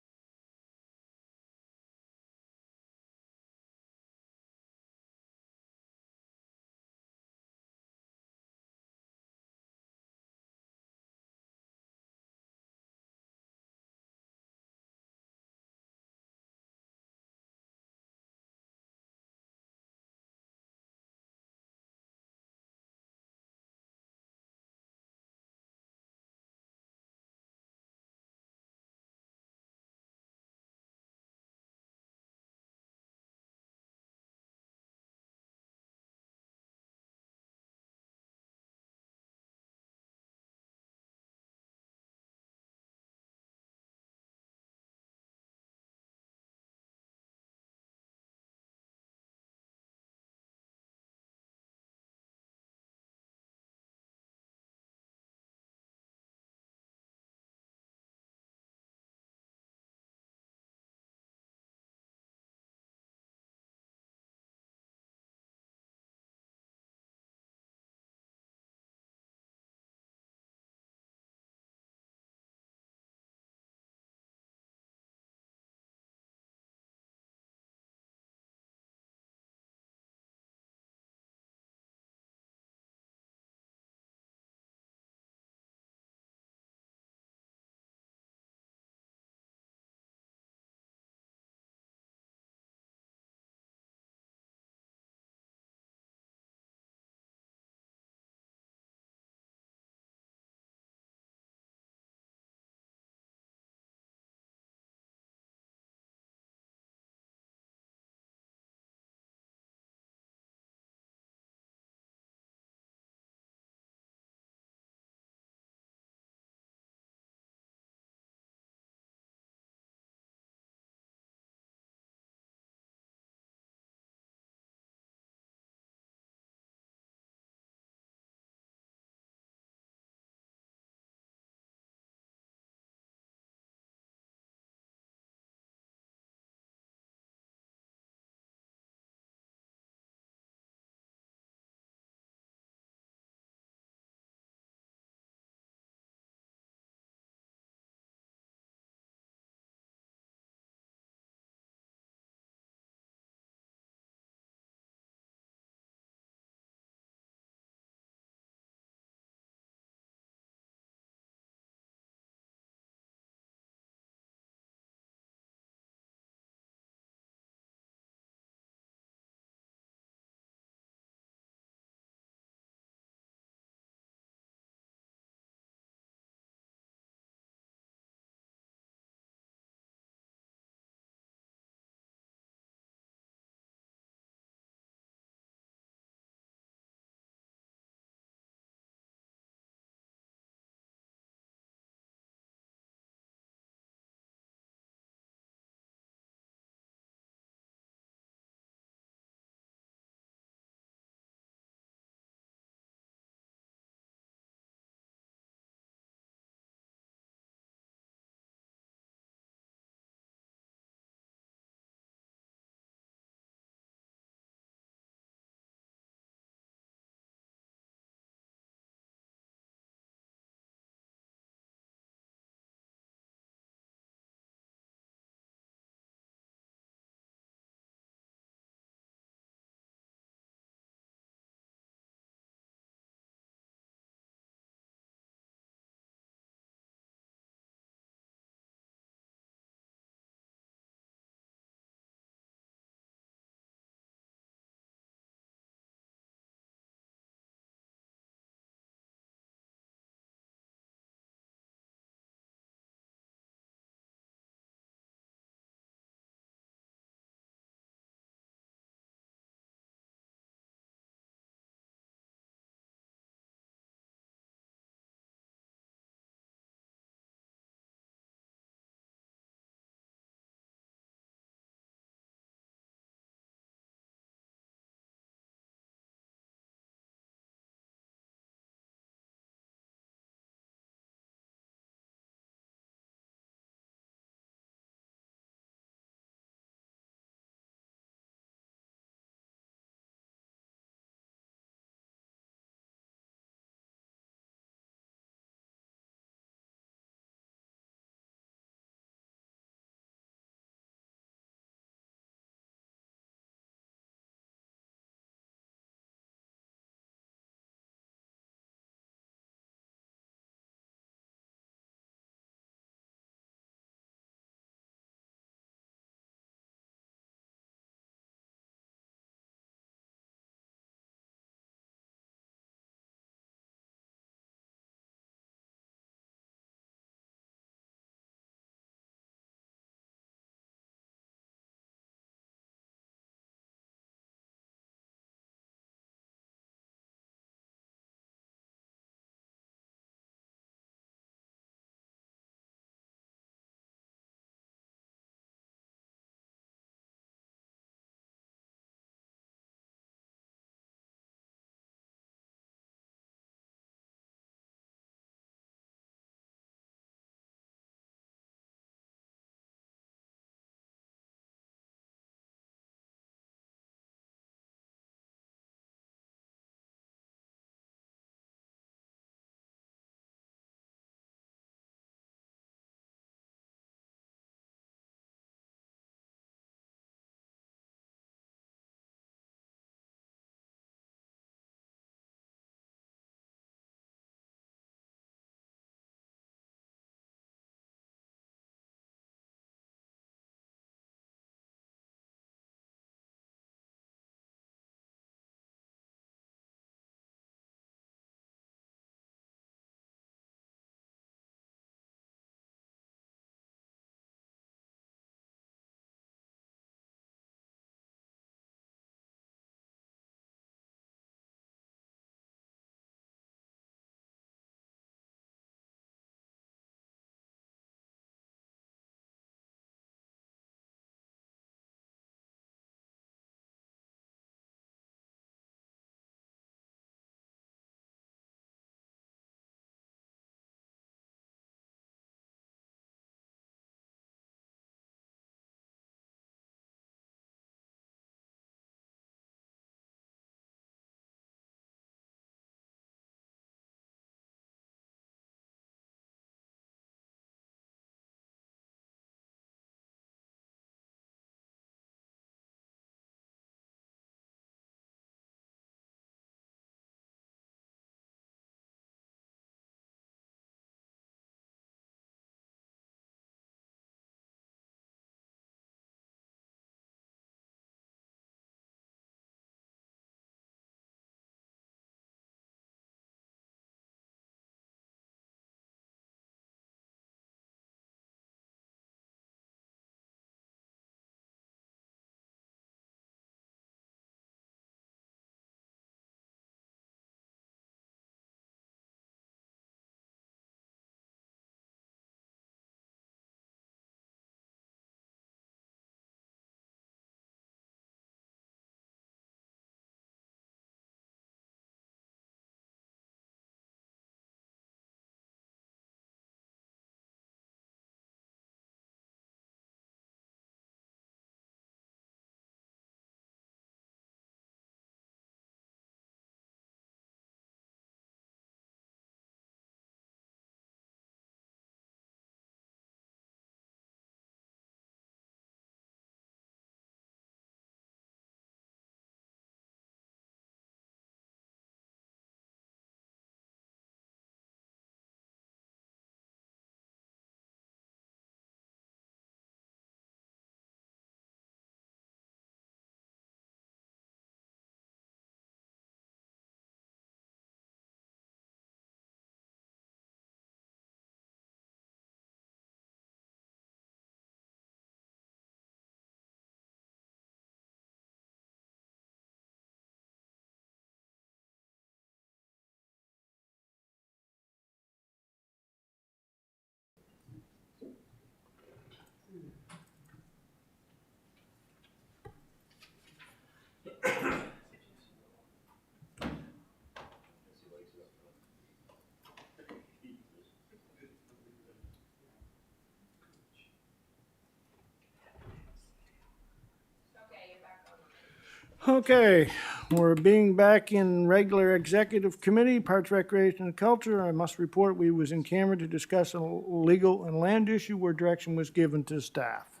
Okay, we're being back in regular executive committee, Parks, Recreation, and Culture. I must report we was in camera to discuss a legal and land issue where direction was given to staff.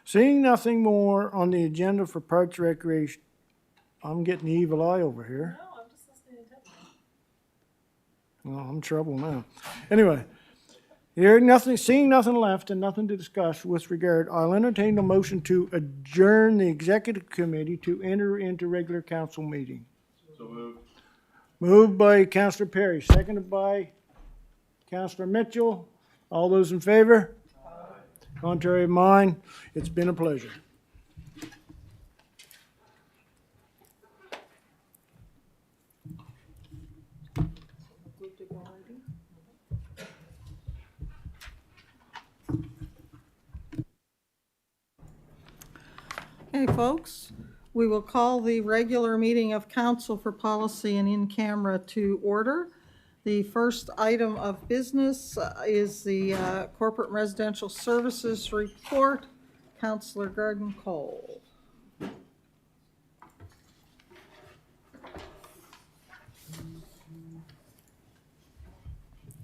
Seeing nothing more on the agenda for Parks, Recreation, I'm getting the evil eye over here. No, I'm just listening intently. Well, I'm in trouble now. Anyway, hearing nothing, seeing nothing left and nothing to discuss with regard, I'll entertain a motion to adjourn the executive committee to enter into regular council meeting. So moved. Moved by Councillor Perry, seconded by Councillor Mitchell. All those in favor? Contrary of mine, it's been a pleasure. Okay, folks, we will call the regular meeting of Council for Policy and in camera to order. The first item of business is the Corporate and Residential Services Report. Councillor Garden Cole.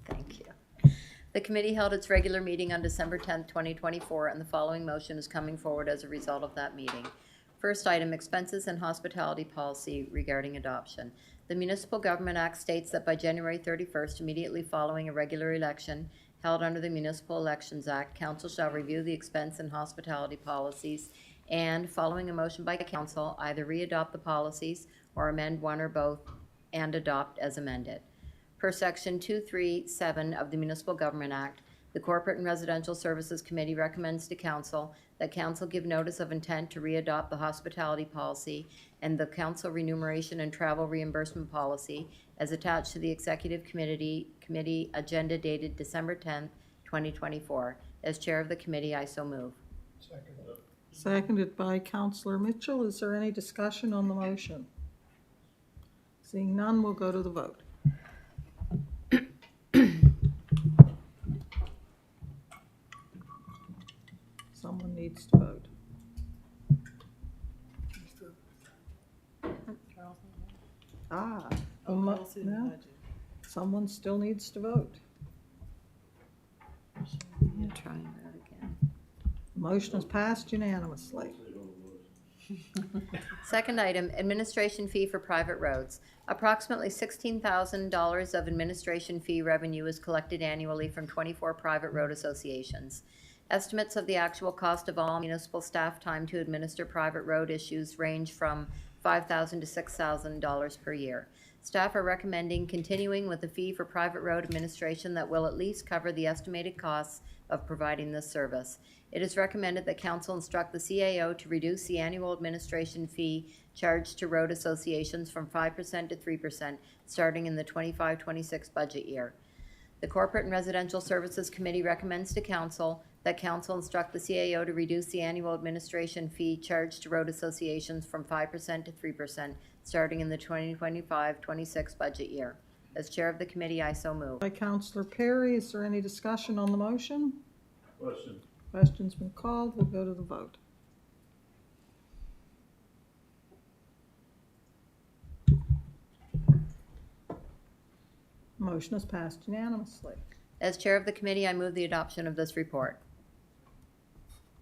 Thank you. The committee held its regular meeting on December 10th, 2024, and the following motion is coming forward as a result of that meeting. First item, expenses and hospitality policy regarding adoption. The Municipal Government Act states that by January 31st, immediately following a regular election held under the Municipal Elections Act, council shall review the expense and hospitality policies and, following a motion by council, either re-adopt the policies or amend one or both and adopt as amended. Per Section 237 of the Municipal Government Act, the Corporate and Residential Services Committee recommends to Council that Council give notice of intent to re-adopt the hospitality policy and the Council remuneration and travel reimbursement policy as attached to the Executive Committee agenda dated December 10th, 2024. As Chair of the Committee, I so move. Seconded by Councillor Mitchell. Is there any discussion on the motion? Seeing none, we'll go to the vote. Someone needs to vote. No. Someone still needs to vote. I'm trying that again. The motion is passed unanimously. Second item, administration fee for private roads. Approximately $16,000 of administration fee revenue is collected annually from 24 private road associations. Estimates of the actual cost of all municipal staff time to administer private road issues range from $5,000 to $6,000 per year. Staff are recommending continuing with a fee for private road administration that will at least cover the estimated costs of providing this service. It is recommended that council instruct the CAO to reduce the annual administration fee charged to road associations from 5% to 3%, starting in the 25-26 budget year. The Corporate and Residential Services Committee recommends to council that council instruct the CAO to reduce the annual administration fee charged to road associations from 5% to 3%, starting in the 2025-26 budget year. As Chair of the Committee, I so move. By Councillor Perry, is there any discussion on the motion? Question. Question's been called. We'll go to the vote. Motion is passed unanimously. As Chair of the Committee, I move the adoption of this report.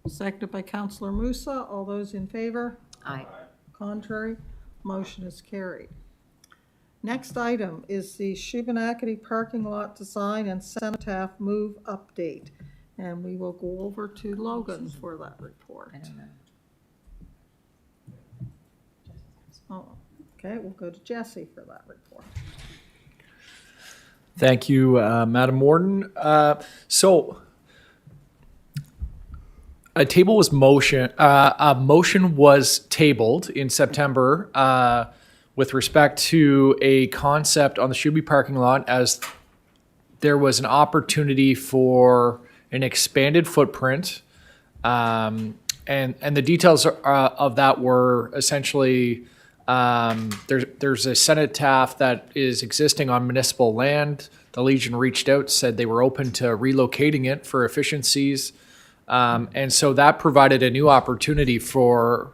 Seconded by Councillor Musa. All those in favor? Aye. Contrary? Motion is carried. Next item is the Shubenacadie parking lot design and cenotaph move update. And we will go over to Logan for that report. I don't know. Oh, okay, we'll go to Jesse for that report. Thank you, Madam Warden. So a motion was tabled in September with respect to a concept on the Shuby parking lot, as there was an opportunity for an expanded footprint, and the details of that were essentially there's a cenotaph that is existing on municipal land. The Legion reached out, said they were open to relocating it for efficiencies, and so that provided a new opportunity for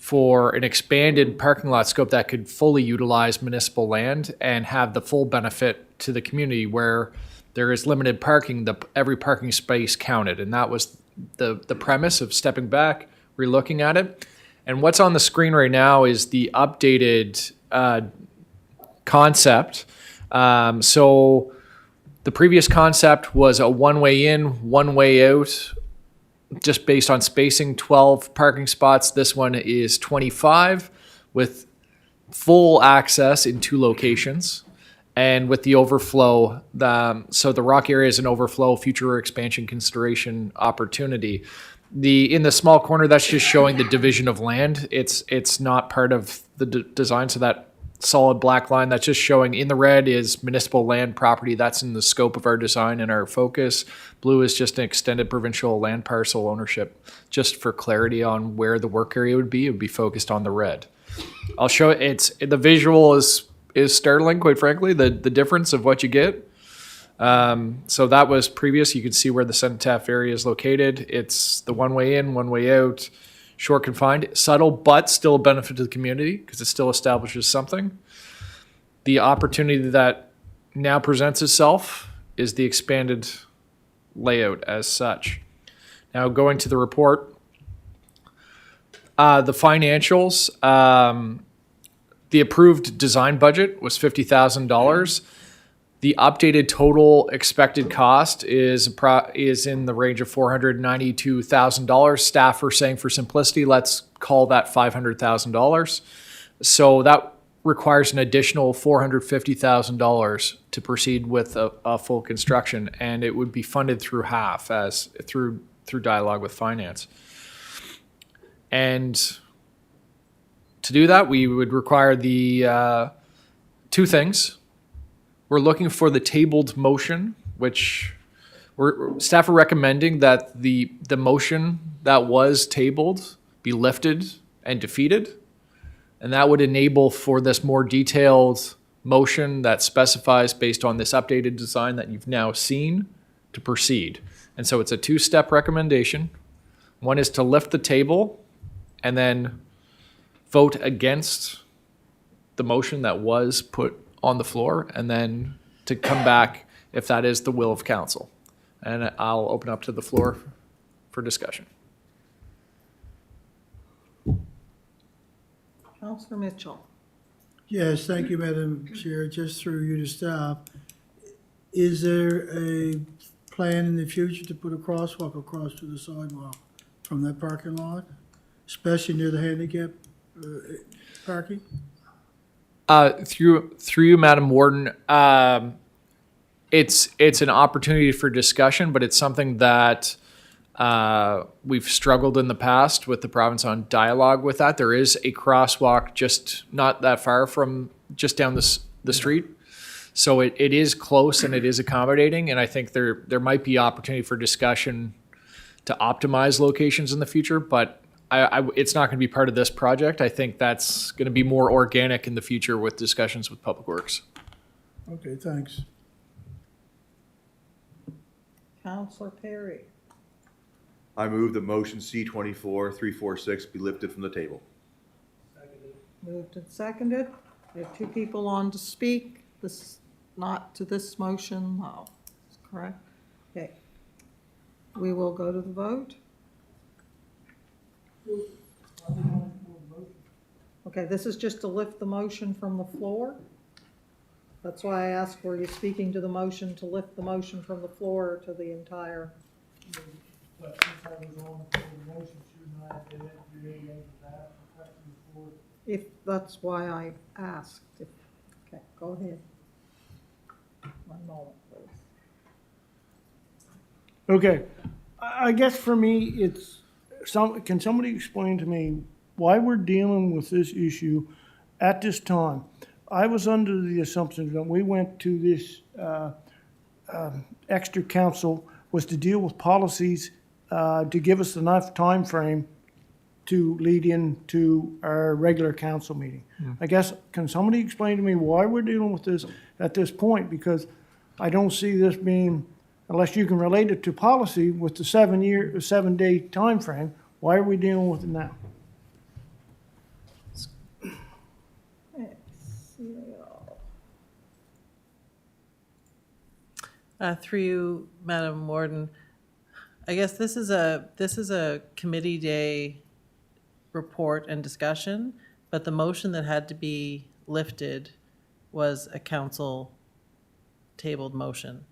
for an expanded parking lot scope that could fully utilize municipal land and have the full benefit to the community where there is limited parking, every parking space counted. And that was the premise of stepping back, relooking at it. And what's on the screen right now is the updated concept. So the previous concept was a one-way in, one-way out, just based on spacing, 12 parking spots. This one is 25 with full access in 2 locations and with the overflow. So the rock area is an overflow, future expansion consideration opportunity. In the small corner, that's just showing the division of land. It's not part of the design, so that solid black line that's just showing in the red is municipal land property. That's in the scope of our design and our focus. Blue is just an extended provincial land parcel ownership. Just for clarity on where the work area would be, it would be focused on the red. I'll show it. The visual is startling, quite frankly, the difference of what you get. So that was previous. You can see where the Cenotaph area is located. It's the one way in, one way out. Short confined, subtle, but still a benefit to the community because it still establishes something. The opportunity that now presents itself is the expanded layout as such. Now going to the report, the financials, the approved design budget was $50,000. The updated total expected cost is in the range of $492,000. Staff are saying for simplicity, let's call that $500,000. So that requires an additional $450,000 to proceed with a full construction, and it would be funded through half through dialogue with finance. And to do that, we would require the 2 things. We're looking for the tabled motion, which staff are recommending that the motion that was tabled be lifted and defeated. And that would enable for this more detailed motion that specifies based on this updated design that you've now seen to proceed. And so it's a 2-step recommendation. One is to lift the table and then vote against the motion that was put on the floor, and then to come back if that is the will of council. And I'll open up to the floor for discussion. Councillor Mitchell. Yes, thank you, Madam Chair. Just through you to staff, is there a plan in the future to put a crosswalk across to the sidewalk from that parking lot, especially near the handicap parking? Through you, Madam Warden, it's an opportunity for discussion, but it's something that we've struggled in the past with the province on dialogue with that. There is a crosswalk just not that far from just down the street. So it is close and it is accommodating, and I think there might be opportunity for discussion to optimize locations in the future, but it's not going to be part of this project. I think that's going to be more organic in the future with discussions with Public Works. Okay, thanks. Councillor Perry. I move that motion C-24-346 be lifted from the table. Moved and seconded. We have 2 people on to speak. This is not to this motion. No, that's correct. Okay. We will go to the vote. Okay, this is just to lift the motion from the floor. That's why I asked, were you speaking to the motion to lift the motion from the floor or to the entire? If that's why I asked. Okay, go ahead. 1 moment, please. Okay, I guess for me, can somebody explain to me why we're dealing with this issue at this time? I was under the assumption that we went to this extra council was to deal with policies to give us enough time frame to lead into our regular council meeting. I guess, can somebody explain to me why we're dealing with this at this point? Because I don't see this being, unless you can relate it to policy with the 7-day time frame, why are we dealing with it now? Through you, Madam Warden, I guess this is a committee day report and discussion, but the motion that had to be lifted was a council tabled motion.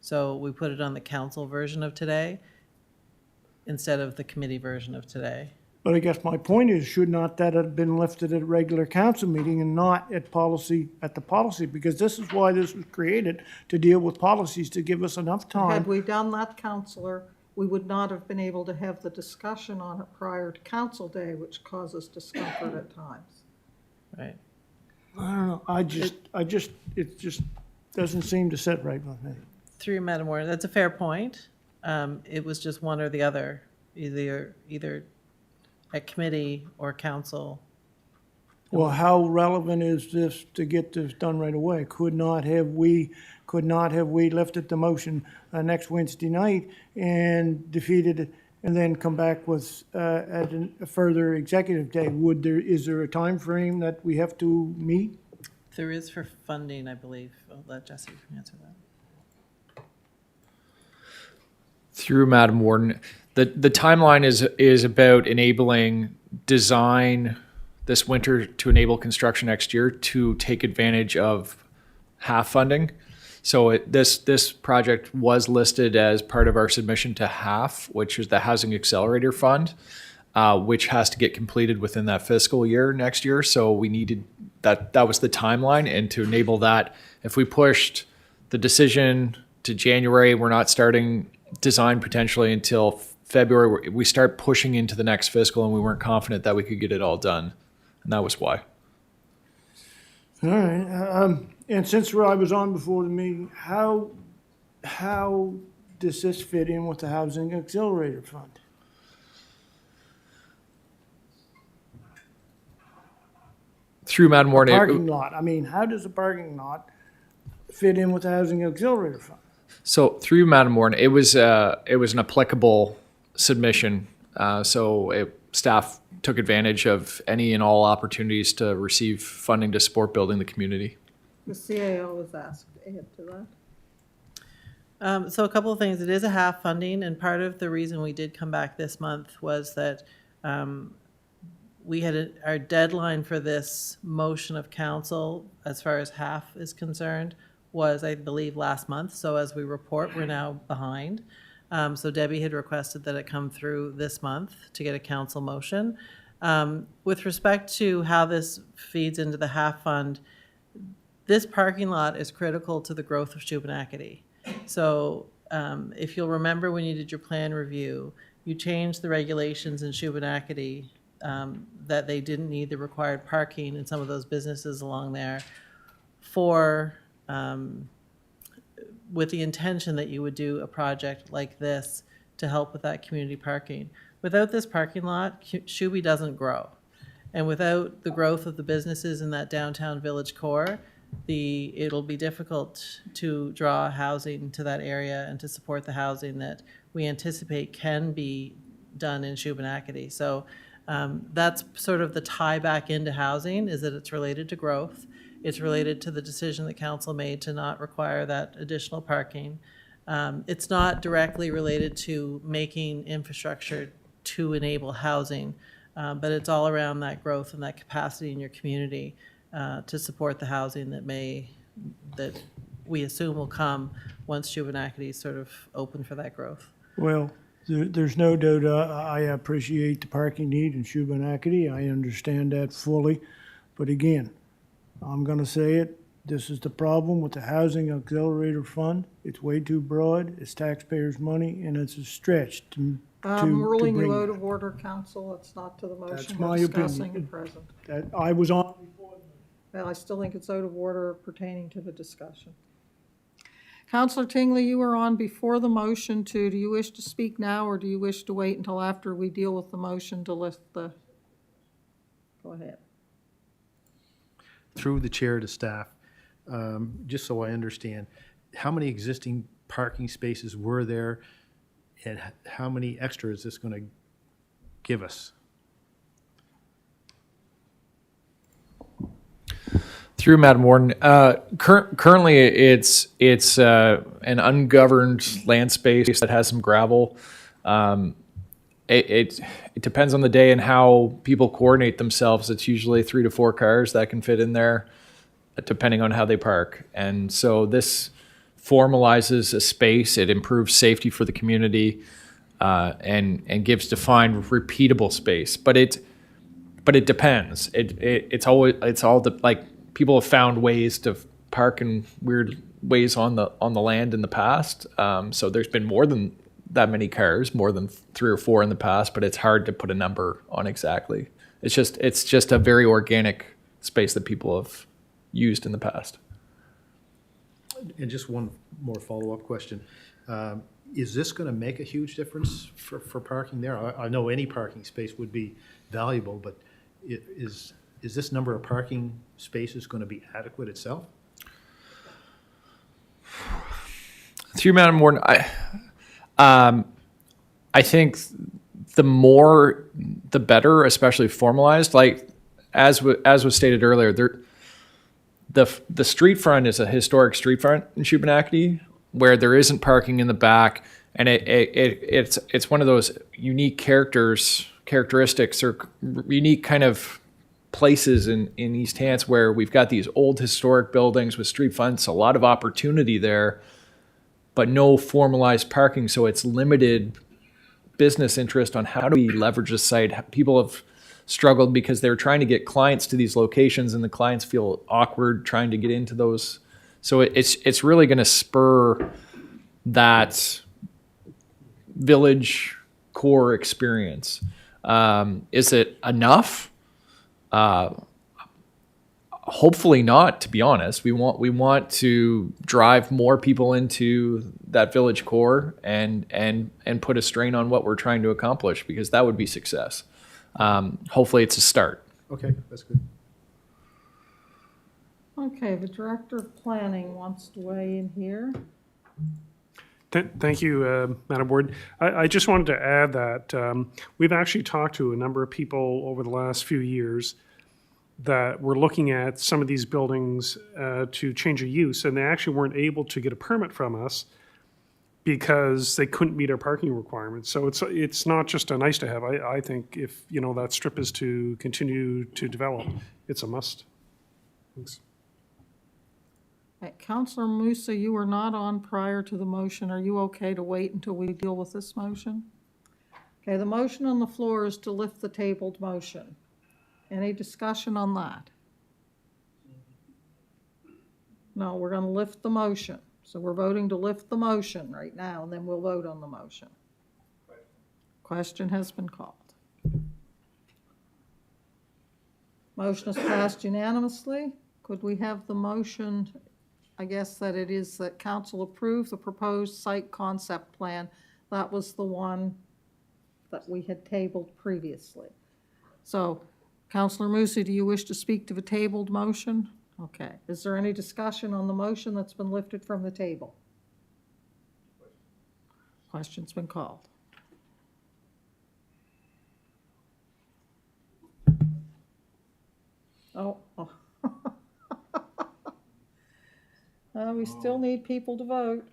So we put it on the council version of today instead of the committee version of today. But I guess my point is, should not that have been lifted at a regular council meeting and not at the policy? Because this is why this was created, to deal with policies, to give us enough Had time. we done that, Counselor, we would not have been able to have the discussion on it prior to council day, which causes discomfort at times. Right. I don't know, it just doesn't seem to sit right with me. Through you, Madam Warden, that's a fair point. It was just one or the other, either at committee or council. Well, how relevant is this to get this done right away? Could not have we lifted the motion next Wednesday night and defeated it, and then come back with at a further executive day? Is there a time frame that we have to meet? There is for funding, I believe. I'll let Jesse answer that. Through Madam Warden, the timeline is about enabling design this winter to enable construction next year to take advantage of HAF funding. So this project was listed as part of our submission to HAF, which is the Housing Accelerator Fund, which has to get completed within that fiscal year next year. So we needed that was the timeline, and to enable that, if we pushed the decision to January, we're not starting design potentially until February. We start pushing into the next fiscal, and we weren't confident that we could get it all done, and that was why. All right, and since I was on before the meeting, how does this fit in with the Housing Accelerator Fund? Through Madam Warden, Parking lot, I mean, how does a parking lot fit in with the Housing Accelerator Fund? so through Madam Warden, it was an applicable submission. Staff took advantage of any and all opportunities to receive funding to support building the community. The CAO was asked to add to that. So a couple of things. It is a half funding, and part of the reason we did come back this month was that we had our deadline for this motion of council, as far as half is concerned, was, I believe, last month. So as we report, we're now behind. So Debbie had requested that it come through this month to get a council motion. With respect to how this feeds into the half fund, this parking lot is critical to the growth of Shubenacadie. So if you'll remember when you did your plan review, you changed the regulations in Shubenacadie that they didn't need the required parking in some of those businesses along there for with the intention that you would do a project like this to help with that community parking. Without this parking lot, Shuby doesn't grow. And without the growth of the businesses in that downtown village core, it'll be difficult to draw housing to that area and to support the housing that we anticipate can be done in Shubenacadie. So that's sort of the tie back into housing, is that it's related to growth. It's related to the decision that council made to not require that additional parking. It's not directly related to making infrastructure to enable housing, but it's all around that growth and that capacity in your community to support the housing that we assume will come once Shubenacadie is sort of open for that growth. Well, there's no doubt I appreciate the parking need in Shubenacadie. I understand that fully. But again, I'm going to say it, this is the problem with the Housing Accelerator Fund. It's way too broad, it's taxpayers' money, and it's a stretch to I'm ruling bring you out that. of order, council. It's not to the That's motion my we're discussing opinion. at present. That I was on before. Well, I still think it's out of order pertaining to the discussion. Counselor Tingley, you were on before the motion too. Do you wish to speak now, or do you wish to wait until after we deal with the motion to lift the? Go ahead. Through the chair to staff, just so I understand, how many existing parking spaces were there, and how many extra is this going to give us? Through Madam Warden, currently it's an ungoverned land space that has some gravel. It depends on the day and how people coordinate themselves. It's usually 3 to 4 cars that can fit in there, depending on how they park. And so this formalizes a space. It improves safety for the community, and gives defined, repeatable space. But it depends. It's all like people have found ways to park in weird ways on the land in the past. So there's been more than that many cars, more than 3 or 4 in the past, but it's hard to put a number on exactly. It's just a very organic space that people have used in the past. And just one more follow-up question. Is this going to make a huge difference for parking there? I know any parking space would be valuable, but is this number of parking spaces going to be adequate itself? Through Madam Warden, I think the more, the better, especially formalized. Like as was stated earlier, the street front is a historic street front in Shubenacadie where there isn't parking in the back, and it's one of those unique characteristics or unique kind of places in East Hants where we've got these old historic buildings with street fronts, a lot of opportunity there, but no formalized parking. So it's limited business interest on how do we leverage the site. People have struggled because they're trying to get clients to these locations and the clients feel awkward trying to get into those. So it's really going to spur that village core experience. Is it enough? Hopefully not, to be honest. We want to drive more people into that village core and put a strain on what we're trying to accomplish, because that would be success. Hopefully it's a start. Okay, that's good. Okay, the Director of Planning wants to weigh in here. Thank you, Madam Warden. I just wanted to add that we've actually talked to a number of people over the last few years that were looking at some of these buildings to change a use, and they actually weren't able to get a permit from us because they couldn't meet our parking requirements. So it's not just a nice to have. I think if that strip is to continue to develop, it's a must. Thanks. Councillor Musa, you were not on prior to the motion. Are you okay to wait until we deal with this motion? Okay, the motion on the floor is to lift the tabled motion. Any discussion on that? No, we're going to lift the motion. So we're voting to lift the motion right now, and then we'll vote on the motion. Question has been called. Motion is passed unanimously. Could we have the motion, I guess that it is that council approve the proposed site concept plan. That was the one that we had tabled previously. So, Councillor Musa, do you wish to speak to the tabled motion? Okay. Is there any discussion on the motion that's been lifted from the table? Question's been called. Oh. We still need people to vote.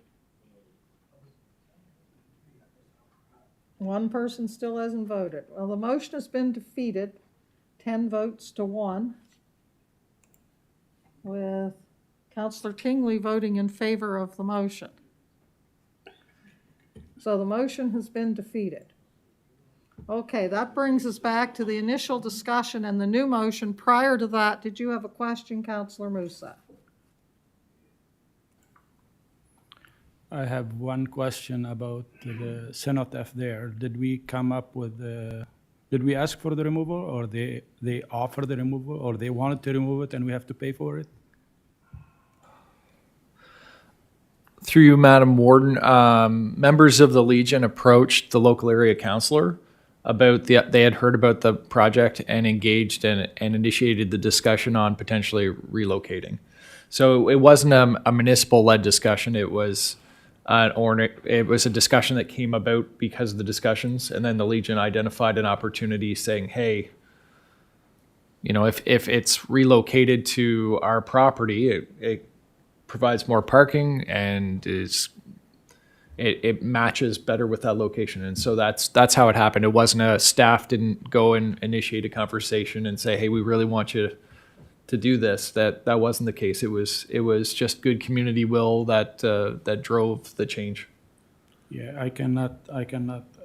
One person still hasn't voted. Well, the motion has been defeated, 10 votes to 1, with Councillor Tingley voting in favor of the motion. So the motion has been defeated. Okay, that brings us back to the initial discussion and the new motion. Prior to that, did you have a question, Councillor Musa? I have one question about the cenotaph there. Did we come up with did we ask for the removal, or they offer the removal, or they wanted to remove it and we have to pay for it? Through you, Madam Warden, members of the Legion approached the local area councillor about they had heard about the project and engaged and initiated the discussion on potentially relocating. So it wasn't a municipal-led discussion. It was it was a discussion that came about because of the discussions, and then the Legion identified an opportunity saying, hey, if it's relocated to our property, it provides more parking and it matches better with that location. And so that's how it happened. It wasn't staff didn't go and initiate a conversation and say, hey, we really want you to do this. That wasn't the case. It was just good community will that drove the change. Yeah, I cannot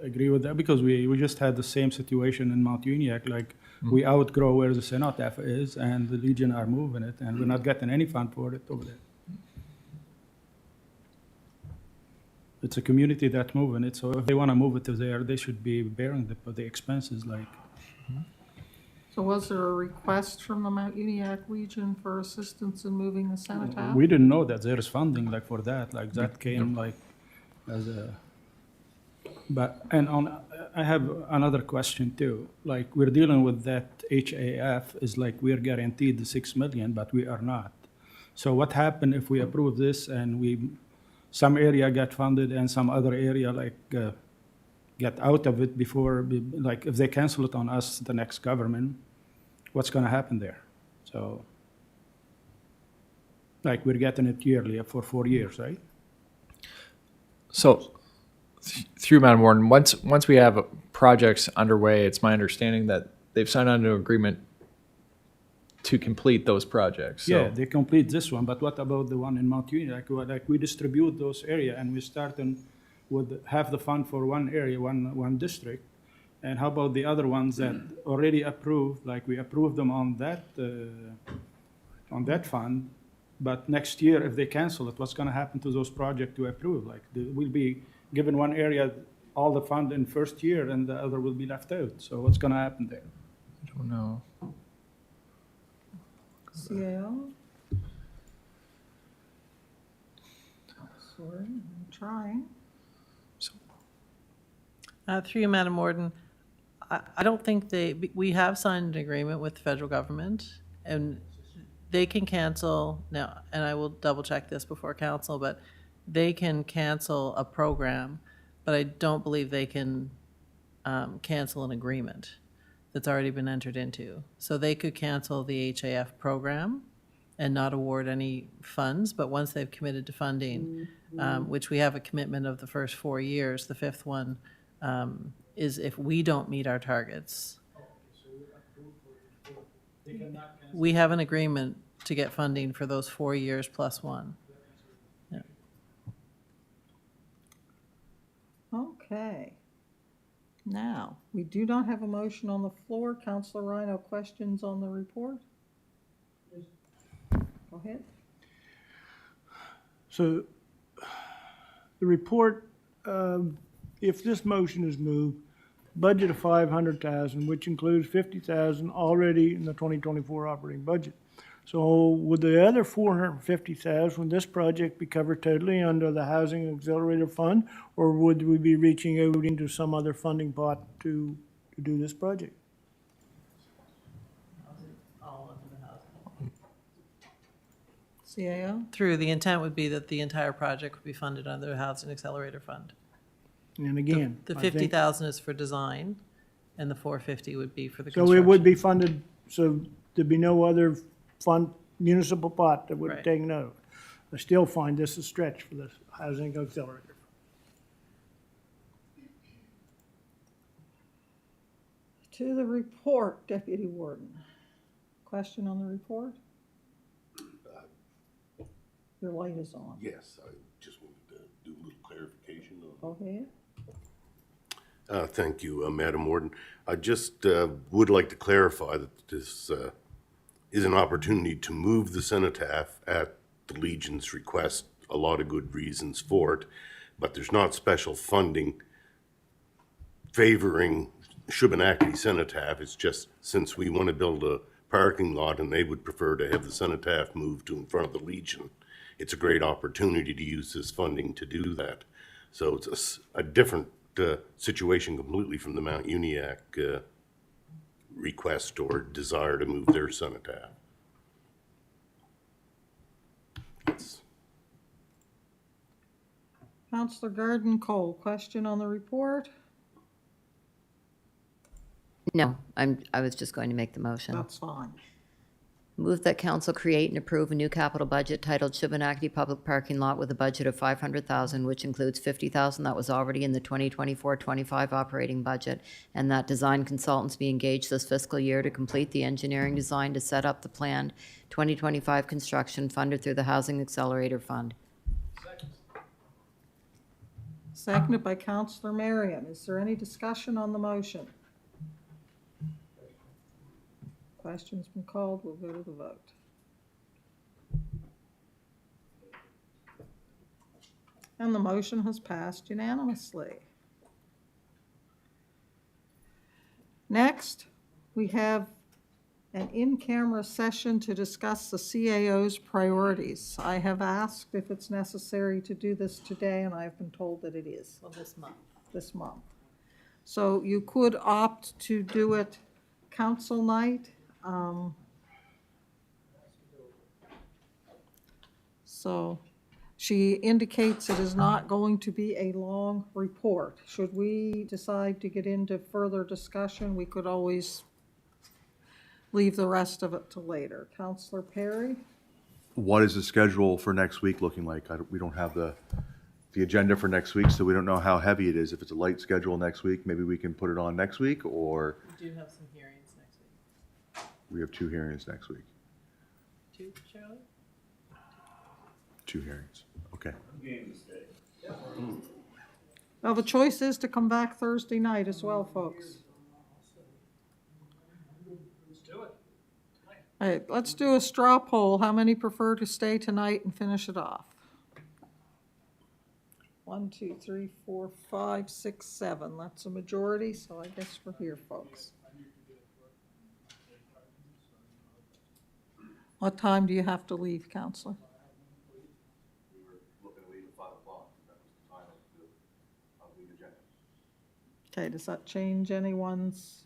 agree with that because we just had the same situation in Mount Uniac. Like we outgrow where the cenotaph is, and the Legion are moving it, and we're not getting any fund for it over there. It's a community that's moving it, so if they want to move it to there, they should be bearing the expenses. Like, So was there a request from the Mount Uniac Legion for assistance in moving the cenotaph? we didn't know that there's funding like for that. Like that came like as a. But I have another question too. Like we're dealing with that HAF is like we're guaranteed the 6 million, but we are not. So what happened if we approve this and some area get funded and some other area get out of it before, like if they cancel it on us, the next government, what's going to happen there? So like we're getting it yearly for 4 years, right? So through Madam Warden, once we have projects underway, it's my understanding that they've signed on to an agreement to complete those projects. So, Yeah, they complete this one, but what about the one in Mount Union? Like we distribute those area and we start with half the fund for one area, one district. And how about the other ones that already approved, like we approved them on that fund, but next year if they cancel it, what's gonna happen to those projects to approve? Like we'll be given one area all the fund in first year and the other will be left out. So what's gonna happen there? I don't know. CAO? Sorry, I'm trying. Through you, Madam Warden, I don't think we have signed an agreement with the federal government, and they can cancel, now, and I will double check this before council, but they can cancel a program, but I don't believe they can cancel an agreement that's already been entered into. So they could cancel the HAF program and not award any funds, but once they've committed to funding, which we have a commitment of the first 4 years, the fifth one is if we don't meet our targets. We have an agreement to get funding for those 4 years plus one. Yeah. Okay. Now, we do not have a motion on the floor. Councilor Rhino, questions on the report? Go ahead. So the report, if this motion is moved, budget of 500,000, which includes 50,000 already in the 2024 operating budget. So would the other 450,000, this project be covered totally under the Housing Accelerator Fund, or would we be reaching out into some other funding pot to do this project? CAO? Through, the intent would be that the entire project would be funded under the Housing Accelerator Fund. And again, The I think- 50,000 is for design, and the 450 would be for the So construction. it would be funded, so there'd be no other fund, municipal pot that would Right. take note. I still find this a stretch for the Housing Accelerator. To the report, Deputy Warden. Question on the report? Your light is on. Yes, I just wanted to do a little clarification on. Go ahead. Thank you, Madam Warden. I just would like to clarify that this is an opportunity to move the cenotaph at the Legion's request. A lot of good reasons for it, but there's not special funding favoring Shubenacadie Cenotaph. It's just since we want to build a parking lot and they would prefer to have the cenotaph moved to in front of the Legion, it's a great opportunity to use this funding to do that. So it's a different situation completely from the Mount Uniac request or desire to move their cenotaph. Councilor Garden Cole, question on the report? No, I was just going to make the motion. That's fine. Move that council create and approve a new capital budget titled Shubenacadie Public Parking Lot with a budget of $500,000, which includes $50,000 that was already in the 2024-25 operating budget, and that design consultants be engaged this fiscal year to complete the engineering design to set up the planned 2025 construction funded through the Housing Accelerator Fund. Seconded by Counselor Marion. Is there any discussion on the motion? Question's been called. We'll go to the vote. And the motion has passed unanimously. Next, we have an in-camera session to discuss the CAO's priorities. I have asked if it's necessary to do this today, and I've been told that it is. Well, this month. This month. So you could opt to do it council night. So she indicates it is not going to be a long report. Should we decide to get into further discussion, we could always leave the rest of it to later. Counselor Perry? What is the schedule for next week looking like? We don't have the agenda for next week, so we don't know how heavy it is. If it's a light schedule next week, maybe we can put it on next week, or We do have some hearings next week. we have 2 hearings next week. 2, Shirley? 2 hearings, okay. Well, the choice is to come back Thursday night as well, folks. All right, let's do a straw poll. How many prefer to stay tonight and finish it off? 1, 2, 3, 4, 5, 6, 7. That's a majority, so I guess we're here, folks. What time do you have to leave, Counselor? We were looking to leave at 5 o'clock. That was the time of the agenda. Okay, does that change anyone's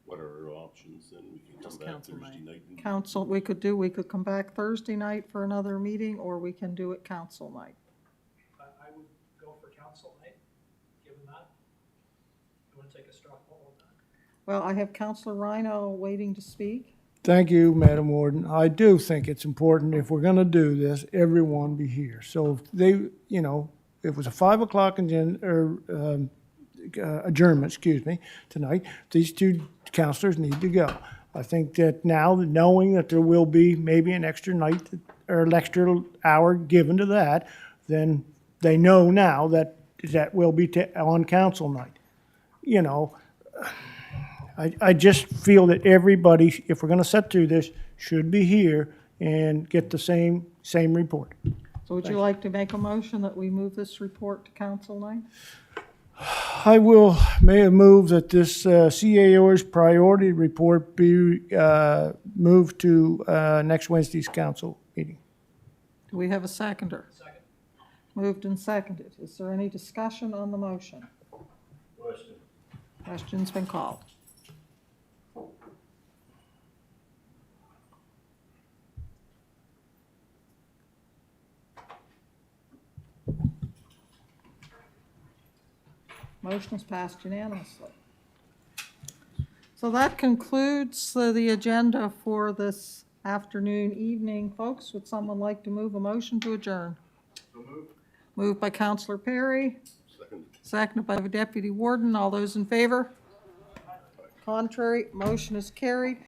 What are our options? Then we can come Just back council Thursday night. night. and- council? We could come back Thursday night for another meeting, or we can do it council night. I would go for council night, given that. You want to take a straw poll on that? Well, I have Counselor Rhino waiting to speak. Thank you, Madam Warden. I do think it's important, if we're gonna do this, everyone be here. So if they, you know, if it was a 5 o'clock adjournment, tonight, these 2 counselors need to go. I think that now, knowing that there will be maybe an extra night or an extra hour given to that, then they know now that that will be on council night. You know, I just feel that everybody, if we're gonna sit through this, should be here and get the same report. So would you like to make a motion that we move this report to council night? I may have moved that this CAO's priority report be moved to next Wednesday's council meeting. Do we have a seconder? Second. Moved and seconded. Is there any discussion on the motion? Question. Question's been called. Motion is passed unanimously. So that concludes the agenda for this afternoon, evening. Folks, would someone like to move a motion to adjourn? Moved by Counselor Perry, Second. seconded by the Deputy Warden. All those in favor? Contrary, motion is carried.